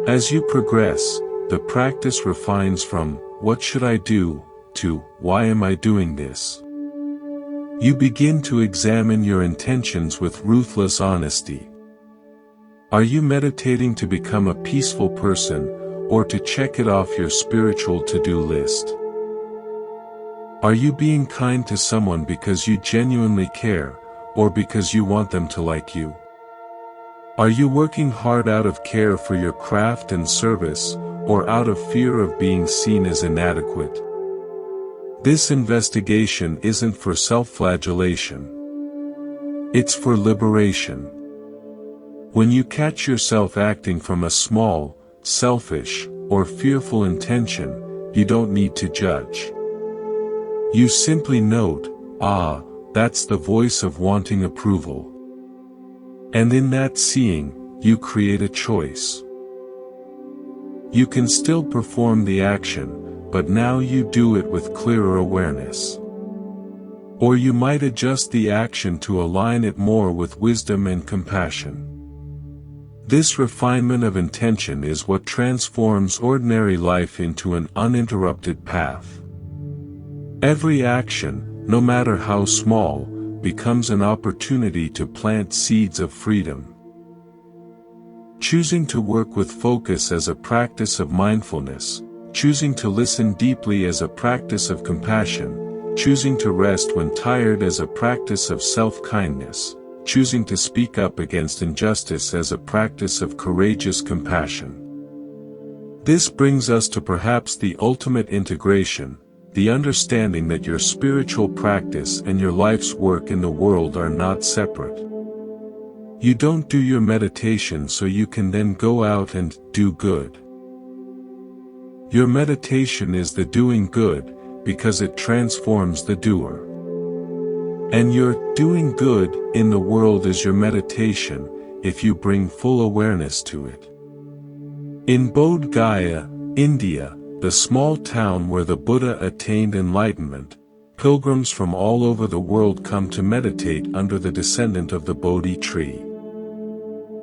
As you progress, the practice refines from, "What should I do?" to, "Why am I doing this?" You begin to examine your intentions with ruthless honesty. Are you meditating to become a peaceful person, or to check it off your spiritual to-do list? Are you being kind to someone because you genuinely care, or because you want them to like you? Are you working hard out of care for your craft and service, or out of fear of being seen as inadequate? This investigation isn't for self-flagellation. It's for liberation. When you catch yourself acting from a small, selfish, or fearful intention, you don't need to judge. You simply note, that's the voice of wanting approval. And in that seeing, you create a choice. You can still perform the action, but now you do it with clearer awareness. Or you might adjust the action to align it more with wisdom and compassion. This refinement of intention is what transforms ordinary life into an uninterrupted path. Every action, no matter how small, becomes an opportunity to plant seeds of freedom. Choosing to work with focus as a practice of mindfulness, choosing to listen deeply as a practice of compassion, choosing to rest when tired as a practice of self-kindness, choosing to speak up against injustice as a practice of courageous compassion. This brings us to perhaps the ultimate integration, the understanding that your spiritual practice and your life's work in the world are not separate. You don't do your meditation so you can then go out and do good. Your meditation is the doing good, because it transforms the doer. And your doing good in the world is your meditation, if you bring full awareness to it. In Bodh Gaya, India, the small town where the Buddha attained enlightenment, pilgrims from all over the world come to meditate under the descendant of the Bodhi tree.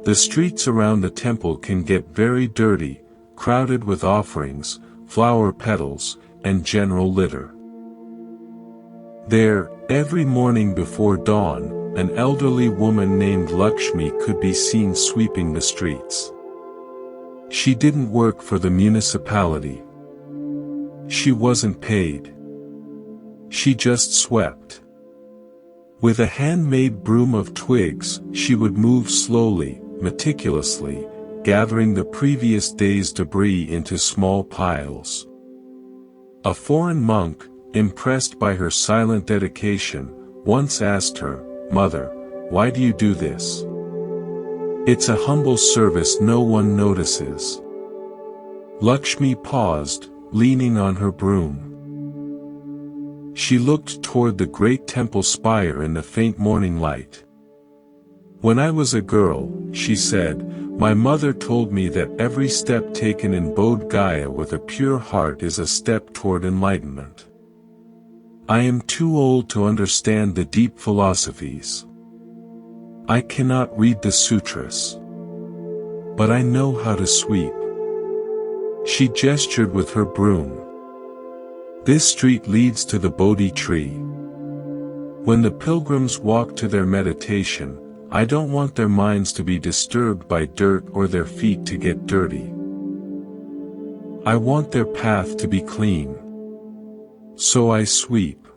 The streets around the temple can get very dirty, crowded with offerings, flower petals, and general litter. There, every morning before dawn, an elderly woman named Lakshmi could be seen sweeping the streets. She didn't work for the municipality. She wasn't paid. She just swept. With a handmade broom of twigs, she would move slowly, meticulously, gathering the previous day's debris into small piles. A foreign monk, impressed by her silent dedication, once asked her, "Mother, why do you do this? It's a humble service no one notices." Lakshmi paused, leaning on her broom. She looked toward the great temple spire in the faint morning light. "When I was a girl," she said, "my mother told me that every step taken in Bodh Gaya with a pure heart is a step toward enlightenment. I am too old to understand the deep philosophies. I cannot read the sutras. But I know how to sweep." She gestured with her broom. "This street leads to the Bodhi tree. When the pilgrims walk to their meditation, I don't want their minds to be disturbed by dirt or their feet to get dirty. I want their path to be clean. So I sweep.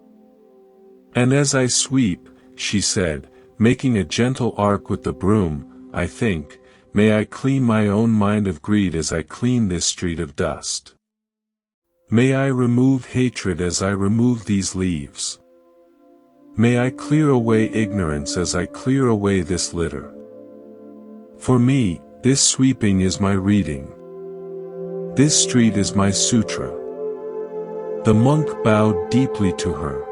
And as I sweep," she said, making a gentle arc with the broom, "I think, may I clean my own mind of greed as I clean this street of dust. May I remove hatred as I remove these leaves. May I clear away ignorance as I clear away this litter. For me, this sweeping is my reading. This street is my sutra." The monk bowed deeply to her.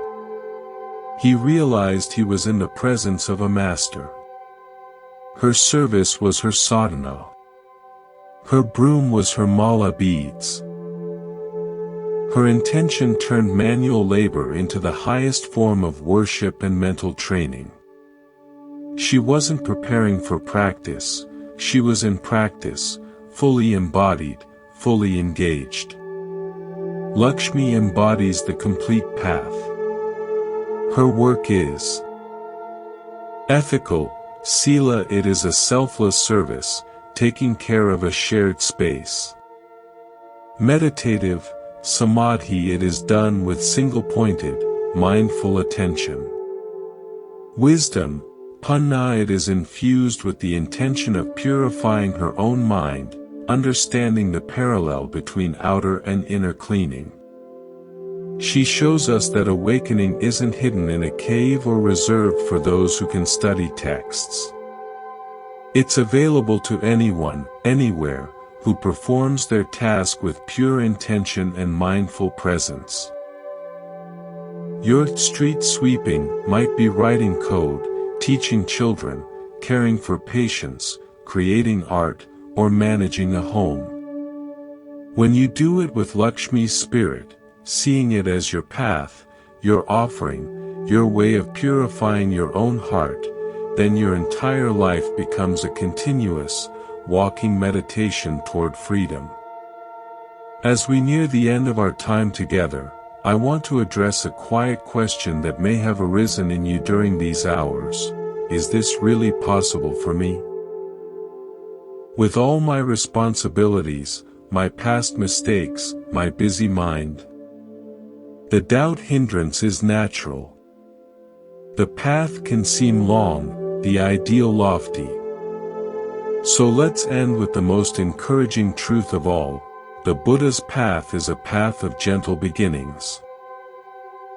He realized he was in the presence of a master. Her service was her sadhana. Her broom was her mala beads. Her intention turned manual labor into the highest form of worship and mental training. She wasn't preparing for practice, she was in practice, fully embodied, fully engaged. Lakshmi embodies the complete path. Her work is ethical, sila. It is a selfless service, taking care of a shared space. Meditative, samadhi, it is done with single-pointed, mindful attention. Wisdom, panna, it is infused with the intention of purifying her own mind, understanding the parallel between outer and inner cleaning. She shows us that awakening isn't hidden in a cave or reserved for those who can study texts. It's available to anyone, anywhere, who performs their task with pure intention and mindful presence. Your street sweeping might be writing code, teaching children, caring for patients, creating art, or managing a home. When you do it with Lakshmi's spirit, seeing it as your path, your offering, your way of purifying your own heart, then your entire life becomes a continuous, walking meditation toward freedom. As we near the end of our time together, I want to address a quiet question that may have arisen in you during these hours. Is this really possible for me? With all my responsibilities, my past mistakes, my busy mind. The doubt hindrance is natural. The path can seem long, the ideal lofty. So let's end with the most encouraging truth of all. The Buddha's path is a path of gentle beginnings.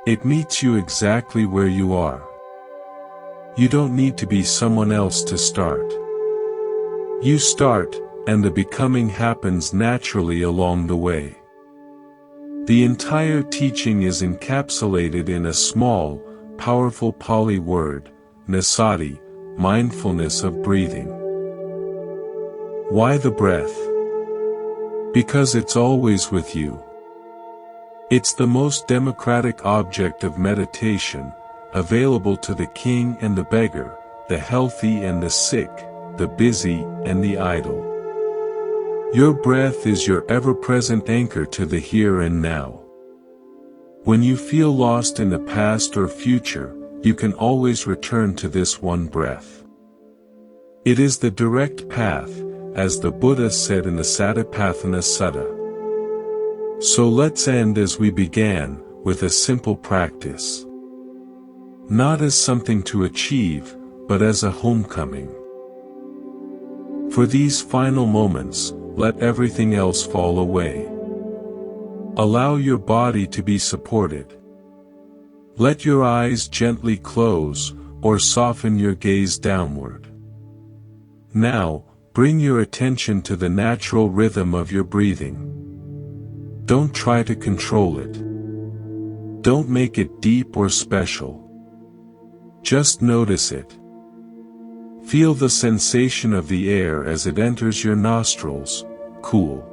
It meets you exactly where you are. You don't need to be someone else to start. You start, and the becoming happens naturally along the way. The entire teaching is encapsulated in a small, powerful Pali word, nasati, mindfulness of breathing. Why the breath? Because it's always with you. It's the most democratic object of meditation, available to the king and the beggar, the healthy and the sick, the busy and the idle. Your breath is your ever-present anchor to the here and now. When you feel lost in the past or future, you can always return to this one breath. It is the direct path, as the Buddha said in the Satipatthana Sutta. So let's end as we began, with a simple practice. Not as something to achieve, but as a homecoming. For these final moments, let everything else fall away. Allow your body to be supported. Let your eyes gently close, or soften your gaze downward. Now, bring your attention to the natural rhythm of your breathing. Don't try to control it. Don't make it deep or special. Just notice it. Feel the sensation of the air as it enters your nostrils, cool.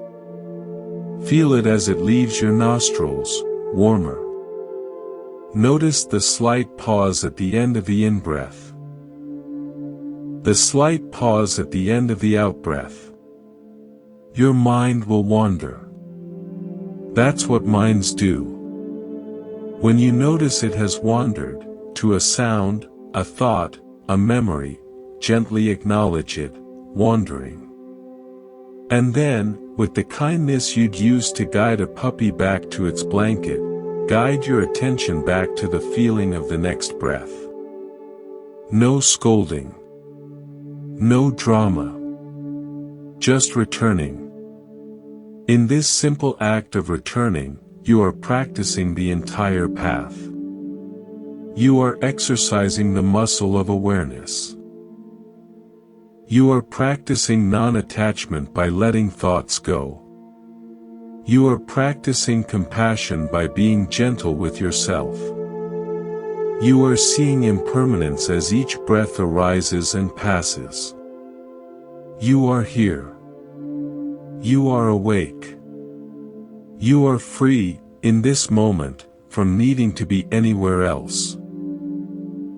Feel it as it leaves your nostrils, warmer. Notice the slight pause at the end of the in-breath. The slight pause at the end of the out-breath. Your mind will wander. That's what minds do. When you notice it has wandered, to a sound, a thought, a memory, gently acknowledge it, wandering. And then, with the kindness you'd use to guide a puppy back to its blanket, guide your attention back to the feeling of the next breath. No scolding. No drama. Just returning. In this simple act of returning, you are practicing the entire path. You are exercising the muscle of awareness. You are practicing non-attachment by letting thoughts go. You are practicing compassion by being gentle with yourself. You are seeing impermanence as each breath arises and passes. You are here. You are awake. You are free, in this moment, from needing to be anywhere else.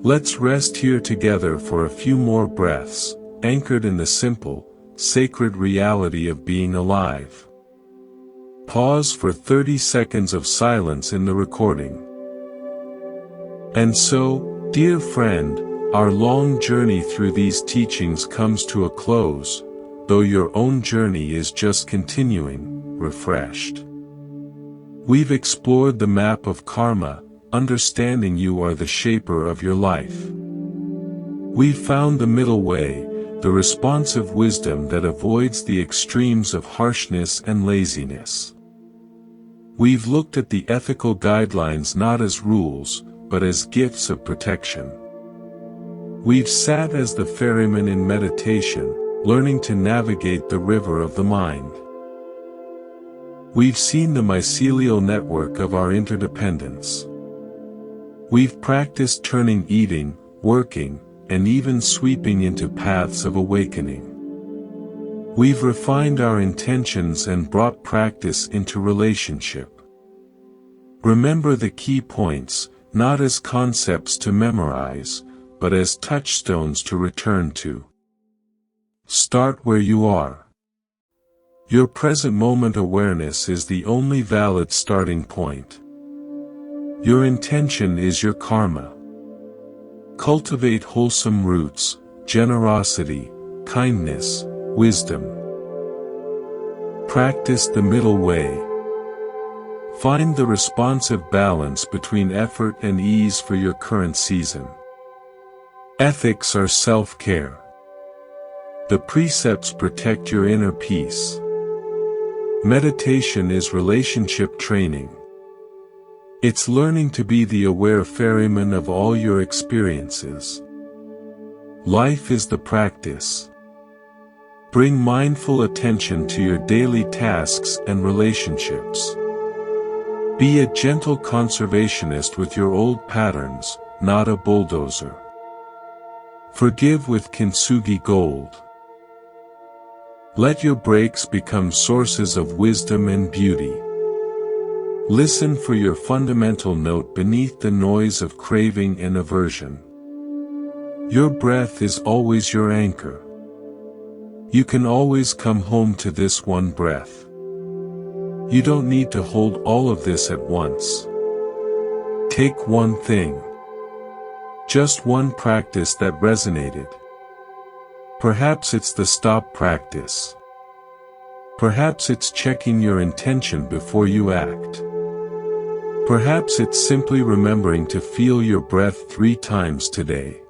Let's rest here together for a few more breaths, anchored in the simple, sacred reality of being alive. Pause for 30 seconds of silence in the recording. And so, dear friend, our long journey through these teachings comes to a close, though your own journey is just continuing. refreshed. We've explored the map of karma, understanding you are the shaper of your life. We've found the middle way, the responsive wisdom that avoids the extremes of harshness and laziness. We've looked at the ethical guidelines not as rules, but as gifts of protection. We've sat as the ferryman in meditation, learning to navigate the river of the mind. We've seen the mycelial network of our interdependence. We've practiced turning eating, working, and even sweeping into paths of awakening. We've refined our intentions and brought practice into relationship. Remember the key points, not as concepts to memorize, but as touchstones to return to. Start where you are. Your present moment awareness is the only valid starting point. Your intention is your karma. Cultivate wholesome roots, generosity, kindness, wisdom. Practice the middle way. Find the responsive balance between effort and ease for your current season. Ethics are self-care. The precepts protect your inner peace. Meditation is relationship training. It's learning to be the aware ferryman of all your experiences. Life is the practice. Bring mindful attention to your daily tasks and relationships. Be a gentle conservationist with your old patterns, not a bulldozer. Forgive with kintsugi gold. Let your breaks become sources of wisdom and beauty. Listen for your fundamental note beneath the noise of craving and aversion. Your breath is always your anchor. You can always come home to this one breath. You don't need to hold all of this at once. Take one thing. Just one practice that resonated. Perhaps it's the stop practice. Perhaps it's checking your intention before you act. Perhaps it's simply remembering to feel your breath 3 times today.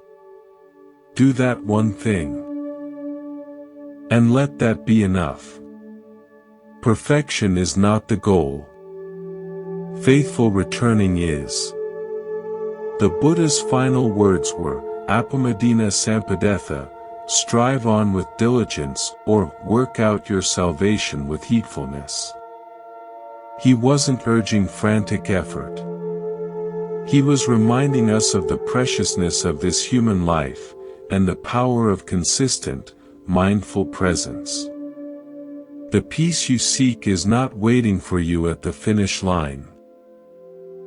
Do that one thing. And let that be enough. Perfection is not the goal. Faithful returning is. The Buddha's final words were, Apamadina Sampadetha, strive on with diligence, or work out your salvation with heedfulness. He wasn't urging frantic effort. He was reminding us of the preciousness of this human life, and the power of consistent, mindful presence. The peace you seek is not waiting for you at the finish line.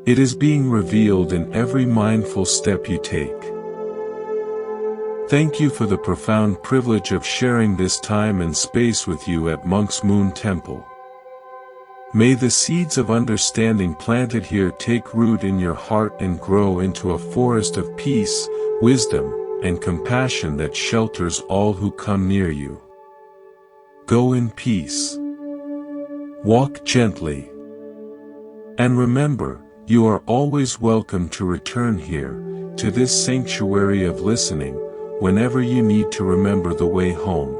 It is being revealed in every mindful step you take. Thank you for the profound privilege of sharing this time and space with you at Monk's Moon Temple. May the seeds of understanding planted here take root in your heart and grow into a forest of peace, wisdom, and compassion that shelters all who come near you. Go in peace. Walk gently. And remember, you are always welcome to return here, to this sanctuary of listening, whenever you need to remember the way home.